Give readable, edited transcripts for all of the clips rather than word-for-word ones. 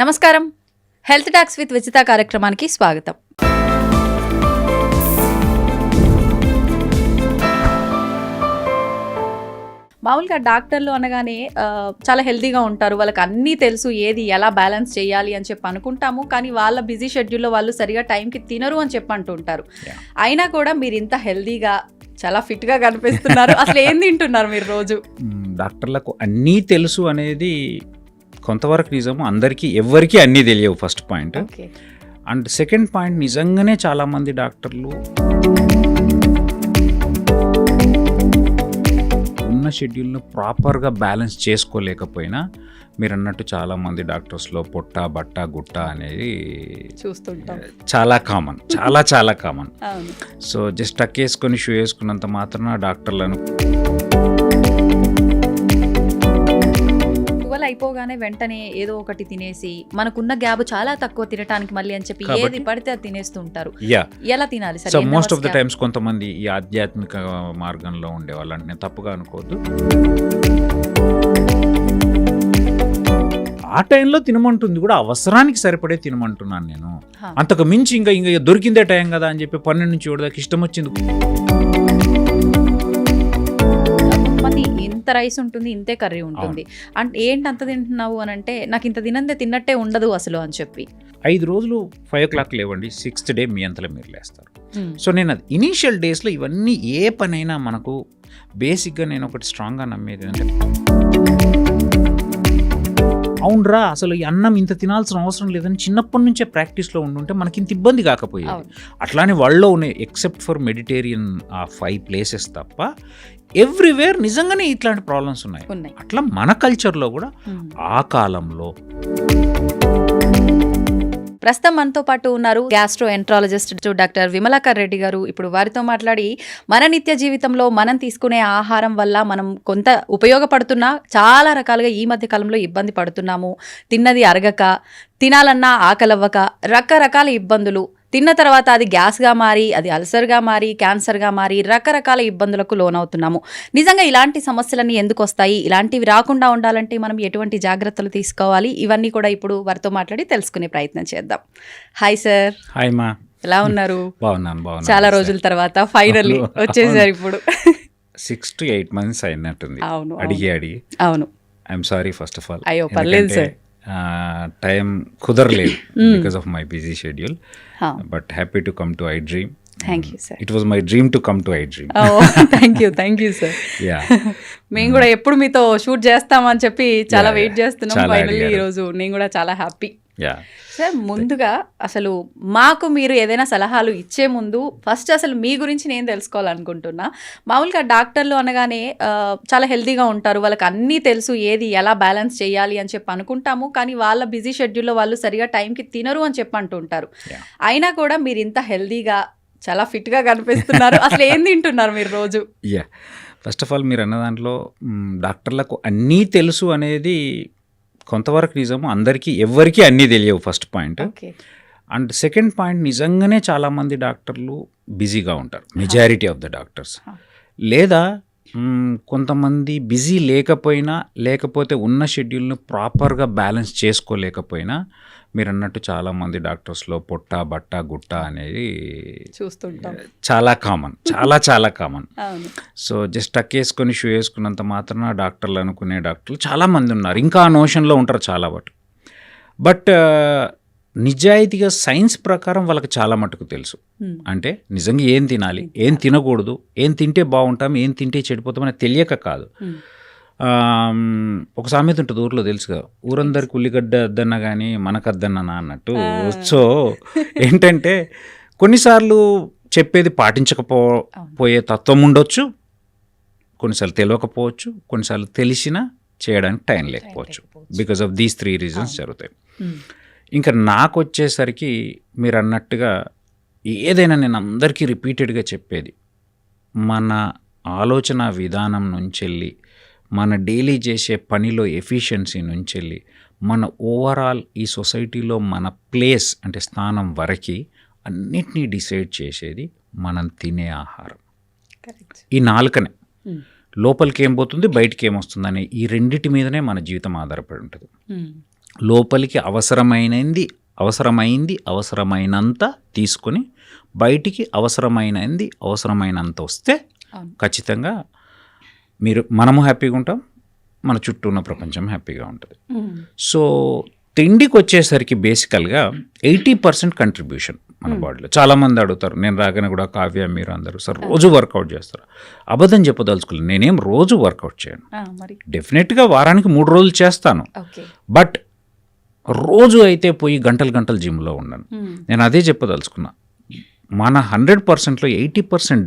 నమస్కారం. Health talks with Vijitha కార్యక్రమానికి స్వాగతం. మామూలుగా డాక్టర్లు అనగానే చాలా హెల్తీగా ఉంటారు, వాళ్ళకి అన్నీ తెలుసు, ఏది ఎలా బ్యాలెన్స్ చేయాలి అని చెప్పి అనుకుంటాము. కానీ వాళ్ళ బిజీ షెడ్యూల్లో వాళ్ళు సరిగా టైంకి తినరు అని చెప్పి అంటుంటారు. అయినా కూడా మీరు ఇంత హెల్తీగా చాలా ఫిట్గా కనిపిస్తున్నారు. అసలు ఏం తింటున్నారు మీరు రోజు? డాక్టర్లకు అన్నీ తెలుసు అనేది కొంతవరకు నిజము, అందరికీ ఎవరికి అన్నీ తెలియవు. First point. And second point, నిజంగానే చాలామంది డాక్టర్లు ఉన్న షెడ్యూల్ను ప్రాపర్గా బ్యాలెన్స్ చేసుకోలేకపోయినా, మీరు అన్నట్టు చాలామంది డాక్టర్స్లో పొట్ట బట్ట గుట్ట అనేది చూస్తుంటాం. చాలా కామన్, చాలా కామన్. సో జస్ట్ టక్ వేసుకొని షూ వేసుకున్నంత మాత్రాన డాక్టర్లను అయిపోగానే వెంటనే ఏదో ఒకటి తినేసి మనకున్న గ్యాప్ చాలా తక్కువ తినడానికి మళ్ళీ అని చెప్పి ఏది పడితే అది తినేస్తుంటారు. ఎలా తినాలి? So most of the times కొంతమంది ఈ ఆధ్యాత్మిక మార్గంలో ఉండేవాళ్ళు, అంటే నేను తప్పుగా అనుకోవద్దు, ఆ టైంలో తినమంటుంది కూడా అవసరానికి సరిపడే తినమంటున్నాను నేను. అంతకు మించి ఇంకా దొరికిందే టైం కదా అని చెప్పి 12 నుంచి 7 దాకా ఇష్టం వచ్చింది. ఇంత రైస్ ఉంటుంది, ఇంతే కర్రీ ఉంటుంది, అంటే ఏంటి అంత తింటున్నావు అని అంటే, నాకు ఇంత తినందే తిన్నట్టే ఉండదు అసలు అని చెప్పి 5 రోజులు 5 o'clock లేవండి, 6th డే మీ అంతలో మీరు లేస్తారు. సో నేను అది ఇనీషియల్ డేస్లో ఇవన్నీ ఏ పనైనా మనకు బేసిక్గా నేను ఒకటి స్ట్రాంగ్గా నమ్మేది అంటే, అవునరా అసలు ఈ అన్నం ఇంత తినాల్సిన అవసరం లేదని చిన్నప్పటి నుంచే ప్రాక్టీస్లో ఉండుంటే మనకి ఇంత ఇబ్బంది కాకపోయేది. అట్లానే వాళ్ళలో ఉన్నాయి, ఎక్సెప్ట్ ఫర్ మెడిటేరియన్ ఆ 5 places తప్ప ఎవ్రీవేర్ నిజంగానే ఇట్లాంటి ప్రాబ్లమ్స్ ఉన్నాయి. అట్లా మన కల్చర్లో కూడా ఆ కాలంలో. ప్రస్తుతం మనతో పాటు ఉన్నారు gastro enterologist doctor Vimalakar Reddy గారు. ఇప్పుడు వారితో మాట్లాడి మన నిత్య జీవితంలో మనం తీసుకునే ఆహారం వల్ల మనం కొంత ఉపయోగపడుతున్నా, చాలా రకాలుగా ఈ మధ్య కాలంలో ఇబ్బంది పడుతున్నాము. తిన్నది అరగక, తినాలన్నా ఆకలవ్వక, రకరకాల ఇబ్బందులు, తిన్న తర్వాత అది గ్యాస్గా మారి, అది అల్సర్గా మారి, క్యాన్సర్గా మారి, రకరకాల ఇబ్బందులకు లోనవుతున్నాము. నిజంగా ఇలాంటి సమస్యలన్నీ ఎందుకు వస్తాయి? ఇలాంటివి రాకుండా ఉండాలంటే మనం ఎటువంటి జాగ్రత్తలు తీసుకోవాలి? ఇవన్నీ కూడా ఇప్పుడు వారితో మాట్లాడి తెలుసుకునే ప్రయత్నం చేద్దాం. Hi sir. హాయ్ మా, ఎలా ఉన్నారు? బాగున్నాను. చాలా రోజుల తర్వాత ఫైనల్లీ వచ్చేసారు. ఇప్పుడు 6 to 8 months అయినట్టుంది. అవును, అడిగి అవును. I'm sorry first of all. అయ్యో పర్లేదు సార్, టైం కుదరలేదు because of my busy schedule. But happy to come to I dream. Thank you sir. It was my dream to come to I dream. Thank you sir. మేము కూడా ఎప్పుడు మీతో shoot చేస్తామని చెప్పి చాలా వెయిట్ చేస్తున్నాం. Finally ఈరోజు నేను కూడా చాలా హ్యాపీ. సార్, ముందుగా అసలు మాకు మీరు ఏదైనా సలహాలు ఇచ్చే ముందు ఫస్ట్ అసలు మీ గురించి నేను తెలుసుకోవాలనుకుంటున్నా. మామూలుగా డాక్టర్లు అనగానే చాలా హెల్తీగా ఉంటారు, వాళ్ళకి అన్నీ తెలుసు, ఏది ఎలా బ్యాలెన్స్ చేయాలి అని చెప్పి అనుకుంటాము. కానీ వాళ్ళ బిజీ షెడ్యూల్లో వాళ్ళు సరిగా టైంకి తినరు అని చెప్పి అంటుంటారు. అయినా కూడా మీరు ఇంత హెల్తీగా చాలా ఫిట్గా కనిపిస్తున్నారు. అసలు ఏం తింటున్నారు మీరు రోజు? ఫస్ట్ ఆఫ్ ఆల్ మీరు అన్న దాంట్లో డాక్టర్లకు అన్నీ తెలుసు అనేది కొంతవరకు నిజము, అందరికీ ఎవరికి అన్నీ తెలియవు. First point. And second point, నిజంగానే చాలామంది డాక్టర్లు బిజీగా ఉంటారు, మెజారిటీ ఆఫ్ ద డాక్టర్స్. లేదా కొంతమంది బిజీ లేకపోతే ఉన్న షెడ్యూల్ను ప్రాపర్గా బ్యాలెన్స్ చేసుకోలేకపోయినా, మీరు అన్నట్టు చాలామంది డాక్టర్స్లో పొట్ట బట్ట గుట్ట అనేది చూస్తుంటాం. చాలా కామన్. సో జస్ట్ టక్ వేసుకొని షూ వేసుకున్నంత మాత్రాన డాక్టర్లు అనుకునే డాక్టర్లు చాలామంది ఉన్నారు, ఇంకా ఆ నోషన్లో ఉంటారు చాలా వరకు. బట్ నిజాయితీగా సైన్స్ ప్రకారం వాళ్ళకి చాలా మటుకు తెలుసు. అంటే నిజంగా ఏం తినాలి, ఏం తినకూడదు, ఏం తింటే బాగుంటాం, ఏం తింటే చెడిపోతాం అనేది తెలియక కాదు. ఒక సామెత ఉంటుంది ఊర్లో, తెలుసుగా, ఊరందరికి ఉల్లిగడ్డ అద్దన్నా కానీ మనకద్దన్నా అన్నట్టు. సో ఏంటంటే కొన్నిసార్లు చెప్పేది పాటించకపోయే తత్వం ఉండొచ్చు, కొన్నిసార్లు తెలియకపోవచ్చు, కొన్నిసార్లు తెలిసినా చేయడానికి టైం లేకపోవచ్చు. బికాస్ ఆఫ్ దీస్ 3 reasons జరుగుతాయి. ఇంకా నాకు వచ్చేసరికి మీరు అన్నట్టుగా ఏదైనా నేను అందరికీ రిపీటెడ్గా చెప్పేది, మన ఆలోచన విధానం నుంచి వెళ్ళి, మన డైలీ చేసే పనిలో ఎఫిషియన్సీ నుంచి వెళ్ళి, మన ఓవరాల్ ఈ సొసైటీలో మన ప్లేస్ అంటే స్థానం వరకు అన్నిటినీ డిసైడ్ చేసేది మనం తినే ఆహారం. ఈ నాలుకనే లోపలికి ఏం పోతుంది, బయటికి ఏమొస్తుందని ఈ రెండిటి మీదనే మన జీవితం ఆధారపడి ఉంటుంది. లోపలికి అవసరమైనంత తీసుకొని బయటికి అవసరమైనంత వస్తే అవును. ఖచ్చితంగా మనము హ్యాపీగా ఉంటాం, మన చుట్టూ ఉన్న ప్రపంచం హ్యాపీగా ఉంటుంది. సో తిండికి వచ్చేసరికి బేసికల్గా 80% కంట్రిబ్యూషన్ మన బాడీలో. చాలామంది అడుగుతారు, నేను రాగానే కూడా కావ్య మీరు అందరూ సార్ రోజు వర్కౌట్ చేస్తారు. అబద్ధం చెప్పదలుచుకోలేదు, నేనేం రోజు వర్కౌట్ చేయను. డెఫినెట్గా వారానికి 3 రోజులు చేస్తాను. బట్ రోజు అయితే పోయి గంటలు జిమ్లో ఉండను. నేను అదే చెప్పదలుచుకున్నా, మన 100%లో 80%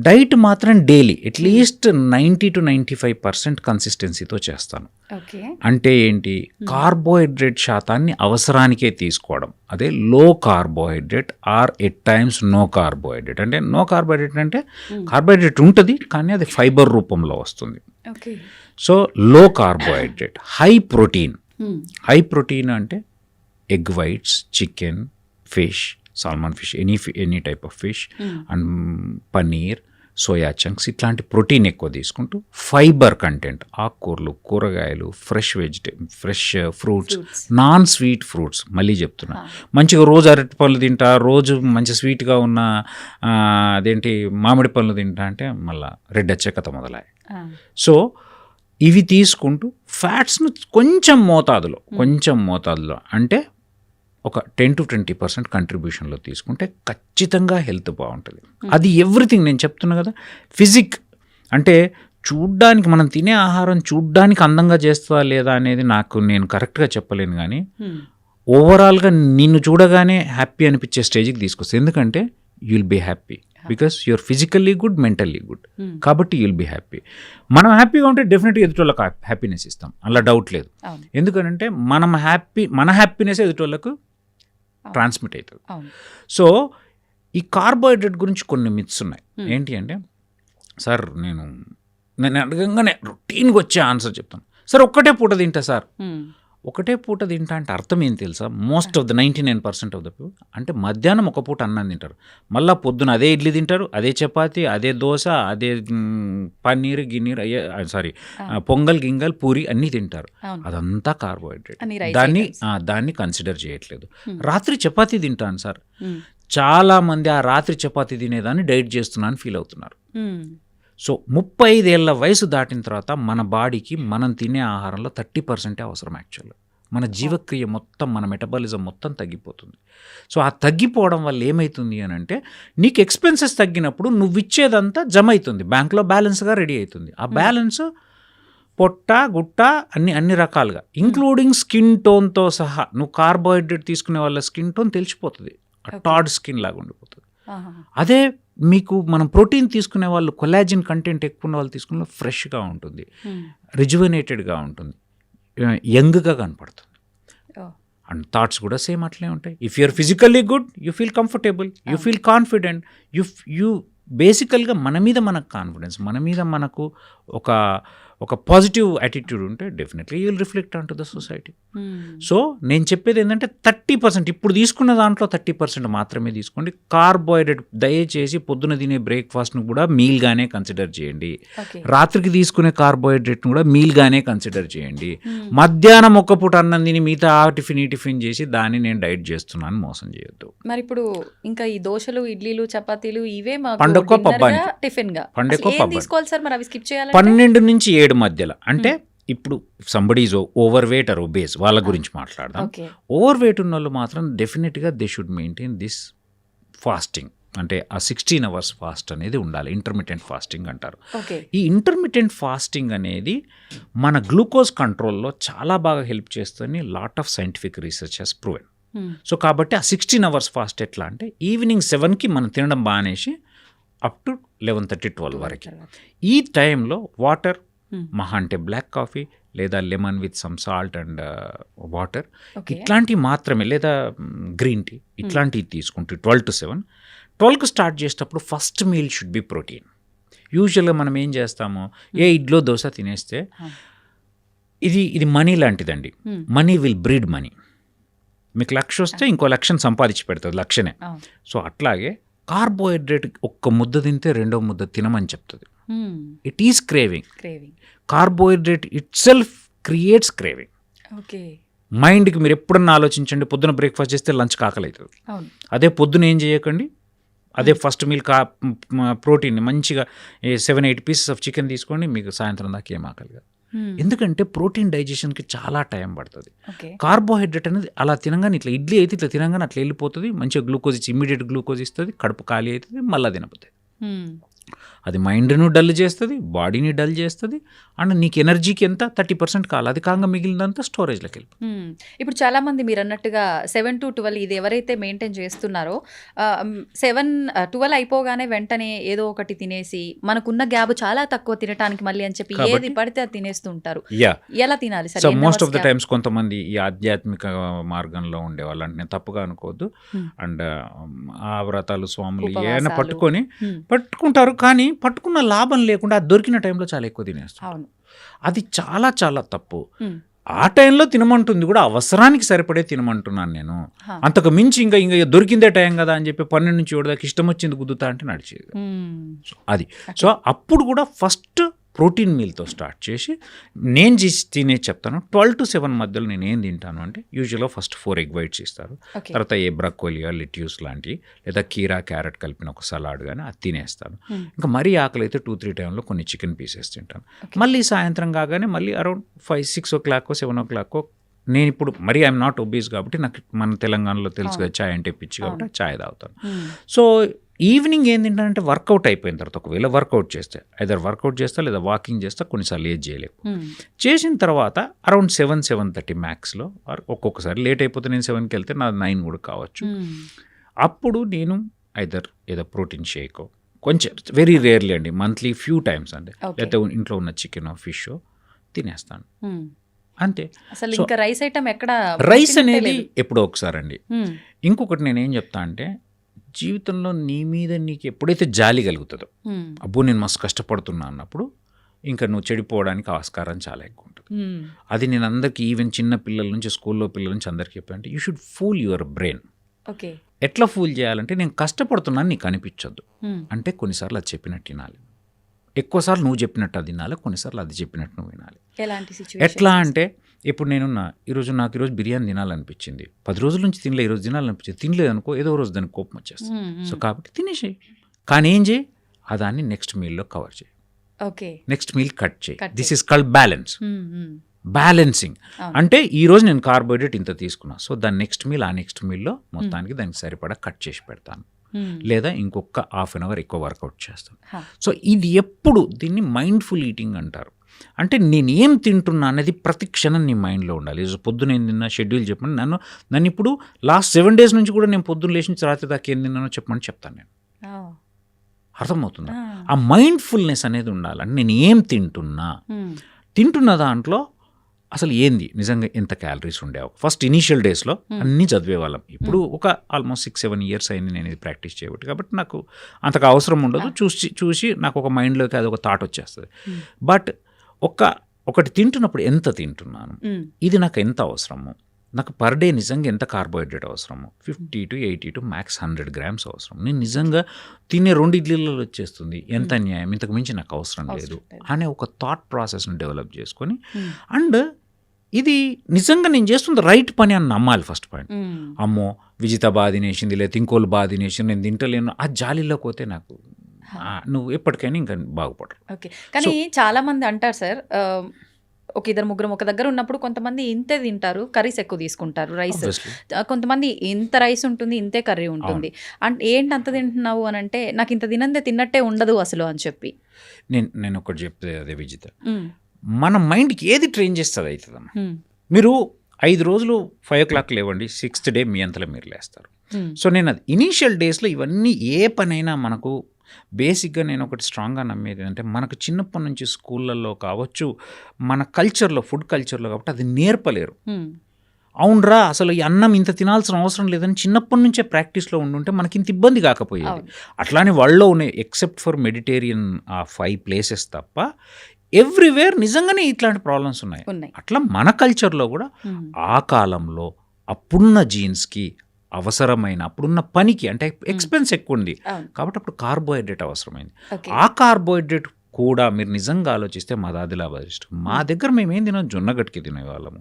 డైట్ మాత్రం డైలీ అట్లీస్ట్ 90 to 95% కన్సిస్టెన్సీతో చేస్తాను. అంటే ఏంటి, కార్బోహైడ్రేట్ శాతాన్ని అవసరానికే తీసుకోవడం, అదే low carbohydrate or at times no carbohydrate. అంటే నో కార్బోహైడ్రేట్ అంటే కార్బోహైడ్రేట్ ఉంటుంది కానీ అది ఫైబర్ రూపంలో వస్తుంది. So low carbohydrate, high protein అంటే egg whites, chicken, fish, salmon fish, any type of fish and paneer, soya chunks, ఇట్లాంటి ప్రోటీన్ ఎక్కువ తీసుకుంటూ ఫైబర్ కంటెంట్, ఆకుకూరలు, కూరగాయలు, fresh fruits, non sweet fruits. మళ్ళీ చెప్తున్నా, మంచిగా రోజు అరటి పళ్ళు తింటా, రోజు మంచి స్వీట్గా ఉన్న అదేంటి మామిడి పళ్ళు తింటా అంటే మళ్ళీ రెడ్ వచ్చే కథ మొదలయ్యాయి. సో ఇవి తీసుకుంటూ ఫ్యాట్స్ను కొంచెం మోతాదులో అంటే ఒక 10 to 20% కంట్రిబ్యూషన్లో తీసుకుంటే ఖచ్చితంగా హెల్త్ బాగుంటుంది. అది ఎవ్రీథింగ్ నేను చెప్తున్నా కదా. ఫిజిక్ అంటే చూడ్డానికి, మనం తినే ఆహారం చూడ్డానికి అందంగా చేస్తుందా లేదా అనేది నేను కరెక్ట్గా చెప్పలేను, కానీ ఓవరాల్గా నిన్ను చూడగానే హ్యాపీ అనిపించే స్టేజ్కి తీసుకొస్తుంది. ఎందుకంటే you will be happy because you're physically good, mentally good. కాబట్టి యూ విల్ బీ హ్యాపీ. మనం హ్యాపీగా ఉంటే డెఫినెట్గా ఎదుటోళ్ళకి హ్యాపీనెస్ ఇస్తాం, అలా డౌట్ లేదు. ఎందుకంటే మన హ్యాపీనెస్ ఎదుటోళ్ళకు ట్రాన్స్మిట్ అవుతుంది. సో ఈ కార్బోహైడ్రేట్ గురించి కొన్ని మిత్స్ ఉన్నాయి. ఏంటి అంటే, సార్ నేను అడగంగానే రొటీన్గా వచ్చే ఆన్సర్ చెప్తాను, సార్ ఒక్కటే పూట తింటా సార్. ఒకటే పూట తింటా అంటే అర్థం ఏం తెలుసా? Most of the 99% of the people అంటే మధ్యాహ్నం ఒక పూట అన్నం తింటారు, మళ్ళీ పొద్దున అదే ఇడ్లీ తింటారు, అదే చపాతి, అదే దోశ, అదే పన్నీర్ పొంగల్ గింగల్ పూరి అన్నీ తింటారు. అదంతా కార్బోహైడ్రేట్. దాన్ని కన్సిడర్ చేయట్లేదు. రాత్రి చపాతీ తింటాను సార్, చాలా మంది ఆ రాత్రి చపాతీ తినేదాన్ని డైట్ చేస్తున్నాను ఫీల్ అవుతున్నారు. సో 35 ఏళ్ల వయసు దాటిన తర్వాత మన బాడీకి మనం తినే ఆహారంలో 30% అవసరం. యాక్చువల్గా మన జీవక్రియ మొత్తం, మన మెటబాలిజం మొత్తం తగ్గిపోతుంది. సో ఆ తగ్గిపోవడం వల్ల ఏమవుతుంది అని అంటే, నీకు ఎక్స్పెన్సెస్ తగ్గినప్పుడు నువ్వు ఇచ్చేదంతా జమ అవుతుంది, బ్యాంక్లో బ్యాలెన్స్గా రెడీ అవుతుంది. ఆ బ్యాలెన్స్ పొట్ట, గుట్ట అన్ని రకాలుగా, ఇంక్లూడింగ్ స్కిన్ టోన్తో సహా. నువ్వు కార్బోహైడ్రేట్ తీసుకునే వాళ్ళ స్కిన్ టోన్ తెలిసిపోతుంది, టాడ్ స్కిన్ లాగా ఉండిపోతుంది. అదే మనం ప్రోటీన్ తీసుకునే వాళ్ళు, కొలాజిన్ కంటెంట్ ఎక్కువ ఉన్న వాళ్ళు తీసుకున్న ఫ్రెష్గా ఉంటుంది, రిజువనేటెడ్గా ఉంటుంది, యంగ్గా కనపడుతుంది. అండ్ థాట్స్ కూడా సేమ్ అట్లే ఉంటాయి. If you're physically good, you feel comfortable, you feel confident, you బేసికల్గా మన మీద మనకు కాన్ఫిడెన్స్, మన మీద మనకు ఒక పాజిటివ్ యాటిట్యూడ్ ఉంటే definitely you will reflect on to the society. So నేను చెప్పేది ఏంటంటే 30%, ఇప్పుడు తీసుకున్న దాంట్లో 30% మాత్రమే తీసుకోండి. కార్బోహైడ్రేట్ దయచేసి పొద్దున తినే బ్రేక్ఫాస్ట్ను కూడా మీల్గానే కన్సిడర్ చేయండి. రాత్రికి తీసుకునే కార్బోహైడ్రేట్ను కూడా మీల్గానే కన్సిడర్ చేయండి. మధ్యాహ్నం ఒక్క పూట అన్నం తిని మిగతా టిఫిన్ చేసి దాన్ని నేను డైట్ చేస్తున్నాను మోసం చేయొద్దు. మరి ఇప్పుడు ఇంకా ఈ దోశలు, ఇడ్లీలు, చపాతీలు ఇవే పండుగ పబ్బానికి, టిఫిన్ గా పండుగ తీసుకోవాలి సార్. మరి అవి స్కిప్ చేయాలి. 12 నుంచి 7 మధ్యలో. అంటే ఇప్పుడు somebody is over weight or obese, వాళ్ళ గురించి మాట్లాడదాం. ఓవర్ వెయిట్ ఉన్న వాళ్ళు మాత్రం డెఫినెట్గా they should maintain this fasting. అంటే ఆ 16 hours ఫాస్ట్ అనేది ఉండాలి. ఇంటర్మిటెంట్ ఫాస్టింగ్ అంటారు. ఈ ఇంటర్మిటెంట్ ఫాస్టింగ్ అనేది మన గ్లూకోజ్ కంట్రోల్లో చాలా బాగా హెల్ప్ చేస్తుంది. Lot of scientific research has proven. So కాబట్టి ఆ 16 hours ఫాస్ట్ ఎట్లా అంటే, ఈవినింగ్ 7కి మనం తినడం బానేసి అప్ టు 11:30-12 వరకు ఈ టైంలో వాటర్, మహా అంటే బ్లాక్ కాఫీ లేదా lemon with some salt and water, ఇట్లాంటివి మాత్రమే, లేదా గ్రీన్ టీ, ఇట్లాంటివి తీసుకుంటూ 12 to 7. 12కి స్టార్ట్ చేసేటప్పుడు first meal should be protein. యూజువల్గా మనం ఏం చేస్తాము, ఇడ్లో దోశ తినేస్తే ఇది మనీ లాంటిదండి. Money will breed money. మీకు లక్ష వస్తే ఇంకో లక్షను సంపాదించి పెడుతుంది, లక్షనే. సో అట్లాగే కార్బోహైడ్రేట్ ఒక్క ముద్ద తింటే రెండో ముద్ద తినమని చెప్తుంది. It is craving. Carbohydrate it self creates craving. మైండ్కి మీరు ఎప్పుడన్నా ఆలోచించండి, పొద్దున బ్రేక్ఫాస్ట్ చేస్తే లంచ్ ఆకలి అవుతుంది. అవును. అదే పొద్దున ఏం చేయకండి, అదే ఫస్ట్ మీల్ ప్రోటీన్ మంచిగా 7-8 పీసెస్ ఆఫ్ చికెన్ తీసుకోండి, మీకు సాయంత్రం దాకా ఏం ఆకలి కాదు. ఎందుకంటే ప్రోటీన్ డైజెషన్కి చాలా టైం పడుతుంది. ఓకే. కార్బోహైడ్రేట్ అనేది అలా తినగానే ఇట్లా ఇడ్లీ అయితే ఇట్లా తినగానే అట్లా వెళ్ళిపోతుంది, మంచిగా గ్లూకోజ్ ఇచ్చి ఇమీడియట్ గ్లూకోజ్ ఇస్తుంది, కడుపు ఖాళీ అవుతుంది, మళ్ళీ తినపోతుంది. అది మైండ్ను డల్ చేస్తుంది, బాడీని డల్ చేస్తుంది, అండ్ నీకు ఎనర్జీకి ఎంత 30% కావాలి, అది కాగా మిగిలినంతా స్టోరేజ్లోకి వెళ్ళిపోతుంది. ఇప్పుడు చాలా మంది మీరు అన్నట్టుగా 7 to 12 ఇది ఎవరైతే మెయింటైన్ చేస్తున్నారో 7-12 అయిపోగానే వెంటనే ఏదో ఒకటి తినేసి మనకున్న గ్యాప్ చాలా తక్కువ తినడానికి మళ్ళీ అని చెప్పి ఏది పడితే అది తినేస్తూ ఉంటారు. ఎలా తినాలి so most of the times కొంతమంది ఈ ఆధ్యాత్మిక మార్గంలో ఉండే వాళ్ళు, అంటే నేను తప్పుగా అనుకోవద్దు, అండ్ ఆ వ్రతాలు స్వాములు ఏమైనా పట్టుకుంటారు, కానీ పట్టుకున్న లాభం లేకుండా అది దొరికిన టైంలో చాలా ఎక్కువ తినేస్తారు. అది చాలా చాలా తప్పు. ఆ టైంలో తినమంటుంది కూడా అవసరానికి సరిపడే తినమంటున్నాను నేను, అంతకు మించి ఇంకా దొరికిందే టైం కదా అని చెప్పి 12 నుంచి 7 దాకా ఇష్టం వచ్చింది గుద్దుతా అంటే నడిచేది అది. సో అప్పుడు కూడా ఫస్ట్ ప్రోటీన్ మీల్తో స్టార్ట్ చేసి నేను తినేది చెప్తాను. 12 to 7 మధ్యలో నేను ఏం తింటాను అంటే యూజువల్గా ఫస్ట్ 4 ఎగ్ వైట్స్ ఇస్తారు, తర్వాత ఏ బ్రకోలియా, లిట్యూస్ లాంటివి, లేదా కీరా, క్యారెట్ కలిపిన ఒక సలాడ్ కానీ అది తినేస్తాను. ఇంకా మరీ ఆకలి అయితే 2-3 టైంలో కొన్ని చికెన్ పీసెస్ తింటాను. మళ్ళీ సాయంత్రం కాగానే మళ్ళీ అరౌండ్ 5-6 o'clock 7 o'clock నేను ఇప్పుడు మరీ ఐఎమ్ నాట్ ఒబీస్ కాబట్టి నాకు మన తెలంగాణలో తెలుసు కదా చాయ్ అంటే పిచ్చి, కాబట్టి చాయ్ తాగుతాను. సో ఈవినింగ్ ఏం తింటానంటే వర్కౌట్ అయిపోయిన తర్వాత, ఒకవేళ వర్కౌట్ చేస్తే ఐదర్ వర్కౌట్ చేస్తా లేదా వాకింగ్ చేస్తా, కొన్నిసార్లు ఏది చేయలేము. చేసిన తర్వాత అరౌండ్ 7-7:30 మ్యాక్స్లో, ఒక్కొక్కసారి లేట్ అయిపోతే నేను 7కి వెళ్తే నాది 9 కూడా కావచ్చు. అప్పుడు నేను ఐదర్ ఏదో ప్రోటీన్ షేకో, కొంచెం వెరీ రేర్లీ అండి, మంత్లీ ఫ్యూ టైమ్స్ అండి, లేకపోతే ఇంట్లో ఉన్న చికెన్ ఫిష్ తినేస్తాను అంతే. అసలు ఇంకా రైస్ ఐటమ్ ఎక్కడ, రైస్ అనేది ఎప్పుడో ఒకసారి అండి. ఇంకొకటి నేనేం చెప్తా అంటే, జీవితంలో నీ మీద నీకు ఎప్పుడైతే జాలి కలుగుతుందో, అబ్బో నేను మస్తు కష్టపడుతున్నా అన్నప్పుడు ఇంకా నువ్వు చెడిపోవడానికి ఆస్కారం చాలా ఎక్కువ ఉంటుంది. అది నేను అందరికీ, ఈవెన్ చిన్న పిల్లల నుంచి, స్కూల్లో పిల్లల నుంచి అందరికీ చెప్పానంటే, you should fool your brain. ఎట్లా ఫూల్ చేయాలంటే, నేను కష్టపడుతున్నాను నీకు అనిపించొద్దు అంటే కొన్నిసార్లు అది చెప్పినట్టు వినాలి, ఎక్కువసార్లు నువ్వు చెప్పినట్టు అది వినాలి, కొన్నిసార్లు అది చెప్పినట్టు నువ్వు వినాలి. ఎట్లా అంటే, ఇప్పుడు నేనున్నా నాకు ఈరోజు బిర్యానీ తినాలనిపించింది, 10 రోజుల నుంచి తినలే, ఈరోజు తినాలనిపించింది, తినలేదు అనుకో, ఏదో రోజు దానికి కోపం వచ్చేస్తుంది. సో కాబట్టి తినేసేయి, కానీ ఏం చేయి, ఆ దాన్ని నెక్స్ట్ మీల్లో కవర్ చేయి, నెక్స్ట్ మీల్ కట్ చేయి. This is called balance. Balancing అంటే ఈరోజు నేను కార్బోహైడ్రేట్ ఇంత తీసుకున్నా, సో దాని నెక్స్ట్ మీల్, ఆ నెక్స్ట్ మీల్లో మొత్తానికి దానికి సరిపడా కట్ చేసి పెడతాను, లేదా ఇంకొక ½ an hour ఎక్కువ వర్కౌట్ చేస్తాను. సో ఇది ఎప్పుడు దీన్ని మైండ్ఫుల్ ఈటింగ్ అంటారు. అంటే నేను ఏం తింటున్నా అనేది ప్రతి క్షణం నీ మైండ్లో ఉండాలి. పొద్దున ఏం తిన్నా షెడ్యూల్ చెప్పండి, నన్ను ఇప్పుడు లాస్ట్ 7 days నుంచి కూడా నేను పొద్దున్న లేచి రాత్రి దాకా ఏం తిన్నానో చెప్పమని చెప్తాను నేను. అర్థమవుతుందా? ఆ మైండ్ఫుల్నెస్ అనేది ఉండాలి. అంటే నేను ఏం తింటున్న దాంట్లో అసలు ఏంది, నిజంగా ఎంత క్యాలరీస్ ఉండేవి. ఫస్ట్ ఇనీషియల్ డేస్లో అన్నీ చదివేవాళ్ళం. ఇప్పుడు ఒక ఆల్మోస్ట్ 6-7 years అయింది నేను ఇది ప్రాక్టీస్ చేయబట్టి, కాబట్టి నాకు అంతగా అవసరం ఉండదు. చూసి నాకు ఒక మైండ్లోకి అది ఒక థాట్ వచ్చేస్తుంది. బట్ ఒకటి తింటున్నప్పుడు ఎంత తింటున్నాను, ఇది నాకు ఎంత అవసరము, నాకు పర్ డే నిజంగా ఎంత కార్బోహైడ్రేట్ అవసరము, 50 to 80 to max 100 grams అవసరం, నేను నిజంగా తినే 2 ఇడ్లీలలో వచ్చేస్తుంది, ఎంత అన్యాయం, ఇంతకు మించి నాకు అవసరం లేదు అనే ఒక థాట్ ప్రాసెస్ని డెవలప్ చేసుకొని, అండ్ ఇది నిజంగా నేను చేస్తుంది రైట్ పని అని నమ్మాలి. ఫస్ట్ పాయింట్, అమ్మో విజిత బాగా తినేసింది, లేదా ఇంకోళ్ళు బాగా తినేసింది, నేను తింటలేను, ఆ జాలీలోకి పోతే నాకు నువ్వు ఎప్పటికైనా ఇంకా బాగుపడరు. ఓకే, కానీ చాలా మంది అంటారు సార్, ఒక 2-3 ఒక దగ్గర ఉన్నప్పుడు కొంతమంది ఇంతే తింటారు, కర్రీస్ ఎక్కువ తీసుకుంటారు, రైస్, కొంతమంది ఇంత రైస్ ఉంటుంది, ఇంతే కర్రీ ఉంటుంది, అంటే ఏంటి అంత తింటున్నావు అని అంటే, నాకు ఇంత తిన్నట్టే ఉండదు అసలు అని చెప్పి నేను ఒకటి చెప్తే, అదే విజిత, మన మైండ్కి ఏది ట్రైన్ చేస్తుంది అవుతుందమ్మా. మీరు 5 రోజులు 5 o'clock లేవండి, 6th day మీ అంతలో మీరు లేస్తారు. సో నేను అది ఇనీషియల్ డేస్లో ఇవన్నీ ఏ పనైనా మనకు బేసిక్గా నేను ఒకటి స్ట్రాంగ్గా నమ్మేది అంటే, మనకు చిన్నప్పటి నుంచి స్కూళ్ళల్లో కావచ్చు, మన కల్చర్లో, ఫుడ్ కల్చర్లో కాబట్టి అది నేర్పలేరు. అవునరా, అసలు ఈ అన్నం ఇంత తినాల్సిన అవసరం లేదని చిన్నప్పటి నుంచే ప్రాక్టీస్లో ఉండుంటే మనకి ఇంత ఇబ్బంది కాకపోయేది. అట్లానే వాళ్ళలో ఉన్నాయి, ఎక్సెప్ట్ ఫర్ మెడిటేరియన్ ఆ 5 places తప్ప ఎవ్రీవేర్ నిజంగానే ఇట్లాంటి ప్రాబ్లమ్స్ ఉన్నాయి. అట్లా మన కల్చర్లో కూడా ఆ కాలంలో అప్పుడున్న జీన్స్కి అవసరమైన, అప్పుడున్న పనికి, అంటే ఎక్స్పెన్స్ ఎక్కువ ఉంది కాబట్టి అప్పుడు కార్బోహైడ్రేట్ అవసరమైంది. ఆ కార్బోహైడ్రేట్ కూడా మీరు నిజంగా ఆలోచిస్తే మాది ఆదిలాబాద్ డిస్ట్రిక్ట్. మా దగ్గర మేము ఏం తినాం, జొన్నగట్కి తినేవాళ్ళము,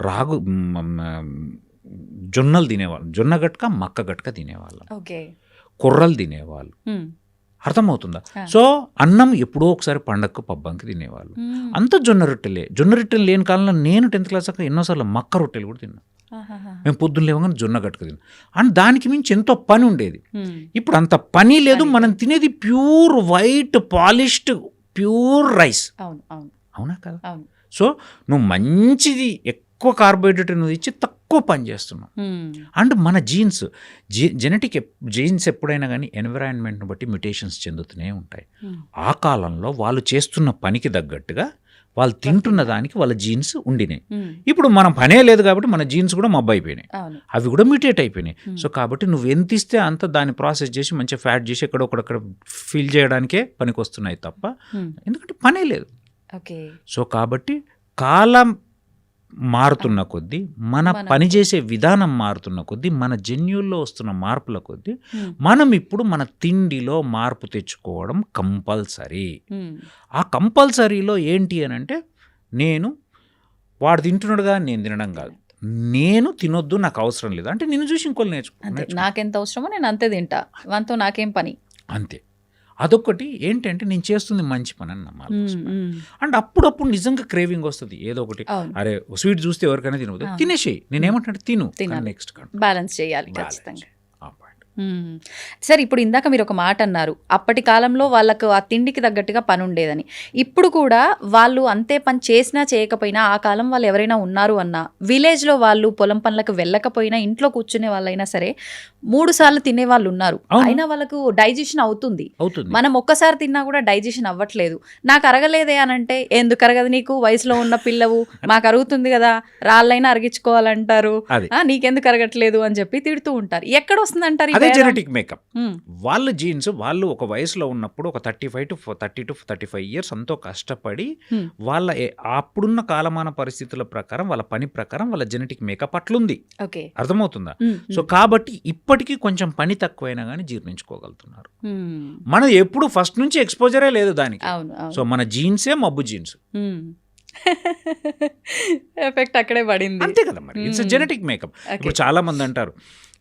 రాగు జొన్నలు తినేవాళ్ళం, జొన్న గట్క మక్క గట్క తినేవాళ్ళం, కొర్రలు తినేవాళ్ళు. అర్థమవుతుందా? సో అన్నం ఎప్పుడో ఒకసారి పండగకు పబ్బంకి తినేవాళ్ళు. అంత జొన్న రొట్టెలు లేని కాలంలో నేను 10th క్లాస్ దాకా ఎన్నోసార్లు మక్క రొట్టెలు కూడా తిన్నాను. మేము పొద్దున్న లేవగానే జొన్న గట్క తిన్నాం. అండ్ దానికి మించి ఎంతో పని ఉండేది. ఇప్పుడు అంత పని లేదు. మనం తినేది pure white polished pure rice. అవునా కదా? సో నువ్వు మంచిది ఎక్కువ కార్బోహైడ్రేట్ నువ్వు ఇచ్చి తక్కువ పని చేస్తున్నావు. అండ్ మన జెనెటిక్ జీన్స్ ఎప్పుడైనా కానీ ఎన్విరాన్మెంట్ని బట్టి మ్యుటేషన్స్ చెందుతూనే ఉంటాయి. ఆ కాలంలో వాళ్ళు చేస్తున్న పనికి తగ్గట్టుగా వాళ్ళు తింటున్న దానికి వాళ్ళ జీన్స్ ఉండినాయి. ఇప్పుడు మనం పనే లేదు కాబట్టి మన జీన్స్ కూడా మబ్బు అయిపోయినాయి, అవి కూడా మ్యూటేట్ అయిపోయినాయి. సో కాబట్టి నువ్వు ఎంత ఇస్తే అంత దాన్ని ప్రాసెస్ చేసి మంచిగా ఫ్యాట్ చేసి ఎక్కడొక్కడక్కడ ఫిల్ చేయడానికే పనికి వస్తున్నాయి తప్ప ఎందుకంటే పనే లేదు. సో కాబట్టి కాలం మారుతున్న కొద్దీ, మన పనిచేసే విధానం మారుతున్న కొద్దీ, మన జన్యుల్లో వస్తున్న మార్పుల కొద్దీ మనం ఇప్పుడు మన తిండిలో మార్పు తెచ్చుకోవడం కంపల్సరీ. ఆ కంపల్సరీలో ఏంటి అని అంటే, నేను వాడు తింటున్నాడుగా నేను తినడం కాదు, నేను తినొద్దు నాకు అవసరం లేదు అంటే నిన్ను చూసి ఇంకోళ్ళు నేర్చుకో, నాకెంత అవసరమో నేను అంతే తింటా, వాంతో నాకేం పని. అంతే. అదొకటి ఏంటంటే నేను చేస్తుంది మంచి పని అని నమ్మాలి. అండ్ అప్పుడప్పుడు నిజంగా క్రేవింగ్ వస్తుంది ఏదో ఒకటి, అరే స్వీట్ చూస్తే ఎవరికైనా తినవద్దు, తినేసేయి. నేనేమంటే తిను, నెక్స్ట్ బ్యాలెన్స్ చేయాలి ఖచ్చితంగా. సరే, ఇప్పుడు ఇందాక మీరు ఒక మాట అన్నారు, అప్పటి కాలంలో వాళ్ళకు ఆ తిండికి తగ్గట్టుగా పని ఉండేదని. ఇప్పుడు కూడా వాళ్ళు అంతే పని చేసినా చేయకపోయినా, ఆ కాలం వాళ్ళు ఎవరైనా ఉన్నారు అన్నా, విలేజ్లో వాళ్ళు పొలం పనులకు వెళ్ళకపోయినా ఇంట్లో కూర్చునే వాళ్ళైనా సరే 3 సార్లు తినే వాళ్ళు ఉన్నారు. అయినా వాళ్ళకు డైజెషన్ అవుతుంది. మనం ఒక్కసారి తిన్నా కూడా డైజెషన్ అవ్వట్లేదు. నాకు అరగలేదే అని అంటే, ఎందుకు అరగదు నీకు, వయసులో ఉన్న పిల్లవు, మాకు అరుగుతుంది కదా, రాళ్ళైనా అరిగించుకోవాలంటారు, నీకెందుకు అరగట్లేదు అని చెప్పి తిడుతూ ఉంటారు. ఎక్కడ వస్తుందంటారు? అదే జెనెటిక్ మేకప్. వాళ్ళ జీన్స్ వాళ్ళు ఒక వయసులో ఉన్నప్పుడు ఒక 35 to 35 ఇయర్స్ అంతో కష్టపడి వాళ్ళ అప్పుడున్న కాలమాన పరిస్థితుల ప్రకారం, వాళ్ళ పని ప్రకారం వాళ్ళ జెనెటిక్ మేకప్ అట్లుంది. అర్థమవుతుందా? సో కాబట్టి ఇప్పటికీ కొంచెం పని తక్కువైనా కానీ జీర్ణించుకోగలుగుతున్నారు. మన ఎప్పుడు ఫస్ట్ నుంచి ఎక్స్పోజరే లేదు దానికి. సో మన జీన్సే మబ్బు జీన్స్, ఎఫెక్ట్ అక్కడే పడింది. అంతే కదా మరి. It's genetic makeup. ఇప్పుడు చాలా మంది అంటారు,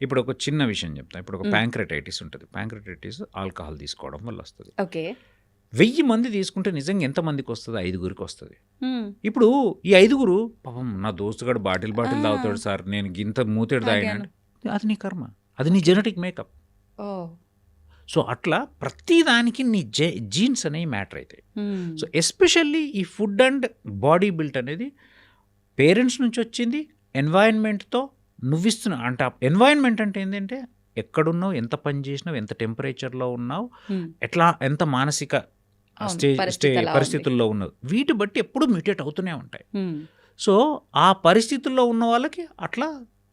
ఇప్పుడు ఒక చిన్న విషయం చెప్తా. ఇప్పుడు ఒక ప్యాంక్రెటైటిస్ ఉంటుంది. ప్యాంక్రెటైటిస్ ఆల్కహాల్ తీసుకోవడం వల్ల వస్తుంది. 1000 మంది తీసుకుంటే నిజంగా ఎంతమందికి వస్తుంది? 5గురికి వస్తుంది. ఇప్పుడు ఈ 5గురు పాపం నా దోస్తుగాడు బాటిల్ తాగుతాడు సార్, నేను గింత మూతేడు తాగినా, అది నీ కర్మ, అది నీ జెనెటిక్ మేకప్. సో అట్లా ప్రతిదానికి నీ జీన్స్ అనేవి మ్యాటర్ అవుతాయి. సో ఎస్పెషల్లీ ఈ ఫుడ్ అండ్ బాడీ బిల్ట్ అనేది పేరెంట్స్ నుంచి వచ్చింది, ఎన్వైరన్మెంట్తో నువ్విస్తున్నా అంటే. ఎన్వైరన్మెంట్ అంటే ఏంటంటే ఎక్కడున్నావు, ఎంత పని చేసినావు, ఎంత టెంపరేచర్లో ఉన్నావు, ఎట్లా ఎంత మానసిక పరిస్థితుల్లో ఉన్నావు, వీటి బట్టి ఎప్పుడు మ్యూటేట్ అవుతూనే ఉంటాయి. సో ఆ పరిస్థితుల్లో ఉన్న వాళ్ళకి అట్లా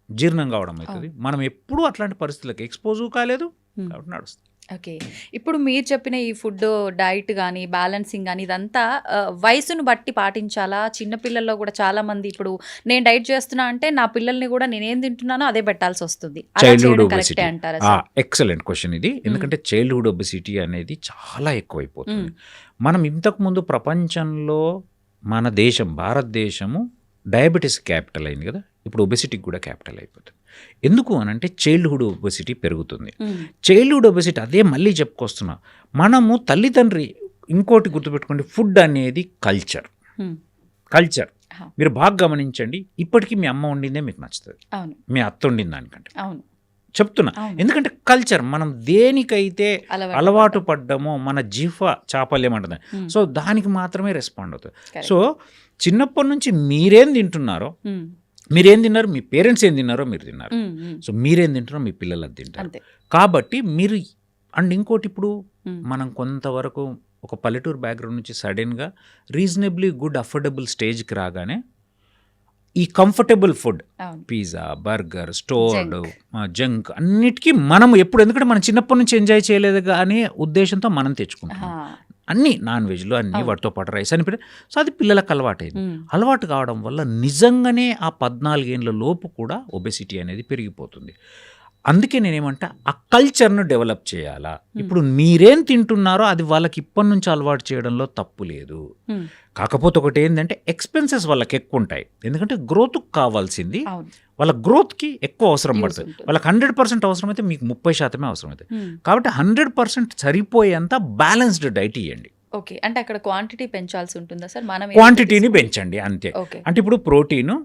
జీర్ణం కావడం అవుతుంది. మనం ఎప్పుడూ అట్లాంటి పరిస్థితులకు ఎక్స్పోజ్ కాలేదు కాబట్టి నడుస్తుంది. ఇప్పుడు మీరు చెప్పిన ఈ ఫుడ్ డైట్ కానీ బ్యాలెన్సింగ్ కానీ ఇదంతా వయసును బట్టి పాటించాలా? చిన్నపిల్లల్లో కూడా చాలా మంది ఇప్పుడు నేను డైట్ చేస్తున్నా అంటే నా పిల్లల్ని కూడా నేనేం తింటున్నానో అదే పెట్టాల్సి వస్తుంది. చైల్డ్హుడ్ ఒబెసిటీ, ఎక్సలెంట్ క్వశ్చన్ ఇది. ఎందుకంటే చైల్డ్హుడ్ ఒబెసిటీ అనేది చాలా ఎక్కువైపోతుంది. మనం ఇంతకుముందు ప్రపంచంలో మన దేశం భారతదేశము డయాబెటీస్ క్యాపిటల్ అయింది కదా, ఇప్పుడు ఒబెసిటీకి కూడా క్యాపిటల్ అయిపోతుంది. ఎందుకు అని అంటే చైల్డ్హుడ్ ఒబెసిటీ పెరుగుతుంది. చైల్డ్హుడ్ ఒబెసిటీ అదే మళ్ళీ చెప్పుకొస్తున్నా, మనము తల్లిదండ్రి ఇంకోటి గుర్తుపెట్టుకోండి, ఫుడ్ అనేది కల్చర్. మీరు బాగా గమనించండి, ఇప్పటికీ మీ అమ్మ వండిందే మీకు నచ్చుతుంది, మీ అత్త వండిన దానికంటే చెప్తున్నా. ఎందుకంటే కల్చర్, మనం దేనికైతే అలవాటు పడ్డామో మన జీవ చాపల్యం అంటుంది, సో దానికి మాత్రమే రెస్పాండ్ అవుతుంది. సో చిన్నప్పటి నుంచి మీరేం తింటున్నారో, మీరేం తిన్నారు, మీ పేరెంట్స్ ఏం తిన్నారో మీరు తిన్నారు. సో మీరేం తింటారో మీ పిల్లలు అది తింటారు. కాబట్టి మీరు అండ్ ఇంకోటి, ఇప్పుడు మనం కొంతవరకు ఒక పల్లెటూరు బ్యాక్గ్రౌండ్ నుంచి సడన్గా రీజనబ్లీ గుడ్ అఫోర్డబుల్ స్టేజ్కి రాగానే ఈ comfortable food, pizza, burger, stored, junk అన్నిటికీ మనం ఎప్పుడు, ఎందుకంటే మనం చిన్నప్పటి నుంచి ఎంజాయ్ చేయలేదు అనే ఉద్దేశంతో మనం తెచ్చుకుంటాం. అన్నీ నాన్ వెజ్లు అన్నీ వాటితో పాటు రైస్ అని పెట్టి, సో అది పిల్లలకు అలవాటైంది. అలవాటు కావడం వల్ల నిజంగానే ఆ 14 ఏళ్ళ లోపు కూడా ఒబెసిటీ అనేది పెరిగిపోతుంది. అందుకే నేనేమంటా ఆ కల్చర్ను డెవలప్ చేయాలా. ఇప్పుడు మీరేం తింటున్నారో అది వాళ్ళకి ఇప్పటి నుంచి అలవాటు చేయడంలో తప్పు లేదు. కాకపోతే ఒకటి ఏంటంటే ఎక్స్పెన్సెస్ వాళ్ళకి ఎక్కువ ఉంటాయి. ఎందుకంటే గ్రోత్కి కావాల్సింది వాళ్ళ గ్రోత్కి ఎక్కువ అవసరం పడుతుంది. వాళ్ళకి 100% అవసరమైతే మీకు 30% అవసరం అవుతుంది. కాబట్టి 100% సరిపోయేంత బ్యాలెన్స్డ్ డైట్ ఇవ్వండి. ఓకే, అంటే అక్కడ క్వాంటిటీ పెంచాల్సి ఉంటుందా సార్? మనం క్వాంటిటీని పెంచండి అంతే. అంటే ఇప్పుడు ప్రోటీన్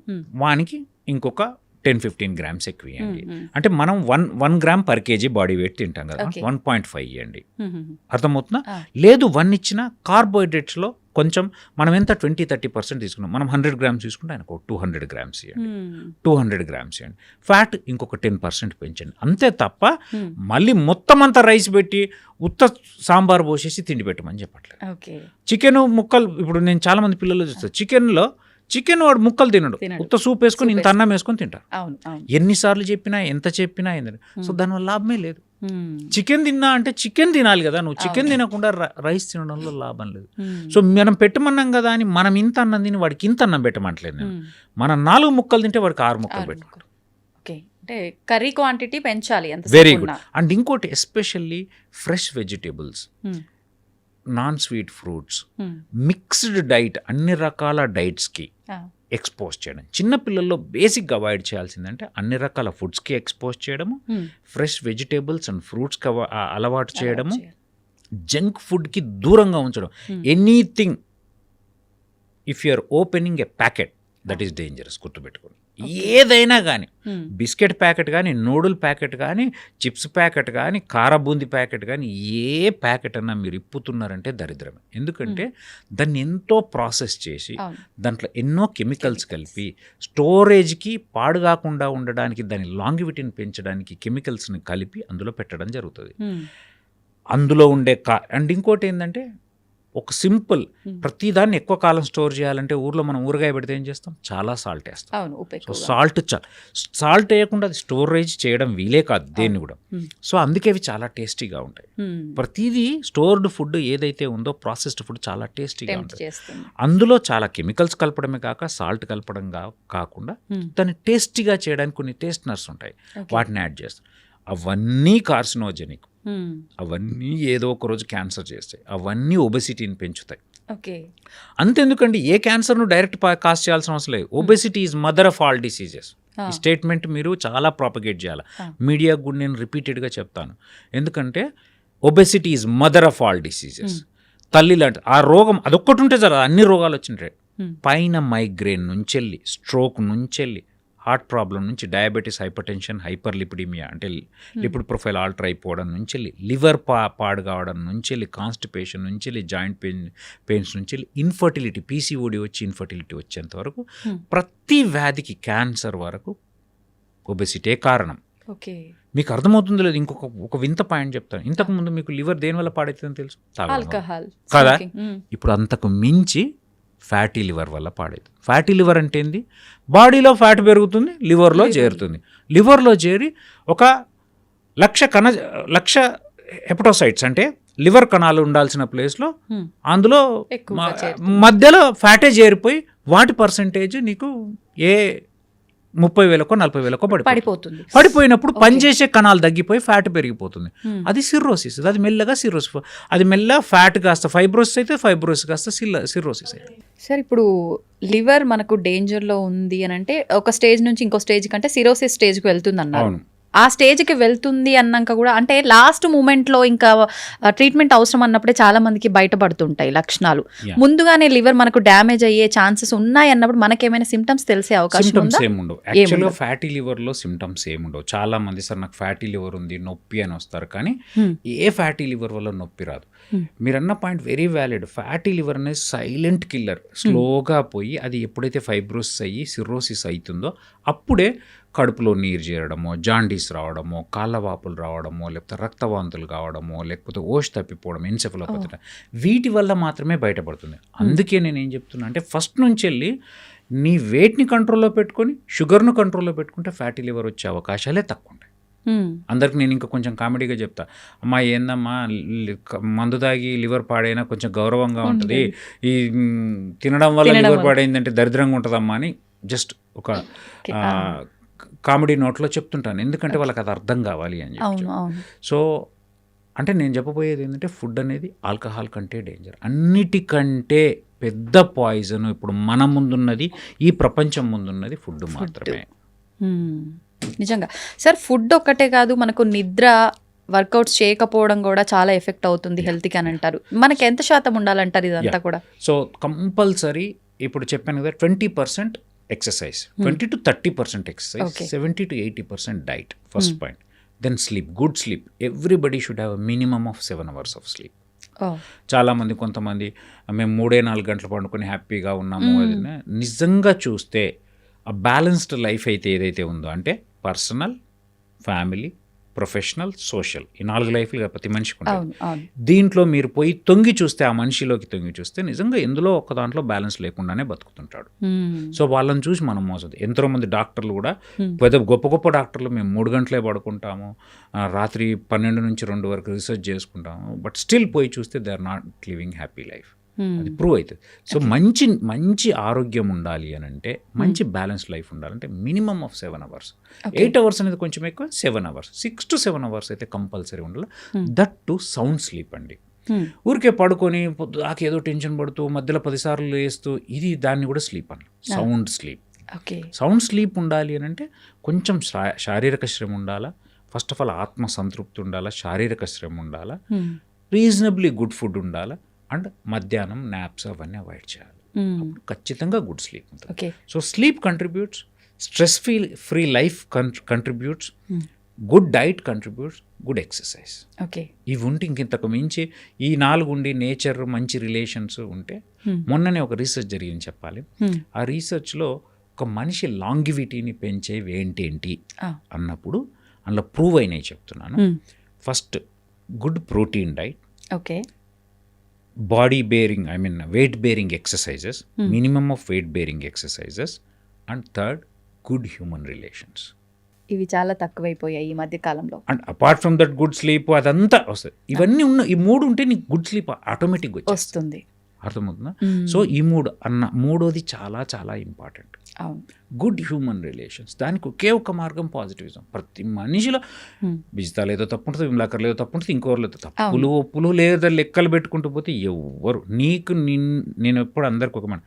వానికి ఇంకొక 10-15 గ్రామ్స్ ఎక్కువ ఇవ్వండి. అంటే మనం 1 gram per KG body weight తింటాం కదా, 1.5 ఇవ్వండి. అర్థమవుతుందా? లేదు 1 ఇచ్చిన కార్బోహైడ్రేట్స్లో కొంచెం మనం ఎంత 20-30% తీసుకున్నాం, మనం 100 గ్రామ్స్ తీసుకుంటే ఆయనకు 200 గ్రామ్స్ ఇవ్వండి, 200 గ్రామ్స్ ఇవ్వండి. ఫ్యాట్ ఇంకొక 10% పెంచండి. అంతే తప్ప మళ్ళీ మొత్తం అంతా రైస్ పెట్టి ఉత్త సాంబార్ పోసేసి తిండి పెట్టమని చెప్పట్లేదు. చికెన్ ముక్కలు ఇప్పుడు నేను చాలా మంది పిల్లలు చూస్తాను, చికెన్ వాడు ముక్కలు తినడు, ఉత్త సూప్ వేసుకొని ఇంత అన్నం వేసుకొని తింటారు. ఎన్నిసార్లు చెప్పినా ఎంత చెప్పినా ఏంటంటే సో దానివల్ల లాభమే లేదు. చికెన్ తిన్నా అంటే చికెన్ తినాలి కదా, నువ్వు చికెన్ తినకుండా రైస్ తినడంలో లాభం లేదు. సో మనం పెట్టమన్నాం కదా అని మనం ఇంత అన్నం తిని వాడికి ఇంత అన్నం పెట్టమంటలేదు నేను. మనం 4 ముక్కలు తింటే వాడికి 6 ముక్కలు పెట్టమంటారు. అంటే కర్రీ క్వాంటిటీ పెంచాలి. Very good. అండ్ ఇంకోటి especially fresh vegetables, non sweet fruits, mixed diet, అన్ని రకాల డైట్స్కి ఎక్స్పోజ్ చేయడం. చిన్నపిల్లల్లో బేసిక్గా అవాయిడ్ చేయాల్సిందంటే అన్ని రకాల ఫుడ్స్కి ఎక్స్పోజ్ చేయడము, ఫ్రెష్ వెజిటేబుల్స్ అండ్ ఫ్రూట్స్కి అలవాటు చేయడము, జంక్ ఫుడ్కి దూరంగా ఉంచడం. Anything if you are opening a packet that is dangerous, గుర్తుపెట్టుకోండి. ఏదైనా కానీ, బిస్కెట్ ప్యాకెట్ కానీ, నూడిల్ ప్యాకెట్ కానీ, చిప్స్ ప్యాకెట్ కానీ, కారబూంది ప్యాకెట్ కానీ, ఏ ప్యాకెట్ అన్నా మీరు ఇప్పుతున్నారంటే దరిద్రమే. ఎందుకంటే దాన్ని ఎంతో ప్రాసెస్ చేసి దాంట్లో ఎన్నో కెమికల్స్ కలిపి స్టోరేజ్కి పాడు కాకుండా ఉండడానికి, దాని లాంగివిటీని పెంచడానికి కెమికల్స్ని కలిపి అందులో పెట్టడం జరుగుతుంది. అందులో ఉండే అండ్ ఇంకోటి ఏంటంటే ఒక సింపుల్, ప్రతిదాన్ని ఎక్కువ కాలం స్టోర్ చేయాలంటే ఊర్లో మనం ఊరగాయ పెడితే ఏం చేస్తాం, చాలా సాల్ట్ వేస్తాం. సో సాల్ట్ వేయకుండా అది స్టోరేజ్ చేయడం వీలే కాదు దేన్ని కూడా. సో అందుకే అవి చాలా టేస్టీగా ఉంటాయి. ప్రతిదీ స్టోర్డ్ ఫుడ్ ఏదైతే ఉందో, ప్రాసెస్డ్ ఫుడ్ చాలా టేస్టీగా ఉంటుంది. అందులో చాలా కెమికల్స్ కలపడమే కాక సాల్ట్ కలపడం కాకుండా దాన్ని టేస్టీగా చేయడానికి కొన్ని టేస్ట్నర్స్ ఉంటాయి, వాటిని యాడ్ చేస్తాం. అవన్నీ కార్సినోజెనిక్, అవన్నీ ఏదో ఒక రోజు క్యాన్సర్ చేస్తాయి, అవన్నీ ఒబెసిటీని పెంచుతాయి. అంతెందుకండి, ఏ క్యాన్సర్ను డైరెక్ట్ కాజ్ చేయాల్సిన అవసరం లేదు. Obesity is mother of all diseases. ఈ స్టేట్మెంట్ మీరు చాలా ప్రాపగేట్ చేయాలి. మీడియాకు కూడా నేను రిపీటెడ్గా చెప్తాను. ఎందుకంటే obesity is mother of all diseases. తల్లి లాంటి ఆ రోగం అదొక్కటి ఉంటే జర అన్ని రోగాలు వచ్చింటాయి. పైన మైగ్రేన్ నుంచి వెళ్ళి, స్ట్రోక్ నుంచి వెళ్ళి, హార్ట్ ప్రాబ్లం నుంచి, diabetes, hyper tension, hyper lipidaemia అంటే లిపిడ్ ప్రొఫైల్ ఆల్టర్ అయిపోవడం నుంచి వెళ్ళి, లివర్ పాడు కావడం నుంచి వెళ్ళి, కాన్స్టిపేషన్ నుంచి వెళ్ళి, జాయింట్ పెయిన్స్ నుంచి వెళ్ళి, ఇన్ఫర్టిలిటీ, పీసీఓడి వచ్చి ఇన్ఫర్టిలిటీ వచ్చేంత వరకు, ప్రతి వ్యాధికి, క్యాన్సర్ వరకు ఒబెసిటీ కారణం. మీకు అర్థమవుతుందో లేదు? ఒక వింత పాయింట్ చెప్తాను. ఇంతకుముందు మీకు లివర్ దేనివల్ల పాడవుతుందని తెలుసు కదా? ఇప్పుడు అంతకు మించి ఫ్యాటీ లివర్ వల్ల పాడైతుంది. ఫ్యాటీ లివర్ అంటే ఏంది? బాడీలో ఫ్యాట్ పెరుగుతుంది, లివర్లో చేరుతుంది. లివర్లో చేరి 1,00,000 హెపటోసైట్స్ అంటే లివర్ కణాలు ఉండాల్సిన ప్లేస్లో అందులో మధ్యలో ఫ్యాటే చేరిపోయి వాటి పర్సంటేజ్ నీకు 30,000కో 40,000కో పడిపోయినప్పుడు పనిచేసే కణాలు తగ్గిపోయి ఫ్యాట్ పెరిగిపోతుంది. అది సిర్రోసిస్. అది మెల్లగా సిర్రోసిస్, అది మెల్లగా ఫ్యాట్ కాస్త ఫైబ్రోసిస్ అయితే, ఫైబ్రోసిస్ కాస్త సిర్రోసిస్ అయితే. సార్, ఇప్పుడు లివర్ మనకు డేంజర్లో ఉంది అని అంటే ఒక స్టేజ్ నుంచి ఇంకో స్టేజ్ కంటే సిరోసిస్ స్టేజ్కి వెళ్తుంది అన్నారు. ఆ స్టేజ్కి వెళ్తుంది అన్నాక కూడా అంటే లాస్ట్ మూమెంట్లో ఇంకా ట్రీట్మెంట్ అవసరం అన్నప్పుడే చాలా మందికి బయటపడుతుంటాయి లక్షణాలు. ముందుగానే లివర్ మనకు డ్యామేజ్ అయ్యే ఛాన్సెస్ ఉన్నాయి అన్నప్పుడు మనకేమైనా సిమ్టమ్స్ తెలిసే అవకాశం ఉందా? ఏముండవు. యాక్చువల్గా ఫ్యాటీ లివర్లో సిమ్టమ్స్ ఏముండవు. చాలా మంది సార్ నాకు ఫ్యాటీ లివర్ ఉంది, నొప్పి అని వస్తారు, కానీ ఏ ఫ్యాటీ లివర్ వల్ల నొప్పి రాదు. మీరన్న point very valid. Fatty liver అనేది సైలెంట్ కిల్లర్. స్లోగా పోయి అది ఎప్పుడైతే ఫైబ్రోసిస్ అయ్యి సిర్రోసిస్ అవుతుందో అప్పుడే కడుపులో నీరు చేరడమో, జాండీస్ రావడమో, కాళ్ళవాపులు రావడమో, లేకపోతే రక్తవాంతులు కావడమో, లేకపోతే ఓష్ తప్పిపోవడం, ఎన్సెఫలోపతి, వీటి వల్ల మాత్రమే బయటపడుతుంది. అందుకే నేను ఏం చెప్తున్నా అంటే ఫస్ట్ నుంచి వెళ్ళి నీ వెయిట్ని కంట్రోల్లో పెట్టుకొని షుగర్ను కంట్రోల్లో పెట్టుకుంటే ఫ్యాటీ లివర్ వచ్చే అవకాశాలే తక్కువ ఉంటాయి. అందరికి నేను ఇంకా కొంచెం కామెడీగా చెప్తా, అమ్మా ఏందమ్మా మందు తాగి లివర్ పాడైనా కొంచెం గౌరవంగా ఉంటుంది, ఈ తినడం వల్ల లివర్ పాడైందంటే దరిద్రంగా ఉంటుందమ్మా అని జస్ట్ ఒక కామెడీ నోట్లో చెప్తుంటాను, ఎందుకంటే వాళ్ళకి అది అర్థం కావాలి అని చెప్పి. అవును అవును సో అంటే నేను చెప్పబోయేది ఏంటంటే ఫుడ్ అనేది ఆల్కహాల్ కంటే డేంజర్, అన్నిటికంటే పెద్ద పాయిజన్ ఇప్పుడు మన ముందున్నది, ఈ ప్రపంచం ముందున్నది ఫుడ్ మాత్రమే. నిజంగా సార్, ఫుడ్ ఒక్కటే కాదు, మనకు నిద్ర, వర్కౌట్స్ చేయకపోవడం కూడా చాలా ఎఫెక్ట్ అవుతుంది హెల్త్కి అని అంటారు. మనకి ఎంత శాతం ఉండాలంటారు ఇదంతా కూడా? సో కంపల్సరీ ఇప్పుడు చెప్పాను కదా, 20% exercise, 20-30% exercise, 70-80% diet, first point. Then sleep, good sleep. Everybody should have minimum of 7 hours of sleep. చాలామంది, కొంతమంది మేము 3-4 గంటలు పండుకొని హ్యాపీగా ఉన్నాము, అది నిజంగా చూస్తే ఆ బ్యాలెన్స్డ్ లైఫ్ అయితే ఏదైతే ఉందో, అంటే పర్సనల్, ఫ్యామిలీ, ప్రొఫెషనల్, సోషల్, ఈ 4 లైఫ్లు ప్రతి మనిషికి ఉంటాయి. దీంట్లో మీరు పోయి తొంగి చూస్తే, ఆ మనిషిలోకి తొంగి చూస్తే నిజంగా ఎందులో ఒక దాంట్లో బ్యాలెన్స్ లేకుండానే బతుకుతుంటాడు. సో వాళ్ళని చూసి మనం మోసదు. ఎంతోమంది డాక్టర్లు కూడా, పెద్ద గొప్ప గొప్ప డాక్టర్లు, మేము 3 గంటలే పడుకుంటాము, రాత్రి 12 నుంచి 2 వరకు రీసెర్చ్ చేసుకుంటాము, బట్ స్టిల్ పోయి చూస్తే they are not living happy life. అది ప్రూవ్ అవుతుంది. సో మంచి ఆరోగ్యం ఉండాలి అని అంటే, మంచి బ్యాలెన్స్ లైఫ్ ఉండాలంటే మినిమమ్ ఆఫ్ 7 hours. 8 hours అనేది కొంచెం ఎక్కువ, 7 hours, 6 to 7 hours అయితే కంపల్సరీ ఉండాలి. దట్ టు సౌండ్ స్లీప్ అండి. ఊరికే పడుకొని ఏదో టెన్షన్ పడుతూ మధ్యలో 10 సార్లు లేస్తూ, ఇది దాన్ని కూడా స్లీప్ అన్న, సౌండ్ స్లీప్. సౌండ్ స్లీప్ ఉండాలి అని అంటే కొంచెం శారీరక శ్రమ ఉండాలా, ఫస్ట్ ఆఫ్ ఆల్ ఆత్మ సంతృప్తి ఉండాలా, శారీరక శ్రమ ఉండాలా, రీజనబ్లీ గుడ్ ఫుడ్ ఉండాలా, అండ్ మధ్యాహ్నం నాప్స్ అవన్నీ అవాయిడ్ చేయాలి. అప్పుడు ఖచ్చితంగా గుడ్ స్లీప్ ఉంటుంది. So sleep contributes, stress free life contributes, good diet contributes, good exercise. ఇవి ఉంటే ఇంతకు మించి ఈ 4 ఉండి, నేచర్, మంచి రిలేషన్స్ ఉంటే, మొన్ననే ఒక రీసెర్చ్ జరిగింది చెప్పాలి. ఆ రీసెర్చ్లో ఒక మనిషి లాంగివిటీని పెంచేవి ఏంటి అన్నప్పుడు అందులో ప్రూవ్ అయినాయి చెప్తున్నాను. First good protein diet, body bearing, weight bearing exercises, minimum of weight bearing exercises, and third, good human relations. ఇవి చాలా తక్కువైపోయాయి ఈ మధ్య కాలంలో. And apart from that good sleep అదంతా వస్తుంది. ఇవన్నీ ఉన్న ఈ 3 ఉంటే నీకు గుడ్ స్లీప్ ఆటోమేటిక్గా వస్తుంది. అర్థమవుతుందా? సో ఈ 3 మూడోది చాలా చాలా ఇంపార్టెంట్. Good human relations. దానికి ఒకే ఒక మార్గం పాజిటివిజం. ప్రతి మనిషిలో బిజితాలు ఏదో తప్పు ఉంటుంది, విమలాకర్లు ఏదో తప్పు ఉంటుంది, ఇంకోరు ఏదో తప్పులు ఒప్పులు లేదా లెక్కలు పెట్టుకుంటూ పోతే ఎవ్వరు నేను ఎప్పుడు అందరికి ఒక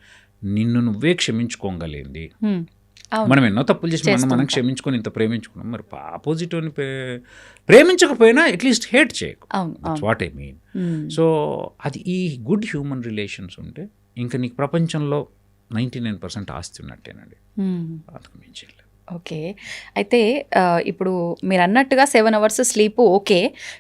నిన్ను నువ్వే క్షమించుకోగలిగింది. మనం ఎన్నో తప్పులు చేసి మనం క్షమించుకొని ఇంత ప్రేమించుకున్నాం, మరి ఆపోజిట్ని ప్రేమించకపోయినా అట్లీస్ట్ హేట్ చేయకు. What I mean. సో అది ఈ గుడ్ హ్యూమన్ రిలేషన్స్ ఉంటే ఇంకా నీకు ప్రపంచంలో 99% ఆస్తి ఉన్నట్టేనండి. అంతకు మించి. ఓకే, అయితే ఇప్పుడు మీరు అన్నట్టుగా 7 hours స్లీప్ ఓకే,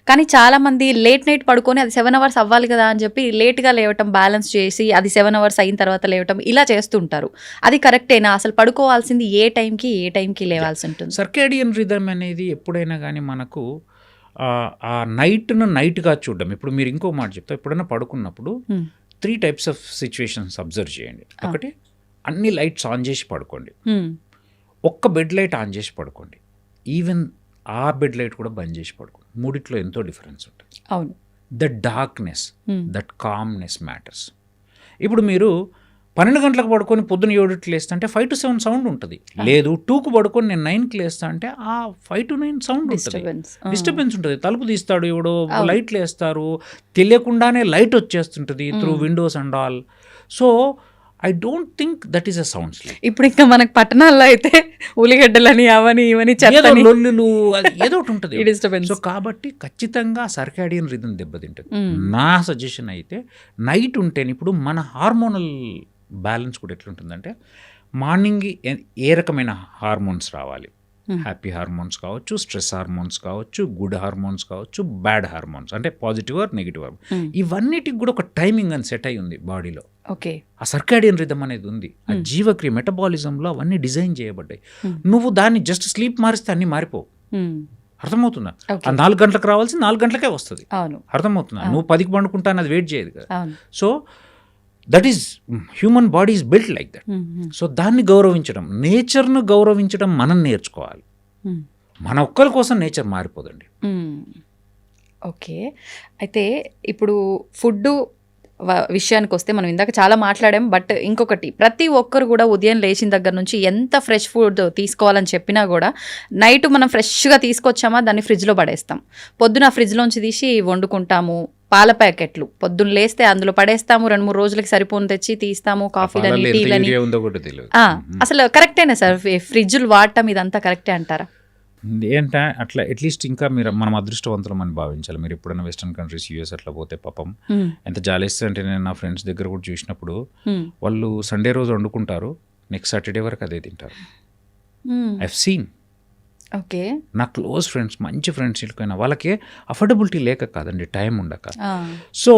కానీ చాలామంది లేట్ నైట్ పడుకొని అది 7 hours అవ్వాలి కదా అని చెప్పి లేట్గా లేవటం, బ్యాలెన్స్ చేసి అది 7 hours అయిన తర్వాత లేవటం, ఇలా చేస్తుంటారు. అది కరెక్టేనా? అసలు పడుకోవాల్సింది ఏ టైంకి లేవాల్సి ఉంటుంది? సర్కేడియన్ రిథమ్ అనేది ఎప్పుడైనా కానీ మనకు ఆ నైట్గా చూడడం. ఇప్పుడు మీరు ఇంకో మాట చెప్తా, ఎప్పుడైనా పడుకున్నప్పుడు 3 types ఆఫ్ సిచ్యువేషన్స్ అబ్జర్వ్ చేయండి. ఒకటి, అన్ని లైట్స్ ఆన్ చేసి పడుకోండి. ఒక్క బెడ్ లైట్ ఆన్ చేసి పడుకోండి. ఈవెన్ ఆ బెడ్ లైట్ కూడా బంద్ చేసి పడుకోండి. మూడిట్లో ఎంతో డిఫరెన్స్ ఉంటుంది. అవును. That darkness, that calmness matters. ఇప్పుడు మీరు 12 గంటలకు పడుకొని పొద్దున 7కి లేస్తా అంటే 5 to 7 సౌండ్ ఉంటుంది. లేదు 2కు పడుకొని నేను 9కి లేస్తా అంటే ఆ 5 to 9 సౌండ్ ఉంటుంది, డిస్టర్బెన్స్ ఉంటుంది. తలుపు తీస్తాడు ఎవడో, లైట్లు వేస్తారు, తెలియకుండానే లైట్ వచ్చేస్తుంటుంది through windows and all. So I don't think that is a sound sleep. ఇప్పుడు ఇంకా మనకు పట్టణాల్లో అయితే ఉల్లిగడ్డలని అవని ఇవని లొల్లులు ఏదో ఒకటి ఉంటుంది. సో కాబట్టి ఖచ్చితంగా సర్కాడియన్ రిథమ్ దెబ్బతింటుంది. నా సజెషన్ అయితే నైట్ ఉంటేనే, ఇప్పుడు మన హార్మోనల్ బ్యాలెన్స్ కూడా ఎట్లుంటుందంటే, మార్నింగ్ ఏ రకమైన హార్మోన్స్ రావాలి, హ్యాపీ హార్మోన్స్ కావచ్చు, స్ట్రెస్ హార్మోన్స్ కావచ్చు, గుడ్ హార్మోన్స్ కావచ్చు, బ్యాడ్ హార్మోన్స్ అంటే పాజిటివ్ ఆర్ నెగిటివ్ హార్మోన్, ఇవన్నిటికి కూడా ఒక టైమింగ్ అని సెట్ అయి ఉంది బాడీలో. ఆ సర్కాడియన్ రిథమ్ అనేది ఉంది. ఆ జీవక్రియ మెటబాలిజంలో అవన్నీ డిజైన్ చేయబడ్డాయి. నువ్వు దాన్ని జస్ట్ స్లీప్ మారిస్తే అన్ని మారిపోవు. అర్థమవుతుందా? ఆ 4 గంటలకు రావాల్సి 4 గంటలకే వస్తుంది. అర్థమవుతుందా? నువ్వు 10కి పండుకుంటాను, అది వెయిట్ చేయదు కదా. So that is human body is built like that. So దాన్ని గౌరవించడం, నేచర్ను గౌరవించడం మనం నేర్చుకోవాలి. మన ఒక్కరి కోసం నేచర్ మారిపోదండి. ఓకే, అయితే ఇప్పుడు ఫుడ్ విషయానికి వస్తే మనం ఇందాక చాలా మాట్లాడాం. బట్ ఇంకొకటి, ప్రతి ఒక్కరు కూడా ఉదయం లేచిన దగ్గర నుంచి ఎంత ఫ్రెష్ ఫుడ్ తీసుకోవాలని చెప్పినా కూడా నైట్ మనం ఫ్రెష్గా తీసుకొచ్చామా దాన్ని ఫ్రిడ్జ్లో పడేస్తాం. పొద్దున ఫ్రిడ్జ్లోంచి తీసి వండుకుంటాము. పాల ప్యాకెట్లు పొద్దున్న లేస్తే అందులో పడేస్తాము, 2-3 రోజులకి సరిపోని తెచ్చి తీస్తాము, కాఫీలని టీలని. అసలు కరెక్టేనా సార్ ఫ్రిడ్జ్లు వాడటం? ఇదంతా కరెక్టే అంటారా? ఏంటంటే అట్లా అట్లీస్ట్ ఇంకా మనం అదృష్టవంతులం అని భావించాలి. మీరు ఎప్పుడైనా వెస్టర్న్ కంట్రీస్ యూఎస్ అట్లా పోతే పాపం ఎంత జాలేస్తుంది అంటే, నేను నా ఫ్రెండ్స్ దగ్గర కూడా చూసినప్పుడు వాళ్ళు సండే రోజు వండుకుంటారు, నెక్స్ట్ సాటర్డే వరకు అదే తింటారు. I have seen. ఓకే. నా క్లోజ్ ఫ్రెండ్స్, మంచి ఫ్రెండ్స్ ఇటుకైనా వాళ్ళకి అఫోర్డబిలిటీ లేక కాదండి, టైం ఉండక. సో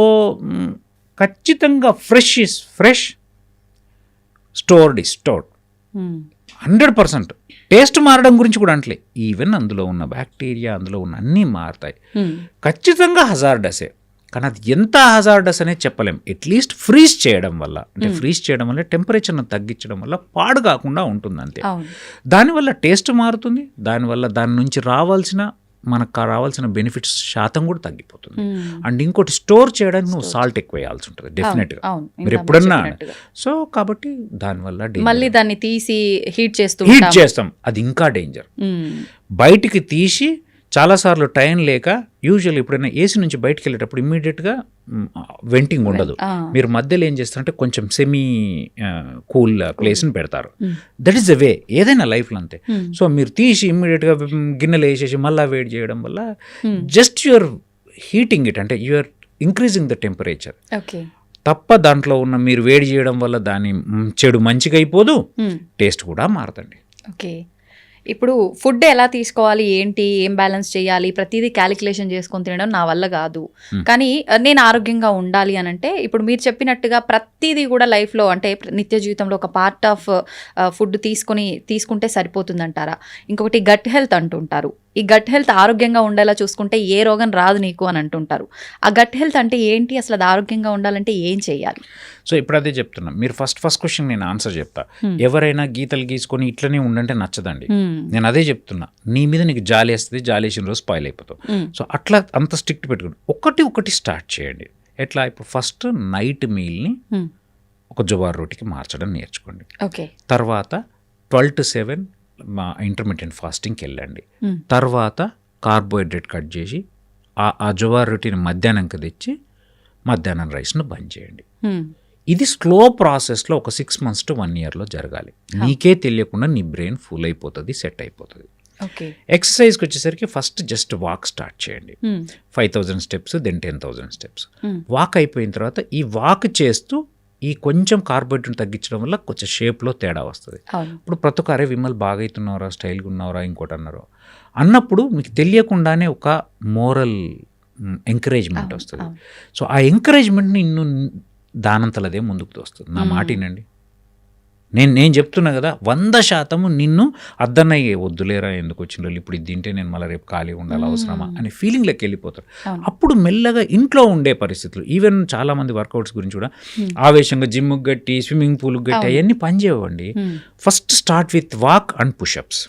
ఖచ్చితంగా fresh is fresh, stored is stored. 100%. Taste మారడం గురించి కూడా అంటలే, ఈవెన్ అందులో ఉన్న బ్యాక్టీరియా, అందులో ఉన్న అన్నీ మారుతాయి. ఖచ్చితంగా హజార్డసే, కానీ అది ఎంత హజార్డస్ అనేది చెప్పలేం. అట్లీస్ట్ ఫ్రీజ్ చేయడం వల్ల, అంటే ఫ్రీజ్ చేయడం వల్ల టెంపరేచర్ను తగ్గించడం వల్ల పాడు కాకుండా ఉంటుంది అంతే. దానివల్ల టేస్ట్ మారుతుంది, దానివల్ల దాని నుంచి మనకు రావాల్సిన బెనిఫిట్స్ శాతం కూడా తగ్గిపోతుంది. అండ్ ఇంకోటి, స్టోర్ చేయడానికి నువ్వు సాల్ట్ ఎక్కువ వేయాల్సి ఉంటుంది డెఫినెట్గా, మీరు ఎప్పుడన్నా. సో కాబట్టి దానివల్ల మళ్ళీ దాన్ని తీసి హీట్ చేస్తాం, అది ఇంకా డేంజర్. బయటికి తీసి చాలాసార్లు టైం లేక, యూజువల్ ఎప్పుడైనా ఏసీ నుంచి బయటకు వెళ్ళేటప్పుడు ఇమ్మీడియట్గా వెంటింగ్ ఉండదు. మీరు మధ్యలో ఏం చేస్తారంటే కొంచెం సెమీ కూల్ ప్లేస్ని పెడతారు. దట్ ఈస్ ద వే ఏదైనా లైఫ్లో అంతే. సో మీరు తీసి ఇమ్మీడియట్గా గిన్నెలు వేసేసి మళ్ళీ వేడి చేయడం వల్ల జస్ట్ యువర్ హీటింగ్ ఇట్, అంటే యూఆర్ ఇంక్రీజింగ్ ద టెంపరేచర్ తప్ప దాంట్లో ఉన్న మీరు వేడి చేయడం వల్ల దాని చెడు మంచిగా అయిపోదు, టేస్ట్ కూడా మారదండి. ఓకే. ఇప్పుడు ఫుడ్ ఎలా తీసుకోవాలి, ఏంటి, ఏం బ్యాలెన్స్ చేయాలి, ప్రతిదీ క్యాలిక్యులేషన్ చేసుకొని తినడం నా వల్ల కాదు. కానీ నేను ఆరోగ్యంగా ఉండాలి అని అంటే, ఇప్పుడు మీరు చెప్పినట్టుగా ప్రతిదీ కూడా లైఫ్లో, అంటే నిత్య జీవితంలో ఒక పార్ట్ ఆఫ్ ఫుడ్ తీసుకుంటే సరిపోతుందంటారా? ఇంకొకటి గట్ హెల్త్ అంటుంటారు. ఈ గట్ హెల్త్ ఆరోగ్యంగా ఉండేలా చూసుకుంటే ఏ రోగం రాదు నీకు అని అంటుంటారు. ఆ గట్ హెల్త్ అంటే ఏంటి, అసలు అది ఆరోగ్యంగా ఉండాలంటే ఏం చేయాలి? సో ఇప్పుడు అదే చెప్తున్నా, మీరు ఫస్ట్ క్వశ్చన్ నేను ఆన్సర్ చెప్తా. ఎవరైనా గీతలు గీసుకొని ఇట్లనే ఉండంటే నచ్చదండి. నేను అదే చెప్తున్నా, నీ మీద నీకు జాలి వేస్తుంది, జాలేసిన రోజు స్పాయిల్ అయిపోతావు. సో అట్లా అంత స్ట్రిక్ట్ పెట్టుకోండి. ఒకటి స్టార్ట్ చేయండి. ఎట్లా, ఇప్పుడు ఫస్ట్ నైట్ మీల్ని ఒక జువార్ రోటీకి మార్చడం నేర్చుకోండి. తర్వాత 12 to 7 ఇంటర్మీడియట్ ఫాస్టింగ్కి వెళ్ళండి. తర్వాత కార్బోహైడ్రేట్ కట్ చేసి ఆ జువార్ రొటీని మధ్యాహ్నంకి తెచ్చి మధ్యాహ్నం రైస్ను బంద్ చేయండి. ఇది స్లో ప్రాసెస్లో ఒక 6 months to 1 yearలో జరగాలి. నీకే తెలియకుండా నీ బ్రెయిన్ ఫుల్ అయిపోతుంది, సెట్ అయిపోతుంది. ఎక్సర్సైజ్కి వచ్చేసరికి ఫస్ట్ జస్ట్ వాక్ స్టార్ట్ చేయండి. 5,000 steps, దెన్ 10,000 steps. వాక్ అయిపోయిన తర్వాత ఈ వాక్ చేస్తూ ఈ కొంచెం కార్బోహైడ్రేట్ తగ్గించడం వల్ల కొంచెం షేప్లో తేడా వస్తుంది. ఇప్పుడు ప్రతి ఒక్క విమల్ బాగా అవుతున్నారా, స్టైల్గా ఉన్నారా, ఇంకోటి అన్నారు అన్నప్పుడు మీకు తెలియకుండానే ఒక మోరల్ ఎంకరేజ్మెంట్ వస్తుంది. సో ఆ ఎంకరేజ్మెంట్ నిన్ను దానంతలదే ముందుకు తోస్తుంది. నా మాట వినండి, నేను చెప్తున్నా కదా, 100% నిన్ను అద్దన్నయ్యే వద్దులేరా, ఎందుకు వచ్చిన ఇప్పుడు ఇది తింటే నేను మళ్ళీ రేపు ఖాళీ ఉండాలి, అవసరమా అనే ఫీలింగ్లోకి వెళ్ళిపోతారు. అప్పుడు మెల్లగా ఇంట్లో ఉండే పరిస్థితులు, ఈవెన్ చాలామంది వర్కౌట్స్ గురించి కూడా ఆవేశంగా జిమ్కి గట్టి, స్విమ్మింగ్ పూల్కి గట్టి అవన్నీ పనిచేయండి. First start with walk and push-ups.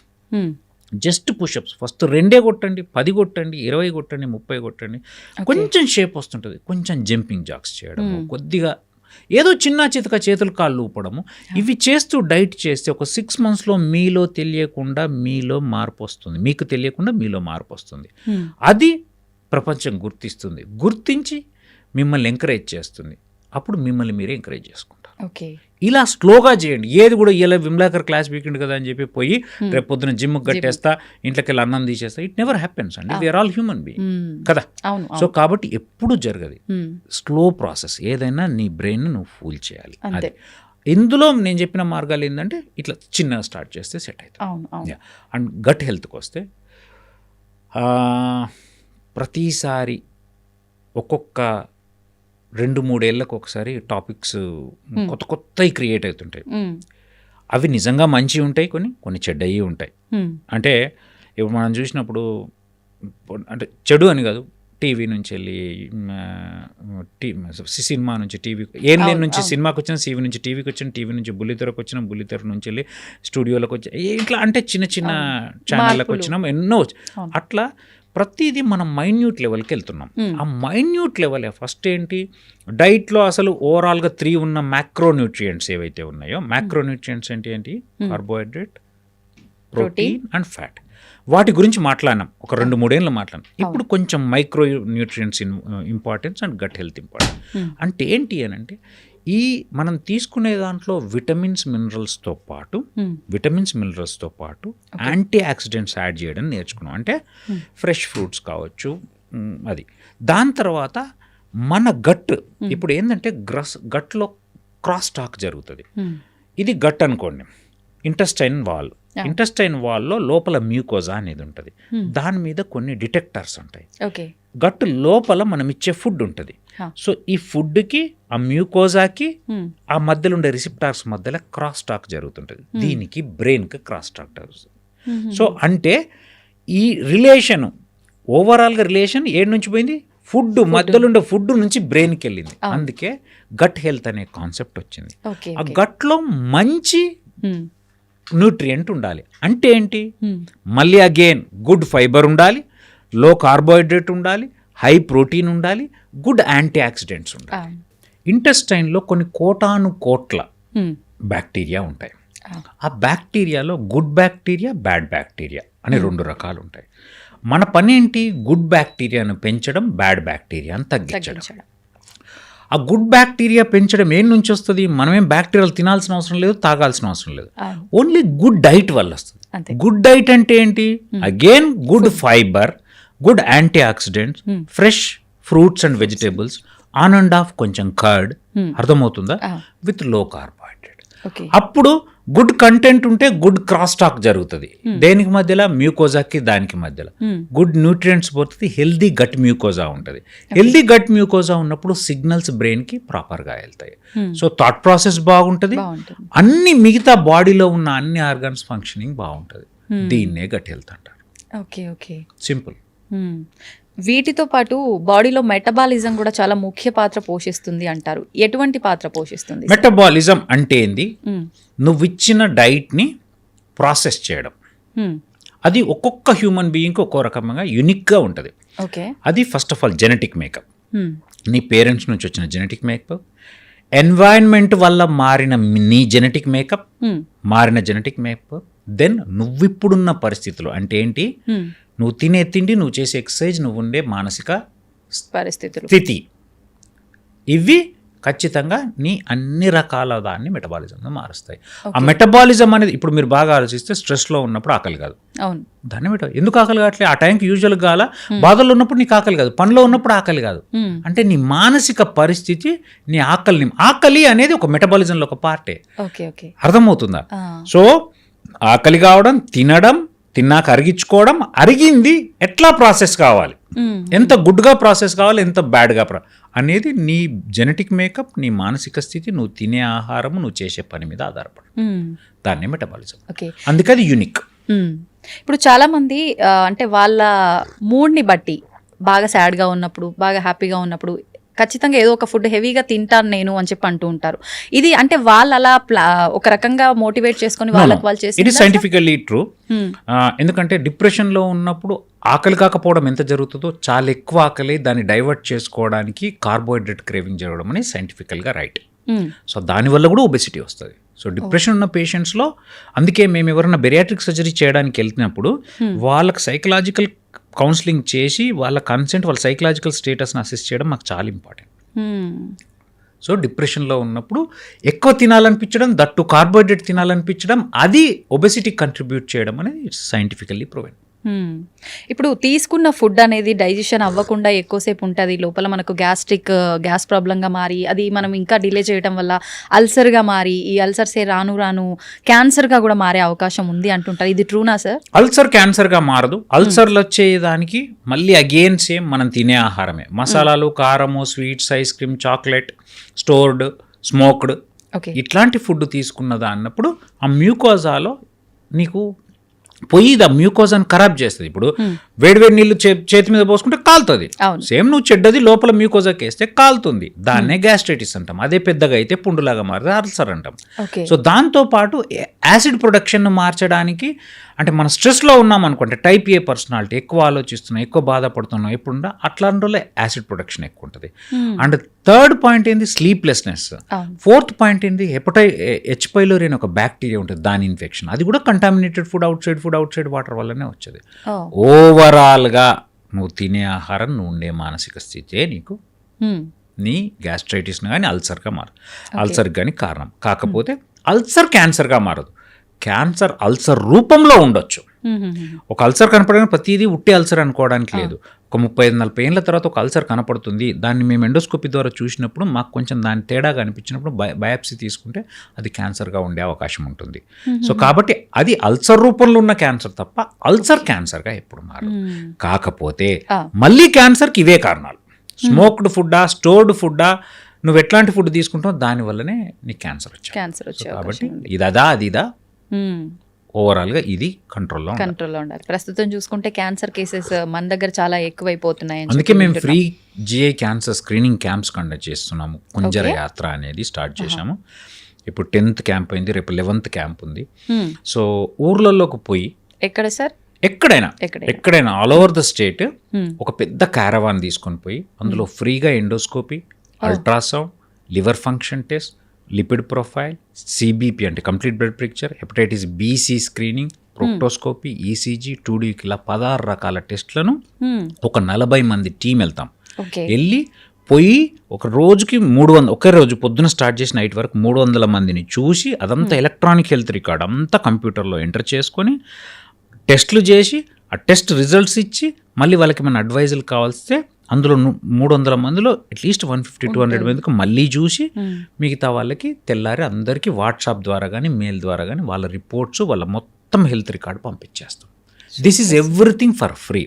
Just push-ups first 2 కొట్టండి, 10 కొట్టండి, 20 కొట్టండి, 30 కొట్టండి. కొంచెం షేప్ వస్తుంటుంది. కొంచెం జంపింగ్ జాక్స్ చేయడం, కొద్దిగా ఏదో చిన్న చితక చేతులు కాళ్ళు ఊపడము, ఇవి చేస్తూ డైట్ చేస్తే ఒక 6 monthsలో మీలో తెలియకుండా మీలో మార్పు వస్తుంది, మీకు తెలియకుండా మీలో మార్పు వస్తుంది. అది ప్రపంచం గుర్తిస్తుంది, గుర్తించి మిమ్మల్ని ఎంకరేజ్ చేస్తుంది. అప్పుడు మిమ్మల్ని మీరే ఎంకరేజ్ చేసుకుంటారు. ఇలా స్లోగా చేయండి. ఏది కూడా ఇలా విమలాకర్ క్లాస్ వీకెండ్ కదా అని చెప్పి పోయి రేపు పొద్దున జిమ్కి కట్టేస్తా, ఇంట్లోకి వెళ్ళి అన్నం తీసేస్తా, ఇట్ నెవర్ హ్యాపెన్స్ అండి. వీఆర్ ఆల్ హ్యూమన్ బీయింగ్ కదా. సో కాబట్టి ఎప్పుడు జరగదు, స్లో ప్రాసెస్. ఏదైనా నీ బ్రెయిన్ నువ్వు ఫూల్ చేయాలి. అదే ఇందులో నేను చెప్పిన మార్గాలు ఏంటంటే ఇట్లా చిన్నగా స్టార్ట్ చేస్తే సెట్ అవుతుంది. అండ్ గట్ హెల్త్కి వస్తే ప్రతిసారి ఒక్కొక్క 2-3 ఏళ్ళకు ఒకసారి టాపిక్స్ కొత్తవి క్రియేట్ అవుతుంటాయి. అవి నిజంగా మంచివి ఉంటాయి, కొన్ని చెడ్డవి ఉంటాయి. అంటే ఇప్పుడు మనం చూసినప్పుడు, అంటే చెడు అని కాదు, టీవీ నుంచి వెళ్ళి సినిమా నుంచి టీవీ, ఏలియన్ నుంచి సినిమాకి వచ్చిన, టీవీ నుంచి టీవీకి వచ్చిన, టీవీ నుంచి బుల్లితెరకు వచ్చిన, బుల్లితెర నుంచి వెళ్ళి స్టూడియోలకు వచ్చి ఇట్లా, అంటే చిన్న చిన్న ఛానళ్ళకు వచ్చినాం, ఎన్నో. అట్లా ప్రతిదీ మనం మైన్యూట్ లెవెల్కి వెళ్తున్నాం. ఆ మైన్యూట్ లెవెల్ ఫస్ట్ ఏంటి, డైట్లో అసలు ఓవరాల్గా 3 ఉన్న మ్యాక్రోన్యూట్రియంట్స్ ఏవైతే ఉన్నాయో, మ్యాక్రోన్యూట్రియంట్స్ ఏంటి కార్బోహైడ్రేట్, ప్రోటీన్ అండ్ ఫ్యాట్. వాటి గురించి మాట్లాడినాం, ఒక 2-3 ఏళ్ళు మాట్లాడినాం. ఇప్పుడు కొంచెం micro nutrients importance and gut health importance. అంటే ఏంటి అని అంటే, ఈ మనం తీసుకునే దాంట్లో విటమిన్స్ మినరల్స్తో పాటు యాంటీ ఆక్సిడెంట్స్ యాడ్ చేయడం నేర్చుకున్నాం. అంటే ఫ్రెష్ ఫ్రూట్స్ కావచ్చు, అది. దాని తర్వాత మన గట్ ఇప్పుడు ఏంటంటే గట్లో క్రాస్ టాక్ జరుగుతుంది. ఇది గట్ అనుకోండి, ఇంటెస్టైన్ వాల్లో లోపల మ్యూకోజా అనేది ఉంటుంది. దాని మీద కొన్ని డిటెక్టర్స్ ఉంటాయి. గట్ లోపల మనం ఇచ్చే ఫుడ్ ఉంటుంది. సో ఈ ఫుడ్కి, ఆ మ్యూకోజాకి, ఆ మధ్యలో ఉండే రిసెప్టార్స్ మధ్యలో క్రాస్ టాక్ జరుగుతుంటుంది. దీనికి బ్రెయిన్కి క్రాస్ టాక్ జరుగుతుంది. సో అంటే ఈ రిలేషన్, ఓవరాల్గా రిలేషన్ ఏడు నుంచి పోయింది, ఫుడ్ మధ్యలో ఉండే ఫుడ్ నుంచి బ్రెయిన్కి వెళ్ళింది. అందుకే గట్ హెల్త్ అనే కాన్సెప్ట్ వచ్చింది. ఆ గట్లో మంచి న్యూట్రియంట్ ఉండాలి. అంటే ఏంటి, మళ్ళీ అగైన్ గుడ్ ఫైబర్ ఉండాలి, లో కార్బోహైడ్రేట్ ఉండాలి, హై ప్రోటీన్ ఉండాలి, గుడ్ యాంటీ ఆక్సిడెంట్స్ ఉండాలి. ఇంటెస్టైన్లో కొన్ని కోట్ల బ్యాక్టీరియా ఉంటాయి. ఆ బ్యాక్టీరియాలో గుడ్ బ్యాక్టీరియా, బ్యాడ్ బ్యాక్టీరియా అని 2 రకాలు ఉంటాయి. మన పని ఏంటి, గుడ్ బ్యాక్టీరియాను పెంచడం, బ్యాడ్ బ్యాక్టీరియాను తగ్గించడం. ఆ గుడ్ బ్యాక్టీరియా పెంచడం ఏం నుంచి వస్తుంది, మనమేం బ్యాక్టీరియాలు తినాల్సిన అవసరం లేదు, తాగాల్సిన అవసరం లేదు, ఓన్లీ గుడ్ డైట్ వల్ల వస్తుంది. గుడ్ డైట్ అంటే ఏంటి, again good fibre, good anti oxidants, fresh fruits and vegetables, on and off కొంచెం కర్డ్, అర్థమవుతుందా, విత్ లో కార్బోహైడ్రేట్. అప్పుడు గుడ్ కంటెంట్ ఉంటే గుడ్ క్రాస్ టాక్ జరుగుతుంది. దేనికి మధ్యలో, మ్యూకోజాకి దానికి మధ్యలో గుడ్ న్యూట్రియంట్స్ పోతుంది, హెల్దీ గట్ మ్యూకోజా ఉంటుంది. హెల్దీ గట్ మ్యూకోజా ఉన్నప్పుడు సిగ్నల్స్ బ్రెయిన్కి ప్రాపర్గా వెళ్తాయి. సో థాట్ ప్రాసెస్ బాగుంటుంది, అన్ని మిగతా బాడీలో ఉన్న అన్ని ఆర్గన్స్ ఫంక్షనింగ్ బాగుంటుంది. దీన్నే గట్ హెల్త్ అంటారు. సింపుల్. వీటితో పాటు బాడీలో మెటబాలిజం కూడా చాలా ముఖ్య పాత్ర పోషిస్తుంది అంటారు. ఎటువంటి పాత్ర పోషిస్తుంది? మెటబాలిజం అంటే ఏంది, నువ్వు ఇచ్చిన డైట్ని ప్రాసెస్ చేయడం. అది ఒక్కొక్క హ్యూమన్ బీయింగ్కి ఒక్కో రకంగా యూనిక్గా ఉంటుంది. అది first of all genetic makeup, నీ పేరెంట్స్ నుంచి వచ్చిన జెనెటిక్ మేకప్, ఎన్వైరన్మెంట్ వల్ల మారిన నీ జెనెటిక్ మేకప్, దెన్ నువ్విప్పుడున్న పరిస్థితులు అంటే ఏంటి, నువ్వు తినే తిండి, నువ్వు చేసే ఎక్సర్సైజ్, నువ్వు ఉండే మానసిక స్థితి, ఇవి ఖచ్చితంగా నీ అన్ని రకాల దాన్ని మెటబాలిజంగా మారుస్తాయి. ఆ మెటబాలిజం అనేది ఇప్పుడు మీరు బాగా ఆలోచిస్తే, స్ట్రెస్లో ఉన్నప్పుడు ఆకలి కాదు, దాన్ని ఎందుకు ఆకలి కావట్లేదు, ఆ టైంకి యూజువల్గా కాల, బాధల్లో ఉన్నప్పుడు నీకు ఆకలి కాదు, పనిలో ఉన్నప్పుడు ఆకలి కాదు, అంటే నీ మానసిక పరిస్థితి నీ ఆకలి అనేది ఒక మెటబాలిజంలో ఒక పార్టే. అర్థమవుతుందా? సో ఆకలి కావడం, తినడం, తిన్నాక అరిగించుకోవడం, అరిగింది ఎట్లా ప్రాసెస్ కావాలి, ఎంత గుడ్గా ప్రాసెస్ కావాలి, ఎంత బ్యాడ్గా అనేది నీ జెనెటిక్ మేకప్, నీ మానసిక స్థితి, నువ్వు తినే ఆహారం, నువ్వు చేసే పని మీద ఆధారపడు. దాన్ని మెటబాలిజం. అందుకే అది యూనిక్. ఇప్పుడు చాలా మంది అంటే వాళ్ళ మూడ్ని బట్టి, బాగా సాడ్గా ఉన్నప్పుడు, బాగా హ్యాపీగా ఉన్నప్పుడు ఖచ్చితంగా ఏదో ఒక ఫుడ్ హెవీగా తింటాను నేను అని చెప్పి అంటూ ఉంటారు. ఇది అంటే వాళ్ళు అలా ఒక రకంగా మోటివేట్ చేసుకుని వాళ్ళకి వాళ్ళు చేసి, ఇది సైంటిఫికల్లీ ట్రూ. ఎందుకంటే డిప్రెషన్లో ఉన్నప్పుడు ఆకలి కాకపోవడం ఎంత జరుగుతుందో, చాలా ఎక్కువ ఆకలి, దాన్ని డైవర్ట్ చేసుకోవడానికి కార్బోహైడ్రేట్ క్రేవింగ్ జరగడం అనేది సైంటిఫికల్గా రైట్. సో దానివల్ల కూడా ఒబెసిటీ వస్తుంది. సో డిప్రెషన్ ఉన్న పేషెంట్స్లో, అందుకే మేము ఎవరైనా బెరియాట్రిక్ సర్జరీ చేయడానికి వెళ్తున్నప్పుడు వాళ్ళకి సైకలాజికల్ కౌన్సిలింగ్ చేసి వాళ్ళ కన్సెంట్, వాళ్ళ సైకలాజికల్ స్టేటస్ని అసెస్ చేయడం మాకు చాలా ఇంపార్టెంట్. సో డిప్రెషన్లో ఉన్నప్పుడు ఎక్కువ తినాలనిపించడం, దట్టు కార్బోహైడ్రేట్ తినాలనిపించడం, అది ఒబెసిటీ కంట్రిబ్యూట్ చేయడం అనేది ఇట్స్ సైంటిఫికల్లీ ప్రూవెన్. ఇప్పుడు తీసుకున్న ఫుడ్ అనేది డైజెషన్ అవ్వకుండా ఎక్కువసేపు ఉంటుంది లోపల, మనకు గ్యాస్ ప్రాబ్లంగా మారి, అది మనం ఇంకా డిలే చేయడం వల్ల అల్సర్గా మారి, ఈ అల్సర్సే రాను రాను క్యాన్సర్గా కూడా మారే అవకాశం ఉంది అంటుంటారు. ఇది ట్రూనా సార్? అల్సర్ క్యాన్సర్గా మారదు. అల్సర్లు వచ్చేదానికి మళ్ళీ అగైన్ సేమ్ మనం తినే ఆహారమే, మసాలాలు, కారము, sweets, ice cream, chocolate, stored, smoked, ఇట్లాంటి ఫుడ్ తీసుకున్నదా అన్నప్పుడు ఆ మ్యూకోజాలో నీకు పోయి ద మ్యూకోజాను ఖరాబ్ చేస్తుంది. ఇప్పుడు వేడివేడి నీళ్ళు చేతి మీద పోసుకుంటే కాలుతుంది. అవును. సేమ్ నువ్వు చెడ్డది లోపల మ్యూకోజాకి వేస్తే కాలుతుంది. దాన్నే గ్యాస్ట్రైటిస్ అంటాం. అదే పెద్దగా అయితే పుండులాగా మారితే అల్సర్ అంటాం. ఓకే. సో దాంతో పాటు యాసిడ్ ప్రొడక్షన్ మార్చడానికి, అంటే మన స్ట్రెస్లో ఉన్నాం అనుకుంటే, టైప్ ఏ పర్సనాలిటీ, ఎక్కువ ఆలోచిస్తున్నాం, ఎక్కువ బాధపడుతున్నాం, ఎప్పుడున్నా అట్లాంటి రోజుల్లో యాసిడ్ ప్రొడక్షన్ ఎక్కువ ఉంటుంది. అండ్ థర్డ్ పాయింట్ ఏంది స్లీప్లెస్నెస్. ఫోర్త్ పాయింట్ ఏంది హెచ్ పైలోరీ అని ఒక బ్యాక్టీరియా ఉంటుంది, దాని ఇన్ఫెక్షన్. అది కూడా contaminated food, out side water వల్లనే వచ్చేది. ఓవరాల్గా నువ్వు తినే ఆహారం, నువ్వు ఉండే మానసిక స్థితే నీకు నీ గ్యాస్ట్రైటిస్ కానీ అల్సర్గా మారదు. అల్సర్ కానీ కారణం. కాకపోతే అల్సర్ క్యాన్సర్గా మారదు. క్యాన్సర్ అల్సర్ రూపంలో ఉండొచ్చు. ఒక అల్సర్ కనపడగానే ప్రతిదీ ఉట్టి అల్సర్ అనుకోవడానికి లేదు. ఒక 35-40 ఏళ్ళ తర్వాత ఒక అల్సర్ కనపడుతుంది, దాన్ని మేము ఎండోస్కోపీ ద్వారా చూసినప్పుడు మాకు కొంచెం దాని తేడాగా అనిపించినప్పుడు బయాప్సీ తీసుకుంటే అది క్యాన్సర్గా ఉండే అవకాశం ఉంటుంది. సో కాబట్టి అది అల్సర్ రూపంలో ఉన్న క్యాన్సర్ తప్ప అల్సర్ క్యాన్సర్గా ఎప్పుడు మారదు. కాకపోతే మళ్ళీ క్యాన్సర్కి ఇవే కారణాలు. స్మోక్డ్ ఫుడ్డా, స్టోర్డ్ ఫుడ్డా, నువ్వు ఎట్లాంటి ఫుడ్ తీసుకుంటావు దాని వల్లనే నీకు క్యాన్సర్ వచ్చాయి. కాబట్టి ఇదా అదిదా, ఓవరాల్గా ఇది కంట్రోల్లో ఉండాలి. ప్రస్తుతం చూసుకుంటే క్యాన్సర్ కేసెస్ మన దగ్గర చాలా ఎక్కువైపోతున్నాయి. అందుకే మేము free GI cancer screening camps conduct చేస్తున్నాము. కుంజర యాత్ర అనేది స్టార్ట్ చేశాము. ఇప్పుడు 10th క్యాంప్ అయింది, రేపు 11th క్యాంప్ ఉంది. సో ఊర్లలోకి పోయి, ఎక్కడ సార్, ఎక్కడైనా ఆల్ ఓవర్ ద స్టేట్ ఒక పెద్ద క్యారవాన్ తీసుకొని పోయి అందులో ఫ్రీగా endoscopy, ultrasound, liver function test, lipid profile, CBP అంటే complete blood picture, hepatitis BC screening, ప్రోక్టోస్కోపీ, ECG, 2D ఇలా 16 రకాల టెస్ట్లను ఒక 40 మంది టీం వెళ్తాం. వెళ్ళి పోయి ఒక రోజుకి 300, ఒకే రోజు పొద్దున స్టార్ట్ చేసి నైట్ వరకు 300 మందిని చూసి, అదంతా ఎలక్ట్రానిక్ హెల్త్ రికార్డ్ అంతా కంప్యూటర్లో ఎంటర్ చేసుకొని టెస్టులు చేసి, ఆ టెస్ట్ రిజల్ట్స్ ఇచ్చి, మళ్ళీ వాళ్ళకి మన అడ్వైజులు కావాల్స్తే అందులో 300 మందిలో అట్లీస్ట్ 150-200 మందికి మళ్ళీ చూసి, మిగతా వాళ్ళకి తెల్లారి అందరికీ వాట్సాప్ ద్వారా కానీ మెయిల్ ద్వారా కానీ వాళ్ళ రిపోర్ట్స్, వాళ్ళ మొత్తం హెల్త్ రికార్డ్ పంపించేస్తాం. This is everything for free.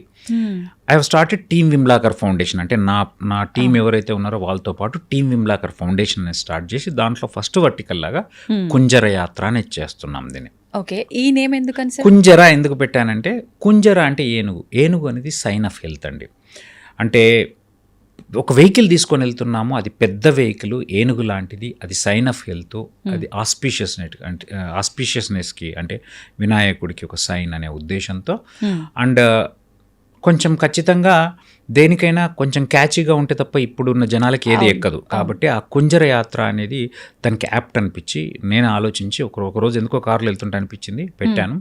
I have started team Vimlakar foundation. అంటే నా టీం ఎవరైతే ఉన్నారో వాళ్ళతో పాటు టీమ్ విమ్లాకర్ ఫౌండేషన్ అనేది స్టార్ట్ చేసి, దాంట్లో ఫస్ట్ వర్టికల్ లాగా కుంజర యాత్ర అనేది చేస్తున్నాం. దీన్ని ఓకే, ఈ నేమ్ ఎందుకని సార్ కుంజర ఎందుకు పెట్టానంటే, కుంజర అంటే ఏనుగు అనేది సైన్ ఆఫ్ హెల్త్ అండి. అంటే ఒక వెహికల్ తీసుకొని వెళ్తున్నాము, అది పెద్ద వెహికల్, ఏనుగు లాంటిది, అది సైన్ ఆఫ్ హెల్త్, అది ఆస్పీషియస్నెస్కి అంటే వినాయకుడికి ఒక సైన్ అనే ఉద్దేశంతో. అండ్ కొంచెం ఖచ్చితంగా దేనికైనా కొంచెం క్యాచీగా ఉంటే తప్ప ఇప్పుడున్న జనాలకి ఏది ఎక్కదు. కాబట్టి ఆ కుంజర యాత్ర అనేది దానికి యాప్ట్ అనిపించి నేను ఆలోచించి ఒకరోజు ఎందుకో కారులో వెళ్తుంటే అనిపించింది, పెట్టాను.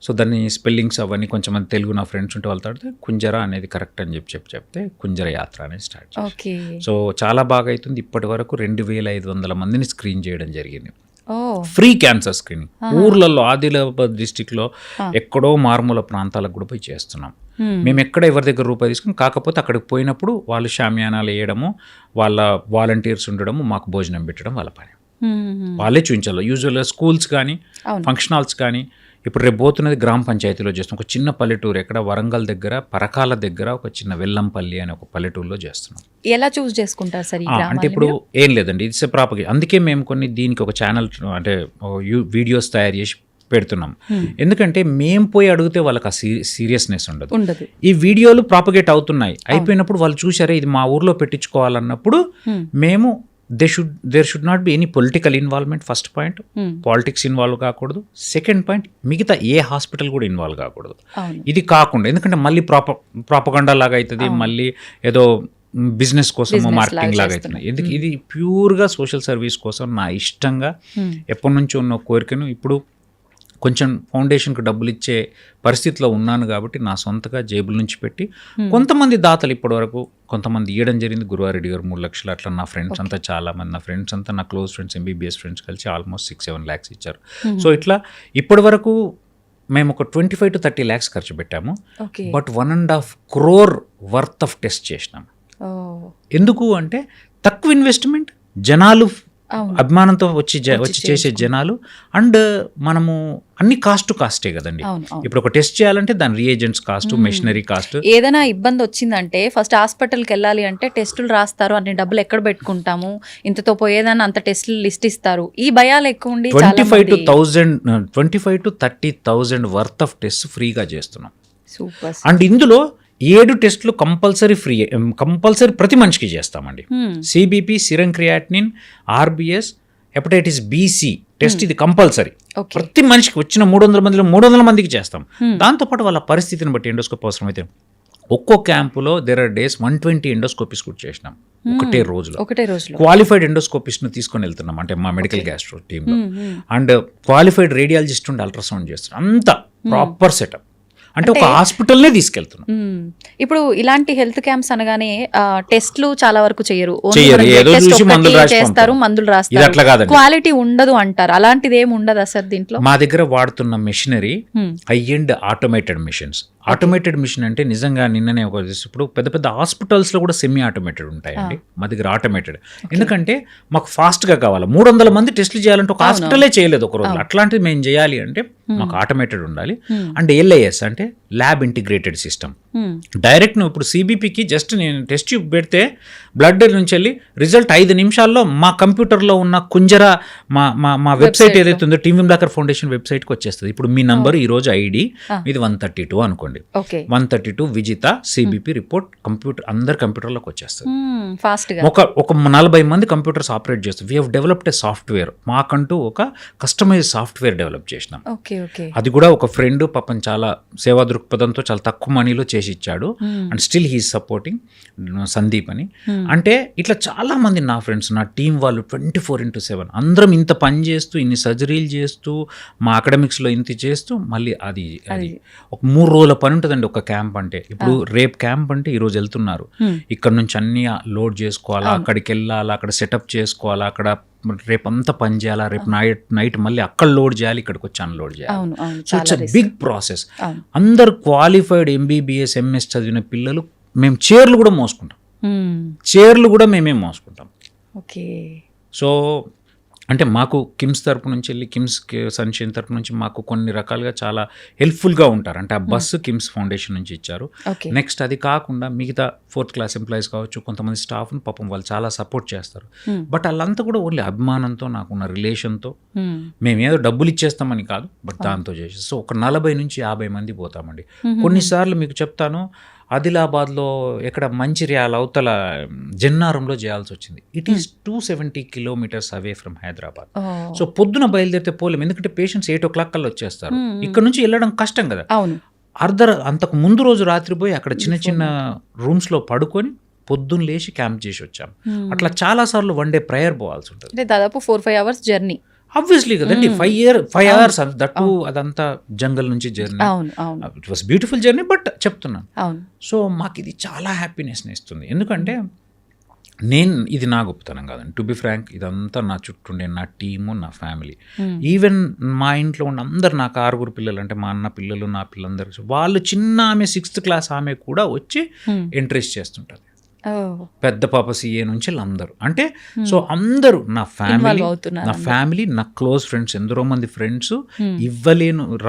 సో దాన్ని స్పెల్లింగ్స్ అవన్నీ కొంచెం మంది తెలుగు నా ఫ్రెండ్స్ ఉంటే వాళ్ళతో అడిగితే కుంజర అనేది కరెక్ట్ అని చెప్తే కుంజర యాత్ర అనేది స్టార్ట్ చేసి, సో చాలా బాగా అవుతుంది. ఇప్పటి వరకు 2500 మందిని స్క్రీన్ చేయడం జరిగింది. ఫ్రీ క్యాన్సర్ స్క్రీనింగ్ ఊర్లలో, ఆదిలాబాద్ డిస్టిక్లో ఎక్కడో మారుమూల ప్రాంతాలకు కూడా పోయి చేస్తున్నాం. మేము ఎక్కడ ఎవరి దగ్గర రూపాయి తీసుకుని, కాకపోతే అక్కడికి పోయినప్పుడు వాళ్ళు షామియానాలు వేయడము, వాళ్ళ వాలంటీర్స్ ఉండడము, మాకు భోజనం పెట్టడం వాళ్ళ పని. వాళ్ళే చూపించాలి. యూజువల్గా స్కూల్స్ కానీ, ఫంక్షన్ హాల్స్ కానీ, ఇప్పుడు రేపు పోతున్నది గ్రామ పంచాయతీలో చేస్తున్నాం. ఒక చిన్న పల్లెటూరు, ఎక్కడ వరంగల్ దగ్గర, పరకాల దగ్గర ఒక చిన్న వెల్లంపల్లి అనే ఒక పల్లెటూరులో చేస్తున్నాం. ఎలా చూస్ చేసుకుంటారు సార్? అంటే ఇప్పుడు ఏం లేదండి, ఇట్స్ ప్రాపగేషన్. అందుకే మేము దీనికి ఒక ఛానల్ అంటే వీడియోస్ తయారు చేసి పెడుతున్నాం. ఎందుకంటే మేము పోయి అడిగితే వాళ్ళకి ఆ సీరియస్నెస్ ఉండదు. ఈ వీడియోలు ప్రాపగేట్ అవుతున్నాయి, అయిపోయినప్పుడు వాళ్ళు చూసారే ఇది మా ఊర్లో పెట్టించుకోవాలన్నప్పుడు మేము there should not be any political involvement. First point, politics involve కాకూడదు. సెకండ్ పాయింట్, మిగతా ఏ హాస్పిటల్ కూడా ఇన్వాల్వ్ కాకూడదు. ఇది కాకుండా, ఎందుకంటే మళ్ళీ ప్రాపగండా లాగా అవుతుంది, మళ్ళీ ఏదో బిజినెస్ కోసం మార్కెటింగ్ లాగా అవుతుంది. ఎందుకు ఇది ప్యూర్గా సోషల్ సర్వీస్ కోసం నా ఇష్టంగా ఎప్పటి నుంచో ఉన్న కోరికను, ఇప్పుడు కొంచెం ఫౌండేషన్కి డబ్బులు ఇచ్చే పరిస్థితిలో ఉన్నాను కాబట్టి నా సొంతగా జేబుల నుంచి పెట్టి, కొంతమంది దాతలు ఇప్పటివరకు కొంతమంది ఇవ్వడం జరిగింది. గురువారెడ్డి గారు 3 లక్షలు, అట్లా నా ఫ్రెండ్స్ అంతా చాలామంది, నా ఫ్రెండ్స్ అంతా, నా క్లోజ్ ఫ్రెండ్స్, MBBS ఫ్రెండ్స్ కలిసి ఆల్మోస్ట్ 6-7 lakhs ఇచ్చారు. సో ఇట్లా ఇప్పటి వరకు మేము ఒక 25 to 30 lakhs ఖర్చు పెట్టాము. But 1.5 crore worth of test చేసినాము. ఎందుకు అంటే తక్కువ ఇన్వెస్ట్మెంట్, జనాలు అభిమానంతో వచ్చి చేసే జనాలు, అండ్ మనము అన్ని కాస్టే కదండి. ఇప్పుడు ఒక టెస్ట్ చేయాలంటే దాని రియేజెంట్స్ కాస్ట్, మెషినరీ కాస్ట్. ఏదైనా ఇబ్బంది వచ్చిందంటే ఫస్ట్ హాస్పిటల్కి వెళ్ళాలి అంటే టెస్టులు రాస్తారు, అన్ని డబ్బులు ఎక్కడ పెట్టుకుంటాము, ఇంతతో పోయేదాన్ని అంత టెస్టులు లిస్ట్ ఇస్తారు, ఈ భయాలు ఎక్కువ ఉండి 25 to 30,000 వర్త్ ఆఫ్ టెస్ట్ ఫ్రీగా చేస్తున్నాం. సూపర్. అండ్ ఇందులో 7 టెస్టులు కంపల్సరీ ప్రతి మనిషికి చేస్తామండి. CBP, serum creatinine, RBS, hepatitis BC test ఇది కంపల్సరీ. ప్రతి మనిషికి వచ్చిన 300 మందిలో 300 మందికి చేస్తాం. దాంతోపాటు వాళ్ళ పరిస్థితిని బట్టి ఎండోస్కోప్ అవసరమైతే ఒక్కో క్యాంపులో దేర్ ఆర్ డేస్ 120 ఎండోస్కోపీస్ కూడా చేసినాం ఒకటే రోజులో. క్వాలిఫైడ్ ఎండోస్కోపిస్ట్ ను తీసుకొని వెళ్తున్నాం, అంటే మా మెడికల్ గ్యాస్ట్రో టీంలో. అండ్ క్వాలిఫైడ్ రేడియాలజిస్ట్ ఉండి అల్ట్రాసౌండ్ చేస్తున్నాం. అంతా ప్రాపర్ సెటప్, అంటే ఒక హాస్పిటల్నే తీసుకెళ్తున్నాం. ఇప్పుడు ఇలాంటి హెల్త్ క్యాంప్స్ అనగానే టెస్ట్లు చాలా వరకు చేయరు, చేస్తారు, మందులు రాస్తారు, క్వాలిటీ ఉండదు అంటారు. అలాంటిది ఏమి ఉండదు అసలు దీంట్లో. మా దగ్గర వాడుతున్న machinery high end automated machines. Automated machine అంటే నిజంగా నిన్ననే ఇప్పుడు పెద్ద పెద్ద హాస్పిటల్స్ లో కూడా సెమీ ఆటోమేటెడ్ ఉంటాయండి. మా దగ్గర ఆటోమేటెడ్, ఎందుకంటే మాకు ఫాస్ట్ గా కావాలి. 300 మంది టెస్టులు చేయాలంటే ఒక హాస్పిటలే చేయలేదు ఒక రోజు. అట్లాంటిది మేము చేయాలి అంటే మాకు ఆటోమేటెడ్ ఉండాలి. అండ్ LIS అంటే ల్యాబ్ ఇంటిగ్రేటెడ్ సిస్టమ్. డైరెక్ట్ నువ్వు ఇప్పుడు సిబిపికి జస్ట్ నేను టెస్ట్ ట్యూబ్ పెడితే బ్లడ్ నుంచి వెళ్ళి రిజల్ట్ 5 నిమిషాల్లో మా కంప్యూటర్లో ఉన్న కుంజరా మా వెబ్సైట్ ఏదైతే ఉందో టీమ్ విమ్లాకర్ ఫౌండేషన్ వెబ్సైట్కి వచ్చేస్తుంది. ఇప్పుడు మీ నంబర్ ఈ రోజు ID ఇది 132 అనుకోండి, 132 విజిత సిబిపి రిపోర్ట్ అందరి కంప్యూటర్లోకి వచ్చేస్తుంది. ఒక 40 మంది కంప్యూటర్స్ ఆపరేట్ చేస్తారు. We have developed A software. మాకంటూ ఒక కస్టమైజ్ సాఫ్ట్వేర్ డెవలప్ చేసినాం. అది కూడా ఒక ఫ్రెండ్ పాపం చాలా సేవా దృక్పథంతో చాలా తక్కువ మనీలో చేసి ఇచ్చాడు. And still he is supporting, Sandeep అని. అంటే ఇట్లా చాలా మంది నా ఫ్రెండ్స్, నా టీం వాళ్ళు 24/7 అందరం ఇంత పని చేస్తూ, ఇన్ని సర్జరీలు చేస్తూ, మా అకాడమిక్స్లో ఇంత చేస్తూ, మళ్ళీ అది ఒక 3 రోజుల పని ఉంటుందండి ఒక క్యాంప్ అంటే. ఇప్పుడు రేపు క్యాంప్ అంటే ఈరోజు వెళ్తున్నారు, ఇక్కడ నుంచి అన్ని లోడ్ చేసుకోవాలా, అక్కడికి వెళ్ళాలా, అక్కడ సెటప్ చేసుకోవాలా, అక్కడ రేపు అంతా పని చేయాలా, రేపు నైట్ మళ్ళీ అక్కడ లోడ్ చేయాలి, ఇక్కడికి వచ్చి అన్లోడ్ చేయాలి. So it's a big process. అందరు క్వాలిఫైడ్ MBBS MS చదివిన పిల్లలు. మేము చైర్లు కూడా మోసుకుంటాం, చైర్లు కూడా మేమే మోసుకుంటాం. సో అంటే మాకు కిమ్స్ తరపు నుంచి వెళ్ళి, కిమ్స్ సన్షైన్ తరపు నుంచి మాకు కొన్ని రకాలుగా చాలా హెల్ప్ఫుల్గా ఉంటారు. అంటే ఆ బస్సు కిమ్స్ ఫౌండేషన్ నుంచి ఇచ్చారు. నెక్స్ట్ అది కాకుండా మిగతా 4th క్లాస్ ఎంప్లాయీస్ కావచ్చు, కొంతమంది స్టాఫ్ని పాపం వాళ్ళు చాలా సపోర్ట్ చేస్తారు. బట్ వాళ్ళంతా కూడా ఓన్లీ అభిమానంతో, నాకున్న రిలేషన్తో, మేమేదో డబ్బులు ఇచ్చేస్తామని కాదు, బట్ దాంతో చేసి. సో ఒక 40 నుంచి 50 మంది పోతామండి. కొన్నిసార్లు మీకు చెప్తాను, ఆదిలాబాద్లో ఎక్కడ మంచిర్యాల అవతల జన్నారంలో చేయాల్సి వచ్చింది. It is 270 kilometres away from Hyderabad. So పొద్దున బయలుదేరితే పోలేం, ఎందుకంటే పేషెంట్స్ 8 o'clock కల్లా వచ్చేస్తారు. ఇక్కడ నుంచి వెళ్ళడం కష్టం కదా. అంతకు ముందు రోజు రాత్రి పోయి అక్కడ చిన్న చిన్న రూమ్స్లో పడుకొని పొద్దున్న లేచి క్యాంప్ చేసి వచ్చాం. అట్లా చాలా సార్లు 1 day ప్రేయర్ పోవాల్సి ఉంటుంది. దాదాపు 4-5 hours జర్నీ. ఆబ్వియస్లీ కదండి, 5 hours దట్టు, అదంతా జంగల్ నుంచి journey. It was beautiful journey. But చెప్తున్నాను, సో మాకు ఇది చాలా హ్యాపీనెస్ని ఇస్తుంది. ఎందుకంటే ఇది నా గొప్పతనం కాదండి, టు బి ఫ్రాంక్. ఇదంతా నా చుట్టూండే నా టీము, నా ఫ్యామిలీ. ఈవెన్ మా ఇంట్లో ఉన్న అందరు, నాకు 6 పిల్లలు, అంటే మా అన్న పిల్లలు, నా పిల్లలందరూ, వాళ్ళు చిన్న ఆమె 6th క్లాస్ ఆమె కూడా వచ్చి ఎంట్రీస్ చేస్తుంటారు. పెద్ద పాప CA నుంచి అందరూ. అంటే సో అందరూ నా ఫ్యామిలీ, నా క్లోజ్ ఫ్రెండ్స్, ఎందరో మంది ఫ్రెండ్స్,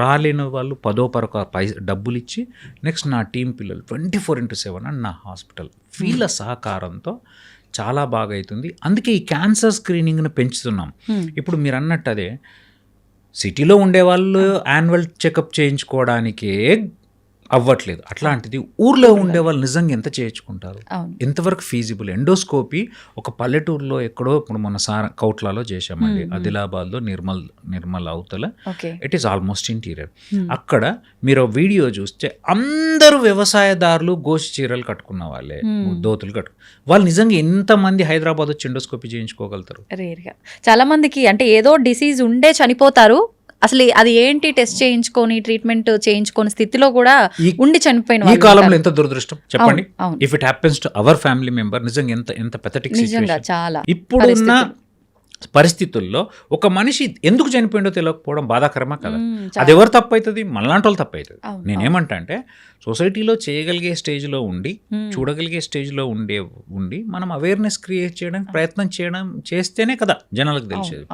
రాలేని వాళ్ళు 10 డబ్బులు ఇచ్చి, నెక్స్ట్ నా టీం పిల్లలు 24/7 అండ్ నా హాస్పిటల్ వీళ్ళ సహకారంతో చాలా బాగా అవుతుంది. అందుకే ఈ క్యాన్సర్ స్క్రీనింగ్ను పెంచుతున్నాం. ఇప్పుడు మీరు అన్నట్టు అదే సిటీలో ఉండేవాళ్ళు యాన్యువల్ చెకప్ చేయించుకోవడానికే అవ్వట్లేదు. అట్లాంటిది ఊర్లో ఉండే వాళ్ళు నిజంగా ఎంత చేయించుకుంటారు, ఎంతవరకు ఫీజిబుల్? ఎండోస్కోపీ ఒక పల్లెటూరులో ఎక్కడో, ఇప్పుడు మన కౌట్లాలో చేశామండి, ఆదిలాబాద్లో నిర్మల్ అవతల. It is almost interior. అక్కడ మీరు వీడియో చూస్తే అందరూ వ్యవసాయదారులు గోషి చీరలు కట్టుకున్న వాళ్ళే, దోతులు వాళ్ళు నిజంగా ఎంతమంది హైదరాబాద్ వచ్చి ఎండోస్కోపీ చేయించుకోగలుగుతారు? చాలా మందికి అంటే ఏదో డిసీజ్ ఉండే చనిపోతారు, అసలు అది ఏంటి టెస్ట్ చేయించుకొని ట్రీట్మెంట్ చేయించుకొని స్థితిలో కూడా ఉండి చనిపోయిన ఈ కాలంలో ఎంత దురదృష్టం చెప్పండి. If it happens to our family member, నిజంగా ఎంత పెథటిక్ సిచువేషన్. చాలా ఇప్పుడున్న పరిస్థితుల్లో ఒక మనిషి ఎందుకు చనిపోయిందో తెలియకపోవడం బాధాకరమా కదా? అది ఎవరు తప్పు అవుతుంది? మనలాంటి వాళ్ళు తప్పు అవుతుంది. నేనేమంటా అంటే సొసైటీలో చేయగలిగే స్టేజ్లో ఉండి, చూడగలిగే స్టేజ్లో ఉండి మనం అవేర్నెస్ క్రియేట్ చేయడానికి ప్రయత్నం చేస్తేనే కదా జనాలకు తెలిసేది.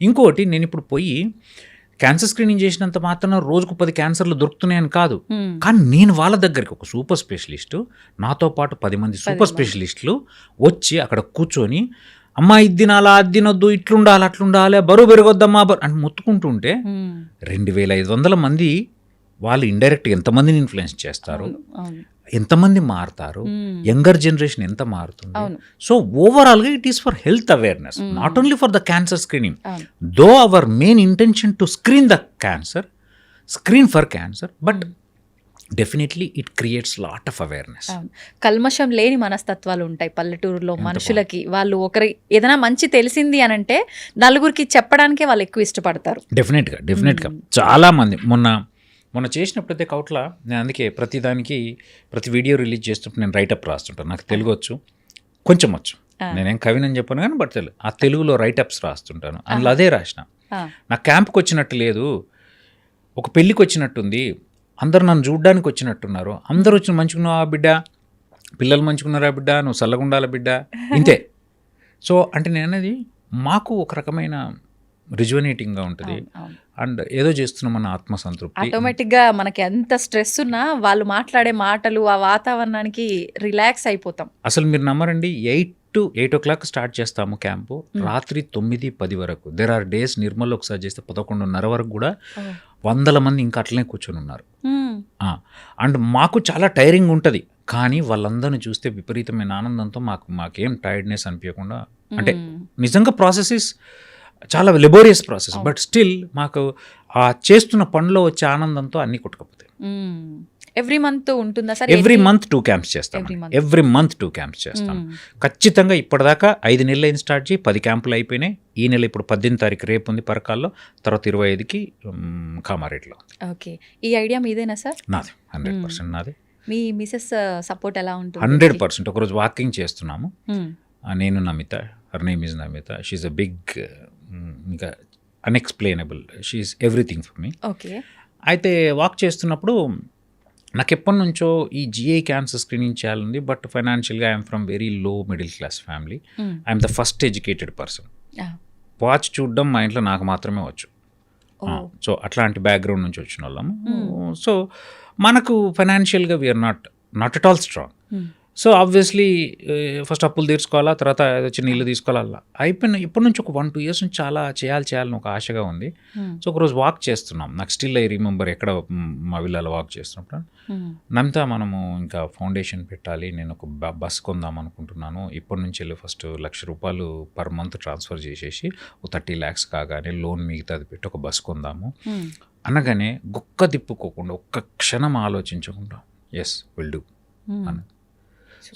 ఇంకోటి, నేను ఇప్పుడు పోయి క్యాన్సర్ స్క్రీనింగ్ చేసినంత మాత్రం రోజుకు 10 క్యాన్సర్లు దొరుకుతున్నాయని కాదు, కానీ నేను వాళ్ళ దగ్గరికి ఒక సూపర్ స్పెషలిస్టు, నాతో పాటు 10 మంది సూపర్ స్పెషలిస్టులు వచ్చి అక్కడ కూర్చొని, అమ్మా ఇది తినాలా, అది తినొద్దు, ఇట్లుండాలి, అట్లుండాలి, బరువు పెరగొద్దమ్మా అని మొత్తుకుంటుంటే 2500 మంది వాళ్ళు ఇండైరెక్ట్గా ఎంతమందిని ఇన్ఫ్లుయెన్స్ చేస్తారు, అవును. ఎంతమంది మారుతారు, యంగర్ జనరేషన్ ఎంత మారుతుంది. అవును. సో ఓవరాల్గా it is for health awareness, not only for the cancer screening. అవును. Though our main intention to screen for cancer, but definitely it creates lot of awareness. అవును. కల్మషం లేని మనస్తత్వాలు ఉంటాయి పల్లెటూరులో మనుషులకి. వాళ్ళు ఒకరి ఏదైనా మంచి తెలిసింది అని అంటే నలుగురికి చెప్పడానికే వాళ్ళు ఎక్కువ ఇష్టపడతారు. డెఫినెట్గా చాలా మంది మొన్న చేసినప్పుడైతే కౌట్ల నేను అందుకే ప్రతి వీడియో రిలీజ్ చేస్తున్నప్పుడు నేను రైటప్ రాస్తుంటాను. నాకు తెలుగు వచ్చు, కొంచెం వచ్చు, నేనేం కవినని చెప్పాను కానీ బట్ ఆ తెలుగులో రైటప్స్ రాస్తుంటాను. అందులో అదే రాసిన. నా క్యాంప్కి వచ్చినట్టు లేదు, ఒక పెళ్ళికి వచ్చినట్టుంది, అందరు నన్ను చూడ్డానికి వచ్చినట్టున్నారు, అందరూ వచ్చి మంచుకున్నావా బిడ్డ, పిల్లలు మంచుకున్నారా బిడ్డ, నువ్వు చల్లగుండాల బిడ్డ, ఇంతే. సో అంటే నేను అనేది మాకు ఒక రకమైన రిజువనేటింగ్గా ఉంటుంది అండ్ ఏదో చేస్తున్నామన్న ఆత్మసంతృప్తి. ఆటోమేటిక్గా మనకి ఎంత స్ట్రెస్ ఉన్నా వాళ్ళు మాట్లాడే మాటలు ఆ వాతావరణానికి రిలాక్స్ అయిపోతాం. అసలు మీరు నమ్మరండి, 8 o'clock స్టార్ట్ చేస్తాము క్యాంపు, రాత్రి 9-10 వరకు. దెర్ ఆర్ డేస్ నిర్మల్ ఒకసారి చేస్తే 11:30 వరకు కూడా 100 మంది ఇంకా అట్లనే కూర్చొని ఉన్నారు. అండ్ మాకు చాలా టైరింగ్ ఉంటుంది, కానీ వాళ్ళందరిని చూస్తే విపరీతమైన ఆనందంతో మాకేం టైర్డ్నెస్ అనిపించకుండా, అంటే నిజంగా ప్రాసెస్ చాలా లెబోరియస్ ప్రాసెస్, బట్ స్టిల్ మాకు ఆ చేస్తున్న పనిలో వచ్చే ఆనందంతో అన్నీ కొట్టుకపోతాయి. ఎవ్రీ మంత్ ఉంటుందా సార్? ఎవ్రీ మంత్ 2 camps చేస్తాం. ఎవ్రీ మంత్ 2 camps చేస్తాం ఖచ్చితంగా. ఇప్పటిదాకా 5 నెలలు అయింది స్టార్ట్ చేయి, 10 క్యాంపులు అయిపోయినాయి. ఈ నెల ఇప్పుడు 18వ తారీఖు రేపు ఉంది పరకాల్లో, తర్వాత 25కి కామారెడ్డిలో. ఓకే, ఈ ఐడియా మీదేనా సార్? నాది, 100% నాది. మీ మిసెస్ సపోర్ట్ ఎలా ఉంటుంది? 100%. ఒకరోజు వాకింగ్ చేస్తున్నాము, నేను Namita, her name is Namita, she's a big, ఇంకా unexplainable, she's everything for me. Okay. అయితే వాక్ చేస్తున్నప్పుడు నాకు ఎప్పటి నుంచో ఈ జిఐ క్యాన్సర్ స్క్రీనింగ్ చేయాలండి, బట్ ఫైనాన్షియల్గా I'm from very low middle class family. I'm the first educated person. Watch చూడడం మా ఇంట్లో నాకు మాత్రమే వచ్చు. సో అట్లాంటి బ్యాక్గ్రౌండ్ నుంచి వచ్చిన వాళ్ళము. సో మనకు ఫైనాన్షియల్గా we're not at all strong. So obviously first అప్పులు తీర్చుకోవాలా, తర్వాత చిన్న ఇల్లు తీసుకోవాలా అయిపోయిన. ఇప్పటి నుంచి ఒక 1-2 years నుంచి చాలా చేయాలని ఒక ఆశగా ఉంది. సో ఒకరోజు వాక్ చేస్తున్నాం, నాకు స్టిల్ ఐ రిమెంబర్ ఎక్కడ మా విల్లాలో వాక్ చేస్తున్నప్పుడు, నమిత మనము ఇంకా ఫౌండేషన్ పెట్టాలి, నేను ఒక బస్ కొందాం అనుకుంటున్నాను, ఇప్పటి నుంచి వెళ్ళి ఫస్ట్ ₹1,00,000 per month ట్రాన్స్ఫర్ చేసేసి ఒక 30 lakhs కాగానే లోన్ మిగతాది పెట్టి ఒక బస్ కొందాము అనగానే గుక్క తిప్పుకోకుండా ఒక్క క్షణం ఆలోచించకుండా ఎస్ విల్ డూ అని.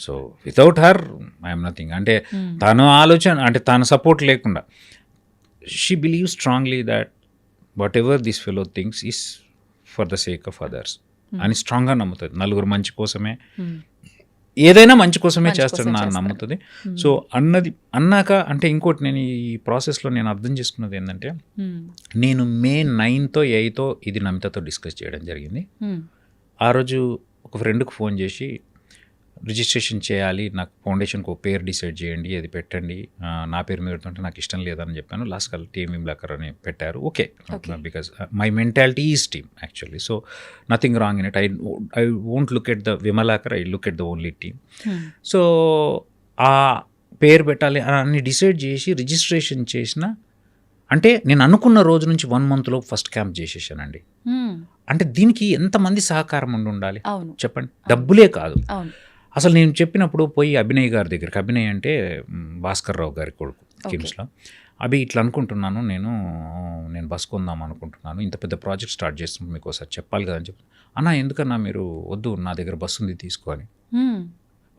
So without her I'm nothing. అంటే తను ఆలోచన, అంటే తన సపోర్ట్ లేకుండా, she believe strongly that what ever this fellow things is for the sake of others అని స్ట్రాంగ్గా నమ్ముతుంది. నలుగురు మంచి కోసమే, ఏదైనా మంచి కోసమే చేస్తాడు నా నమ్ముతుంది. సో అన్నాక అంటే ఇంకోటి నేను ఈ ప్రాసెస్లో నేను అర్థం చేసుకున్నది ఏంటంటే, నేను May 9th, 8th ఇది నమితతో డిస్కస్ చేయడం జరిగింది. ఆ రోజు ఒక ఫ్రెండ్కి ఫోన్ చేసి రిజిస్ట్రేషన్ చేయాలి, నాకు ఫౌండేషన్కి ఒక పేరు డిసైడ్ చేయండి, అది పెట్టండి, నా పేరు మీద పెడుతుంటే నాకు ఇష్టం లేదని చెప్పాను. లాస్ట్ కాల్ టీమ్ విమ్లాకర్ అని పెట్టారు. Okay, because my mentality is team actually. So nothing wrong in it. I won't look at the Vimalakar, I look at the only team. So ఆ పేరు పెట్టాలి అని డిసైడ్ చేసి రిజిస్ట్రేషన్ చేసిన, అంటే నేను అనుకున్న రోజు నుంచి 1 month ఫస్ట్ క్యాంప్ చేసేసానండి. అంటే దీనికి ఎంతమంది సహకారం ఉండాలి చెప్పండి, డబ్బులే కాదు. అసలు నేను చెప్పినప్పుడు పోయి అభినయ్ గారి దగ్గరికి, అభినయ్ అంటే భాస్కర్ రావు గారి కొడుకు కిమ్స్లో, ఇట్లా అనుకుంటున్నాను, నేను బస్ కొందాం అనుకుంటున్నాను, ఇంత పెద్ద ప్రాజెక్ట్ స్టార్ట్ చేస్తున్నాను, మీకు ఒకసారి చెప్పాలి కదా అని చెప్పి, అన్న ఎందుకన్నా మీరు వద్దు, నా దగ్గర బస్సు ఉంది తీసుకో అని.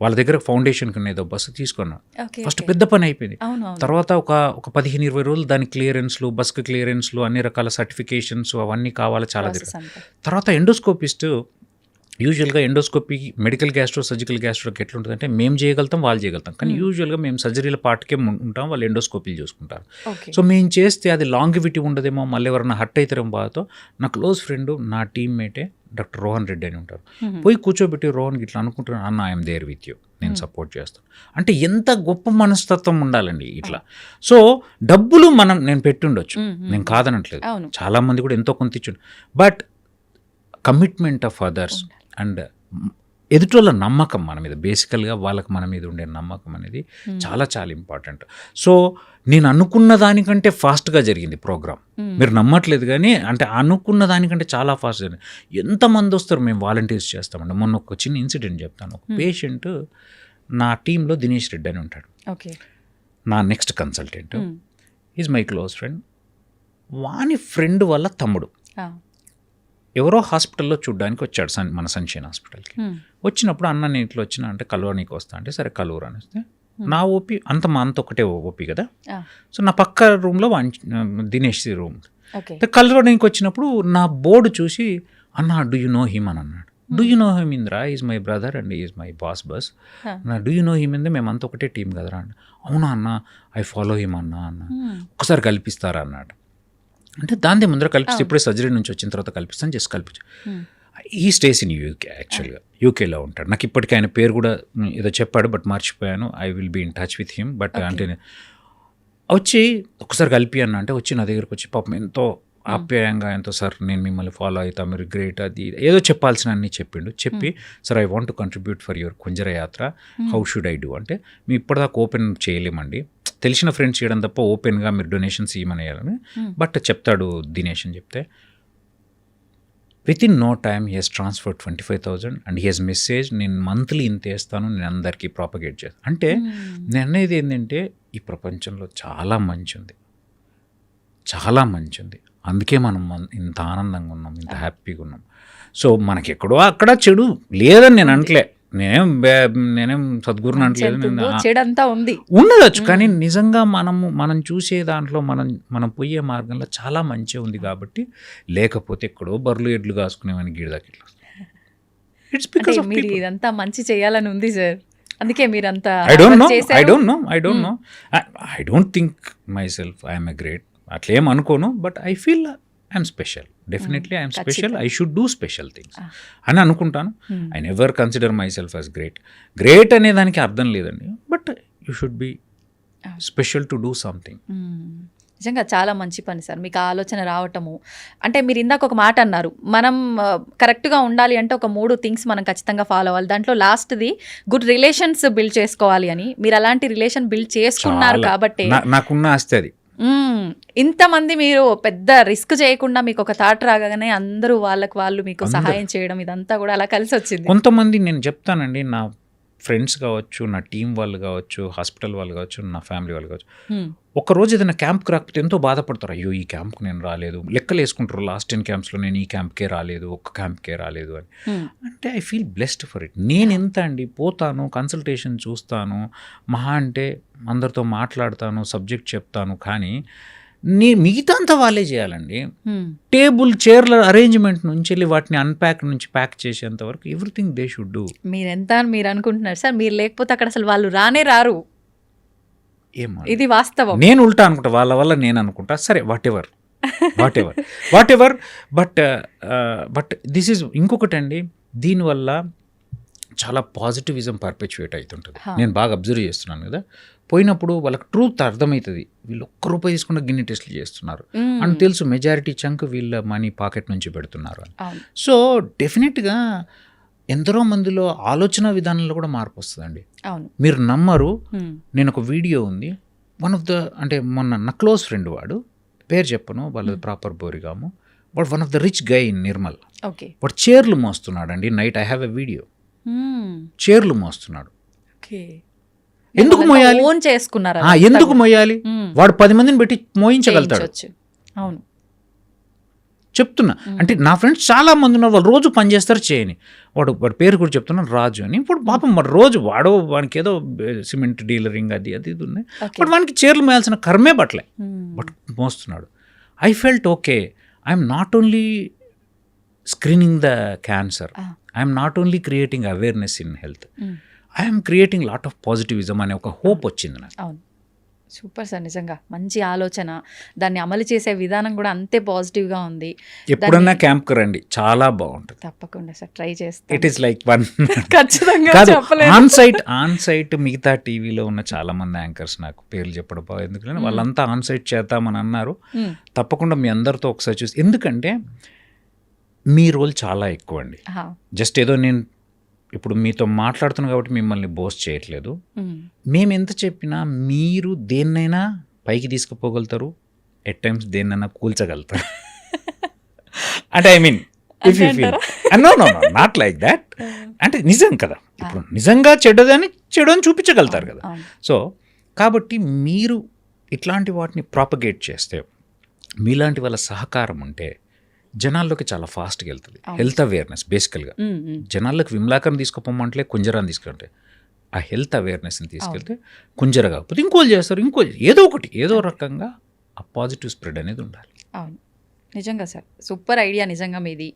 వాళ్ళ దగ్గర ఫౌండేషన్కి ఏదో బస్సు తీసుకున్నాను. ఫస్ట్ పెద్ద పని అయిపోయింది. తర్వాత ఒక 15-20 రోజులు దాని క్లియరెన్స్లు, బస్కి క్లియరెన్స్లు, అన్ని రకాల సర్టిఫికేషన్స్ అవన్నీ కావాలి చాలా దగ్గర. తర్వాత ఎండోస్కోపిస్ట్, యూజువల్గా ఎండోస్కోపీ మెడికల్ గ్యాస్ట్రో సర్జికల్ గ్యాస్ట్రోకి ఎట్లుంటుందంటే మేము చేయగలుగుతాం, వాళ్ళు చేయగలుగుతాం, కానీ యూజువల్గా మేము సర్జరీల పార్ట్కే ఉంటాం, వాళ్ళు ఎండోస్కోపీలు చూసుకుంటారు. సో మేము చేస్తే అది లాంగివిటీ ఉండదేమో, మళ్ళీ ఎవరైనా హర్ట్ అవుతారేమో బాధతో, నా క్లోజ్ ఫ్రెండ్, నా టీమ్మేటే డాక్టర్ రోహన్ రెడ్డి అని ఉంటారు, పోయి కూర్చోబెట్టి రోహన్కి ఇట్లా అనుకుంటున్నాను, అన్న ఐఎమ్ దేర్ విత్ యూ, నేను సపోర్ట్ చేస్తాను. అంటే ఎంత గొప్ప మనస్తత్వం ఉండాలండి ఇట్లా. సో డబ్బులు నేను పెట్టుండొచ్చు, నేను కాదనట్లేదు, చాలామంది కూడా ఎంతో కొంత ఇచ్చుండు, but commitment of others and ఎదుటోళ్ళ నమ్మకం మన మీద, బేసికల్గా వాళ్ళకి మన మీద ఉండే నమ్మకం అనేది చాలా చాలా ఇంపార్టెంట్. సో నేను అనుకున్న దానికంటే ఫాస్ట్గా జరిగింది ప్రోగ్రామ్. మీరు నమ్మట్లేదు కానీ అంటే అనుకున్న దానికంటే చాలా ఫాస్ట్ జరిగింది. ఎంతమంది వస్తారు, మేము వాలంటీర్స్ చేస్తామండి. మొన్న ఒక చిన్న ఇన్సిడెంట్ చెప్తాను. ఒక పేషెంట్ నా టీంలో దినేష్ రెడ్డి అని ఉంటాడు, నా next consultant, is my close friend. వాని ఫ్రెండ్ వాళ్ళ తమ్ముడు ఎవరో హాస్పిటల్లో చూడడానికి వచ్చాడు, మన సన్షైన్ హాస్పిటల్కి. వచ్చినప్పుడు అన్న నేను ఇట్లా వచ్చినా అంటే కలవడానికి వస్తా అంటే సరే కలువురు అని వస్తే నా ఓపీ అంత ఒకటే ఓపీ కదా. సో నా పక్క రూమ్లో దినేష్ రూమ్ కలవడానికి వచ్చినప్పుడు నా బోర్డు చూసి అన్న డూ యూ నో హిమ్ అని అన్నాడు. Do you know him Indra, is my brother and is my boss bus. Do you know him ఇందే, మేమంతా ఒకటే టీం కదరా అన్న. అవునా అన్న, ఐ ఫాలో హిమ్ అన్న ఒకసారి కల్పిస్తారా అన్నాడు. అంటే దాని ముందర కల్పిస్తే ఇప్పుడే సర్జరీ నుంచి వచ్చిన తర్వాత కల్పిస్తాను, జస్ట్ కల్పించు. ఈ స్టేస్ ఇన్ యూకే, యాక్చువల్గా యూకేలో ఉంటాడు. నాకు ఇప్పటికీ ఆయన పేరు కూడా ఏదో చెప్పాడు బట్ మర్చిపోయాను. I will be in touch with him. But అంటే వచ్చి ఒకసారి కలిపి అన్న అంటే వచ్చి నా దగ్గరకు వచ్చి పాపం ఎంతో ఆప్యాయంగా ఎంతో సార్ నేను మిమ్మల్ని ఫాలో అవుతా, మీరు గ్రేట్, అది ఏదో చెప్పాల్సిన అన్నీ చెప్పిండు. చెప్పి sir I want to contribute for your Kunjara Yatra, how should I do అంటే మీ ఇప్పటిదాకా ఓపెన్ చేయలేమండి, తెలిసిన ఫ్రెండ్స్ చేయడం తప్ప ఓపెన్గా మీరు డొనేషన్స్ ఇవ్వమని వేయాలని. బట్ చెప్తాడు దినేష్ అని చెప్తే within no time he has transfer 25,000 and he has message నేను మంత్లీ ఇంత వేస్తాను, నేను అందరికీ ప్రాపగేట్ చేస్తాను. అంటే నేను అనేది ఏంటంటే ఈ ప్రపంచంలో చాలా మంచి ఉంది, చాలా మంచి ఉంది. అందుకే మనం ఇంత ఆనందంగా ఉన్నాం, ఇంత హ్యాపీగా ఉన్నాం. సో మనకి ఎక్కడో అక్కడ చెడు లేదని నేను అంటలే, నేనేం సద్గురుని అంటలేదు, చెడంతా ఉంది ఉండవచ్చు. కానీ నిజంగా మనం చూసే దాంట్లో మనం పోయే మార్గంలో చాలా మంచి ఉంది కాబట్టి, లేకపోతే ఎక్కడో బర్రెలు ఎడ్లు కాసుకునేవని గిడదాకి ఇట్లా. ఇట్స్ బికాజ్ ఆఫ్ మీరు ఇదంతా మంచి చేయాలని ఉంది సార్, అందుకే మీరంతా. I don't think my self I'm a great, అట్లా ఏం అనుకోను. But I feel I'm special, definitely I'm special, I should do special things అని అనుకుంటాను. I never consider my self as great అనే దానికి అర్థం లేదండి. But you should be special to do something. నిజంగా చాలా మంచి పని సార్ మీకు ఆలోచన రావటము. అంటే మీరు ఇందాక ఒక మాట అన్నారు, మనం కరెక్ట్గా ఉండాలి అంటే ఒక 3 థింగ్స్ మనం ఖచ్చితంగా ఫాలో అవ్వాలి. దాంట్లో లాస్ట్ది గుడ్ రిలేషన్స్ బిల్డ్ చేసుకోవాలి అని. మీరు అలాంటి రిలేషన్ బిల్డ్ చేసుకున్నారు కాబట్టి నాకున్న ఆస్తి అది. ఇంతమంది మీరు పెద్ద రిస్క్ చేయకుండా మీకు ఒక థాట్ రాగానే అందరూ వాళ్ళు మీకు సహాయం చేయడం, ఇదంతా కూడా అలా కలిసి వచ్చింది. కొంతమంది నేను చెప్తానండి, నా ఫ్రెండ్స్ కావచ్చు, నా టీం వాళ్ళు కావచ్చు, హాస్పిటల్ వాళ్ళు కావచ్చు, నా ఫ్యామిలీ వాళ్ళు కావచ్చు, ఒకరోజు ఏదైనా క్యాంప్కి రాకపోతే ఎంతో బాధపడతారు. అయ్యో ఈ క్యాంప్కి నేను రాలేదు, లెక్కలు వేసుకుంటారు. లాస్ట్ 10 క్యాంప్స్లో నేను ఈ క్యాంప్కే రాలేదు, ఒక్క క్యాంప్కే రాలేదు అని. అంటే I feel blessed for it. నేను ఎంత అండి పోతాను, కన్సల్టేషన్ చూస్తాను, మహా అంటే అందరితో మాట్లాడతాను, సబ్జెక్ట్ చెప్తాను, కానీ మిగతా అంతా వాళ్ళే చేయాలండి. టేబుల్ చైర్ల అరేంజ్మెంట్ నుంచి వెళ్ళి వాటిని అన్ప్యాక్ నుంచి ప్యాక్ చేసేంత వరకు ఎవ్రీథింగ్ దే షుడ్ డూ. మీరెంత మీరు అనుకుంటున్నారు సార్, మీరు లేకపోతే అక్కడ అసలు వాళ్ళు రారు. ఏమో ఇది వాస్తవం. నేను ఉల్టా అనుకుంటా, వాళ్ళ వల్ల నేను అనుకుంటా. సరే what ever but this is ఇంకొకటి అండి, దీనివల్ల చాలా పాజిటివిజం పర్పెచువేట్ అవుతుంటుంది. నేను బాగా అబ్జర్వ్ చేస్తున్నాను కదా, పోయినప్పుడు వాళ్ళకి ట్రూత్ అర్థమవుతుంది. వీళ్ళు ₹1 తీసుకున్న గిన్ని టెస్టులు చేస్తున్నారు అని తెలుసు. మెజారిటీ చంక్ వీళ్ళ మనీ పాకెట్ నుంచి పెడుతున్నారు అని. సో డెఫినెట్గా ఎందరో మందిలో ఆలోచన విధానంలో కూడా మార్పు వస్తుందండి. మీరు నమ్మరు, నేను ఒక వీడియో ఉంది, అంటే మొన్న నా క్లోజ్ ఫ్రెండ్, వాడు పేరు చెప్పను, వాళ్ళది ప్రాపర్ బోరిగాము, వాడు one of the rich guy in Nirmal. వాడు చైర్లు మోస్తున్నాడు అండి. Night I have a video, చైర్లు మోస్తున్నాడు. ఎందుకు మోయాలి? ఎందుకు మోయాలి? వాడు 10 మందిని పెట్టి మోయించగలుగుతాడు. అవును చెప్తున్నా. అంటే నా ఫ్రెండ్స్ చాలా మంది ఉన్నారు, వాళ్ళు రోజు పని చేస్తారు చేయని. వాడు పేరు కూడా చెప్తున్నాను, రాజు అని. ఇప్పుడు పాపం మరి రోజు వానికి ఏదో సిమెంట్ డీలరింగ్ అది ఉంది, బట్ వానికి చీరలు మోయాల్సిన కర్మే పట్లే, బట్ మోస్తున్నాడు. I felt okay, I'm not only screening the cancer, I'm not only creating awareness in health, I'm creating lot of positivism అనే ఒక హోప్ వచ్చింది నాకు. సూపర్ సార్, నిజంగా మంచి ఆలోచన. దాన్ని అమలు చేసే విధానం కూడా అంతే పాజిటివ్గా ఉంది. ఎప్పుడన్నా క్యాంప్కి రండి, చాలా బాగుంటుంది. తప్పకుండా సార్, ట్రై చేస్తాను. ఇట్ ఈస్ లైక్ వన్ ఖచ్చితంగా ఆన్ సైట్ మిగతా టీవీలో ఉన్న చాలా మంది యాంకర్స్ నాకు పేర్లు చెప్పడం బాగా, ఎందుకంటే వాళ్ళంతా ఆన్ సైట్ చేద్దామని అన్నారు. తప్పకుండా మీ అందరితో ఒకసారి చూసి, ఎందుకంటే మీ రోల్ చాలా ఎక్కువ అండి. జస్ట్ ఏదో నేను ఇప్పుడు మీతో మాట్లాడుతున్నాం కాబట్టి మిమ్మల్ని బోస్ట్ చేయట్లేదు. ఉమ్. మేము ఎంత చెప్పినా మీరు దేన్నైనా పైకి తీసుకుపోగలుగుతారు, ఎట్ టైమ్స్ దేన్నైనా కూల్చగలుగుతారు. అంటే I mean if you feel no no no not like that. అంటే నిజం కదా, ఇప్పుడు నిజంగా చెడ్డదని చెడుని చూపించగలుగుతారు కదా. అవును. సో కాబట్టి మీరు ఇట్లాంటి వాటిని ప్రాపగేట్ చేస్తే, మీలాంటి వాళ్ళ సహకారం ఉంటే జనాల్లోకి చాలా ఫాస్ట్గా వెళ్తుంది. హెల్త్ అవేర్నెస్ బేసికల్గా ఉమ్, ఉమ్. జనాల్లోకి విమలాకరం తీసుకుపోమంటే కుంజరాన్ని తీసుకెళ్తే, ఆ హెల్త్ అవేర్నెస్ని తీసుకెళ్తే కుంజర కాకపోతే ఇంకోళ్ళు చేస్తారు, ఏదో ఒకటి ఏదో రకంగా ఆ పాజిటివ్ స్ప్రెడ్ అనేది ఉండాలి. అవును, నిజంగా సార్ సూపర్ ఐడియా నిజంగా మీది.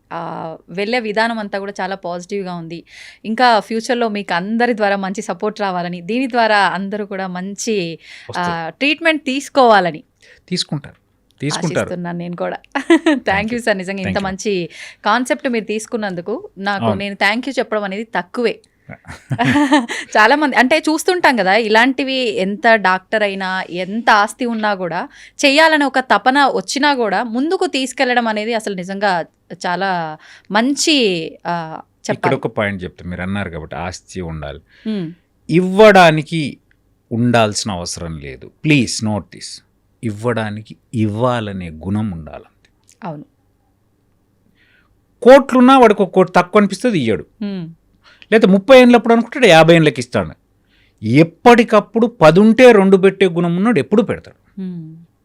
వెళ్ళే విధానం అంతా కూడా చాలా పాజిటివ్గా ఉంది. ఇంకా ఫ్యూచర్లో మీకు అందరి ద్వారా మంచి సపోర్ట్ రావాలని, దీని ద్వారా అందరూ కూడా మంచి ట్రీట్మెంట్ తీసుకోవాలని తీసుకుంటారు. ఆశిస్తున్నాను నేను కూడా. థ్యాంక్ యూ సార్, నిజంగా ఇంత మంచి కాన్సెప్ట్ మీరు తీసుకున్నందుకు నాకు నేను థ్యాంక్ యూ చెప్పడం అనేది తక్కువే. చాలా మంది అంటే చూస్తుంటాం కదా, ఇలాంటివి ఎంత డాక్టర్ అయినా ఎంత ఆస్తి ఉన్నా కూడా చెయ్యాలని ఒక తపన వచ్చినా కూడా ముందుకు తీసుకెళ్లడం అనేది అసలు నిజంగా చాలా మంచి ఇక్కడ చెప్పాలి. ఒక పాయింట్ చెప్తా, మీరు అన్నారు కాబట్టి ఆస్తి ఉండాలి. ఉమ్, ఇవ్వడానికి ఉండాల్సిన అవసరం లేదు. ప్లీజ్ నోట్ దిస్, ఇవ్వడానికి ఇవ్వాలనే గుణం ఉండాలి. అవును. కోట్లున్నా వాడికి ఒక కోటి తక్కువ అనిపిస్తుంది, ఇయ్యడు. ఉమ్, లేదా 30 ఏళ్ళప్పుడు అనుకుంటాడు 50 ఏళ్ళకి ఇస్తాడు. ఎప్పటికప్పుడు 10 ఉంటే 2 పెట్టే గుణం ఉన్నాడు, ఎప్పుడు పెడతాడు. ఉమ్,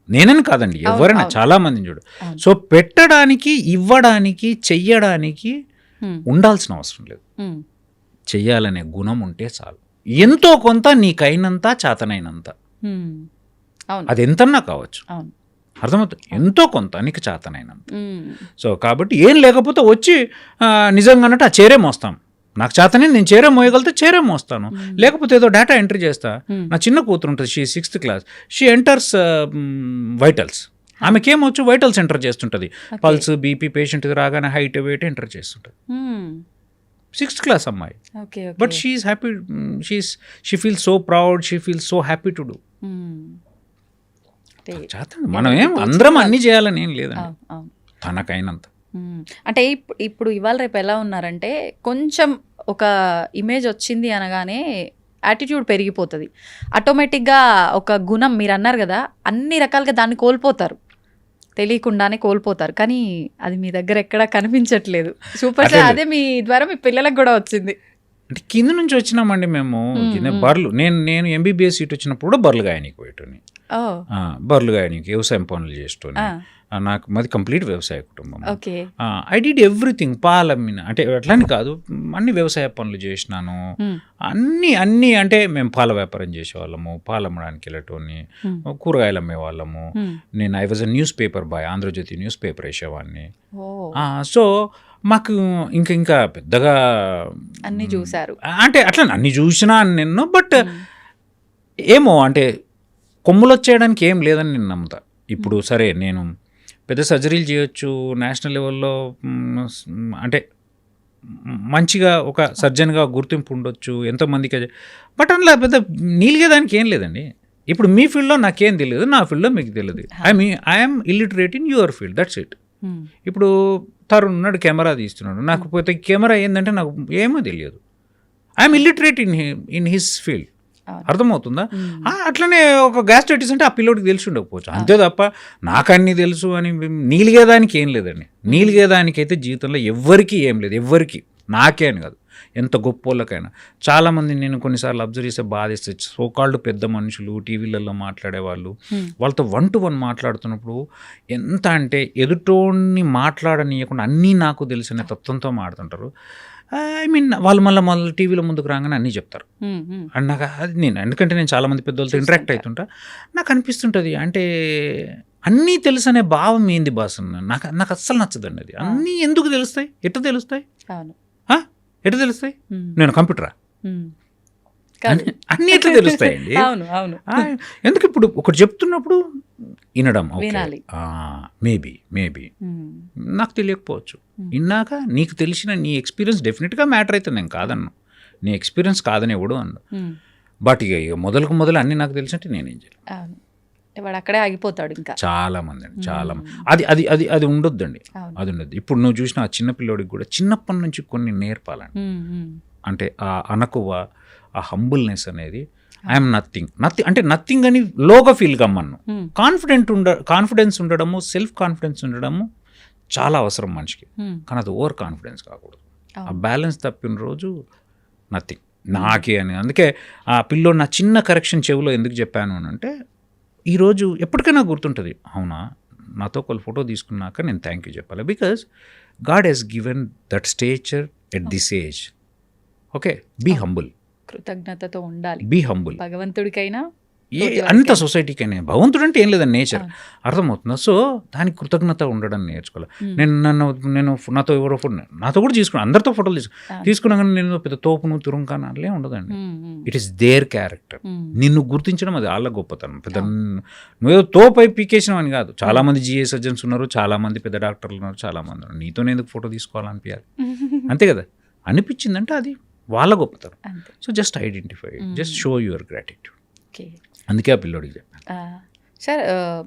నేనని కాదండి, ఎవరైనా చాలా మందిని చూడు. సో పెట్టడానికి, ఇవ్వడానికి, చెయ్యడానికి ఉమ్, ఉండాల్సిన అవసరం లేదు. ఉమ్, చెయ్యాలనే గుణం ఉంటే చాలు. ఎంతో కొంత నీకైనంత, చేతనైనంత, ఉమ్, అవును. అది ఎంతన్నా కావచ్చు, అవును. అర్థమవుతుంది. ఎంతో కొంత నీకు చేతనైనంత. ఉమ్, సో కాబట్టి ఏం లేకపోతే వచ్చి నిజంగా అన్నట్టు ఆ చేరే మోస్తాం. నాకు చేతనే నేను చేరే మోయగలితే చేరే మోస్తాను. లేకపోతే ఏదో డేటా ఎంట్రీ చేస్తా. నా చిన్న కూతురు ఉంటుంది, she 6th class, she enters vitals. ఆమెకేమొచ్చు వైటల్స్ ఎంటర్ చేస్తుంటుంది. పల్స్, బీపీ, పేషెంట్ రాగానే హైట్, వెయిట్ ఎంటర్ చేస్తుంటుంది. ఉమ్, 6th క్లాస్ అమ్మాయి. Okay, okay. But she is happy, she feel so proud, she feel so happy to do. Um, చేతండి, మనం ఏం అందరం అన్ని చేయాలని ఏం లేదండి, అవును, అవును. తనకైనంత. అంటే ఇప్పుడు ఇవాళ రేపు ఎలా ఉన్నారంటే, కొంచెం ఒక ఇమేజ్ వచ్చింది అనగానే యాటిట్యూడ్ పెరిగిపోతుంది. ఆటోమేటిక్గా ఒక గుణం మీరు అన్నారు కదా, అన్ని రకాలుగా దాన్ని కోల్పోతారు, తెలియకుండానే కోల్పోతారు. కానీ అది మీ దగ్గర ఎక్కడా కనిపించట్లేదు. సూపర్ సార్, అదే మీ ద్వారా మీ పిల్లలకు కూడా వచ్చింది. అంటే కింద నుంచి వచ్చినామండి మేము. కింద బర్రెలు, నేను ఎంబీబీఎస్ సీట్ వచ్చినప్పుడు కూడా బర్రెలు గాయనికి పోయేటోని. బర్రెలు గాయనికి వ్యవసాయం పనులు చేసేటోని. నాకు మాది కంప్లీట్ వ్యవసాయ కుటుంబం. ఓకే. I did everything. పాలమ్మిన అంటే అట్లని కాదు, అన్ని వ్యవసాయ పనులు చేసినాను. అన్నీ అంటే మేము పాల వ్యాపారం చేసేవాళ్ళము, పాలు అమ్మడానికి వెళ్ళేటోని, కూరగాయలు అమ్మేవాళ్ళము. నేను I was a newspaper boy, Andhra Jyothi newspaper వేసేవాడిని. సో మాకు ఇంకా పెద్దగా అన్ని చూసారు అంటే అట్లా అన్ని చూసినా నేను. బట్ ఏమో అంటే కొమ్ములు వచ్చేయడానికి ఏం లేదని నేను నమ్ముతా. ఇప్పుడు సరే నేను పెద్ద సర్జరీలు చేయొచ్చు, నేషనల్ లెవెల్లో అంటే మంచిగా ఒక సర్జన్గా గుర్తింపు ఉండొచ్చు ఎంతోమందికి. బట్ అందులో పెద్ద నీలిగేదానికి ఏం లేదండి. ఇప్పుడు మీ ఫీల్డ్లో నాకేం తెలియదు, నా ఫీల్డ్లో మీకు తెలియదు. I'm illiterate in your field, that's it. ఇప్పుడు తరుణ్ ఉన్నాడు, కెమెరా తీస్తున్నాడు. నాకు పోతే కెమెరా ఏంటంటే నాకు ఏమో తెలియదు. I'm illiterate in his field. అర్థమవుతుందా? అట్లనే ఒక గ్యాస్ట్రైటిస్ అంటే ఆ పిల్లోడికి తెలిసి ఉండకపోవచ్చు, అంతే తప్ప నాకన్నీ తెలుసు అని నీలిగేదానికి ఏం లేదండి. నీలిగేదానికైతే జీవితంలో ఎవ్వరికీ ఏం లేదు, ఎవ్వరికి, నాకే అని కాదు, ఎంత గొప్ప వాళ్ళకైనా. చాలామంది నేను కొన్నిసార్లు అబ్జర్వ్ చేస్తే బాధేస్తే, సోకాళ్ళు పెద్ద మనుషులు టీవీలలో మాట్లాడేవాళ్ళు, వాళ్ళతో 1 to 1 మాట్లాడుతున్నప్పుడు ఎంత అంటే ఎదుటోని మాట్లాడనీయకుండా అన్నీ నాకు తెలిసిన తత్వంతో మాట్లాడుతుంటారు. ఐ మీన్ వాళ్ళు మళ్ళీ టీవీలో ముందుకు రాగానే అన్నీ చెప్తారు. అండ్ నాకు అది ఎందుకంటే నేను చాలామంది పెద్దవాళ్ళతో ఇంటరాక్ట్ అవుతుంటా, నాకు అనిపిస్తుంటుంది అంటే అన్నీ తెలుసు అనే భావం ఏంది బాస్ అన్న. నాకు అస్సలు నచ్చదండి అది. అన్నీ ఎందుకు తెలుస్తాయి, ఎట్లా తెలుస్తాయి, ఎట్లా తెలుస్తాయి? నేను కంప్యూటరా? అన్నీ ఎట్లా తెలుస్తాయండి? ఎందుకు ఇప్పుడు ఒకటి చెప్తున్నప్పుడు వినడం, మేబీ నాకు తెలియకపోవచ్చు, విన్నాక నీకు తెలిసిన నీ ఎక్స్పీరియన్స్ డెఫినెట్గా మ్యాటర్ అవుతుంది, నేను కాదన్ను, నీ ఎక్స్పీరియన్స్ కాదని ఎవడు అన్ను. బట్ ఇక మొదలు అన్నీ నాకు తెలిసినట్టు నేనేం చేయలేదు. వాడు అక్కడే ఆగిపోతాడు. ఇంకా చాలామంది అండి, చాలామంది అది ఉండొద్దండి, అది ఉండొద్దు. ఇప్పుడు నువ్వు చూసిన ఆ చిన్న పిల్లోడికి కూడా చిన్నప్పటి నుంచి కొన్ని నేర్పాలండి. అంటే ఆ అనకువ, ఆ హంబుల్నెస్ అనేది ఐఎమ్ నథింగ్ అంటే నథింగ్ అని లోగా ఫీల్ కమ్మను. కాన్ఫిడెన్స్ ఉండడము, సెల్ఫ్ కాన్ఫిడెన్స్ ఉండడము చాలా అవసరం మనిషికి. కానీ అది ఓవర్ కాన్ఫిడెన్స్ కాకూడదు. ఆ బ్యాలెన్స్ తప్పిన రోజు నథింగ్ నాకే అని. అందుకే ఆ పిల్లో నా చిన్న కరెక్షన్ చెవిలో ఎందుకు చెప్పాను అని అంటే, ఈరోజు ఎప్పటికైనా గుర్తుంటుంది, అవునా నాతో ఒకళ్ళు ఫోటో తీసుకున్నాక నేను థ్యాంక్ యూ చెప్పాలి. Because God has given that stature at this age. Okay, be humble, కృతజ్ఞతతో ఉండాలి. Be humble. భగవంతుడికైనా అంత సొసైటీకైనా భగవంతుడు అంటే ఏం లేదని నేచర్, అర్థమవుతుందా? సో దానికి కృతజ్ఞత ఉండడం నేర్చుకోవాలి. నేను నాతో ఎవరో ఫోటో, నాతో కూడా తీసుకున్నాను, అందరితో ఫోటోలు తీసుకున్నా కానీ నేను పెద్ద తోపును తురుంకాను అట్లే ఉండదండి. It is their character. నిన్ను గుర్తించడం అది వాళ్ళ గొప్పతనం. పెద్ద నువ్వేదో తోపై పీకేసినాం అని కాదు. చాలా మంది జిఏ సర్జన్స్ ఉన్నారు, చాలా మంది పెద్ద డాక్టర్లు ఉన్నారు, చాలా మంది ఉన్నారు. నీతోనే ఎందుకు ఫోటో తీసుకోవాలనిపించాలి? అంతే కదా, అనిపించిందంటే అది వాళ్ళ గొప్పతనం. So just identify, just show your gratitude. అందుకే ఆ పిల్లోడికి చెప్పాను. సార్,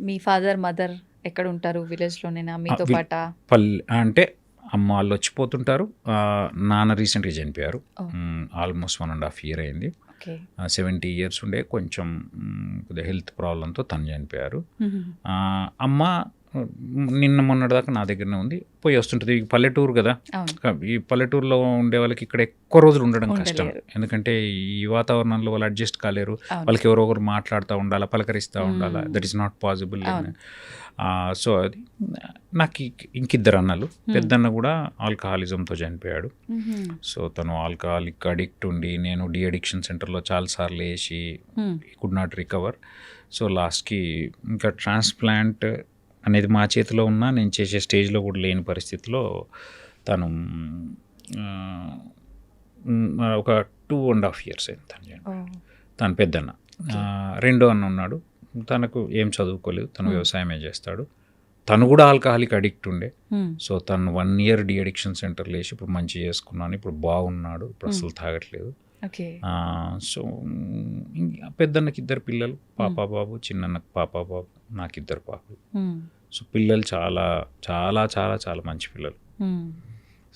మీ ఫాదర్ మదర్ ఎక్కడ ఉంటారు? విలేజ్లోనేనా మీతో పాట? అంటే అమ్మ వాళ్ళు వచ్చిపోతుంటారు. నాన్న రీసెంట్గా చనిపోయారు, ఆల్మోస్ట్ 1.5 years అయింది. 70 years ఉండే, కొంచెం కొద్దిగా హెల్త్ ప్రాబ్లంతో తను చనిపోయారు. అమ్మ నిన్న మొన్నటిదాకా నా దగ్గరనే ఉంది, పోయి వస్తుంటుంది. పల్లెటూరు కదా, ఈ పల్లెటూరులో ఉండే వాళ్ళకి ఇక్కడ ఎక్కువ రోజులు ఉండడం కష్టం. ఎందుకంటే ఈ వాతావరణంలో వాళ్ళు అడ్జస్ట్ కాలేరు. వాళ్ళకి ఎవరో ఒకరు మాట్లాడుతూ ఉండాలా, పలకరిస్తూ ఉండాలా. That is not possible. So అది నాకు ఇంకిద్దరు అన్నలు. పెద్దన్న కూడా ఆల్కహాలిజంతో చనిపోయాడు. సో తను ఆల్కహాలిక్ అడిక్ట్ ఉండి, నేను డి అడిక్షన్ సెంటర్లో చాలాసార్లు వేసి కుడ్ నాట్ రికవర్. సో లాస్ట్కి ఇంకా ట్రాన్స్ప్లాంట్ అనేది మా చేతిలో ఉన్నా నేను చేసే స్టేజ్లో కూడా లేని పరిస్థితిలో తను ఒక 2.5 years అయింది తను పెద్దన్న. రెండో అన్న ఉన్నాడు, తనకు ఏం చదువుకోలేదు, తను వ్యవసాయమే చేస్తాడు. తను కూడా ఆల్కహాలిక్ అడిక్ట్ ఉండే. సో తను 1 year డి అడిక్షన్ సెంటర్లో వేసి ఇప్పుడు మంచి చేసుకున్నాను, ఇప్పుడు బాగున్నాడు, ఇప్పుడు అసలు తాగట్లేదు. సో పెద్దన్నకి 2 పిల్లలు, పాప బాబు. చిన్నన్నకు పాప బాబు, నాకు 2 పాపలు. సో పిల్లలు చాలా చాలా చాలా చాలా మంచి పిల్లలు.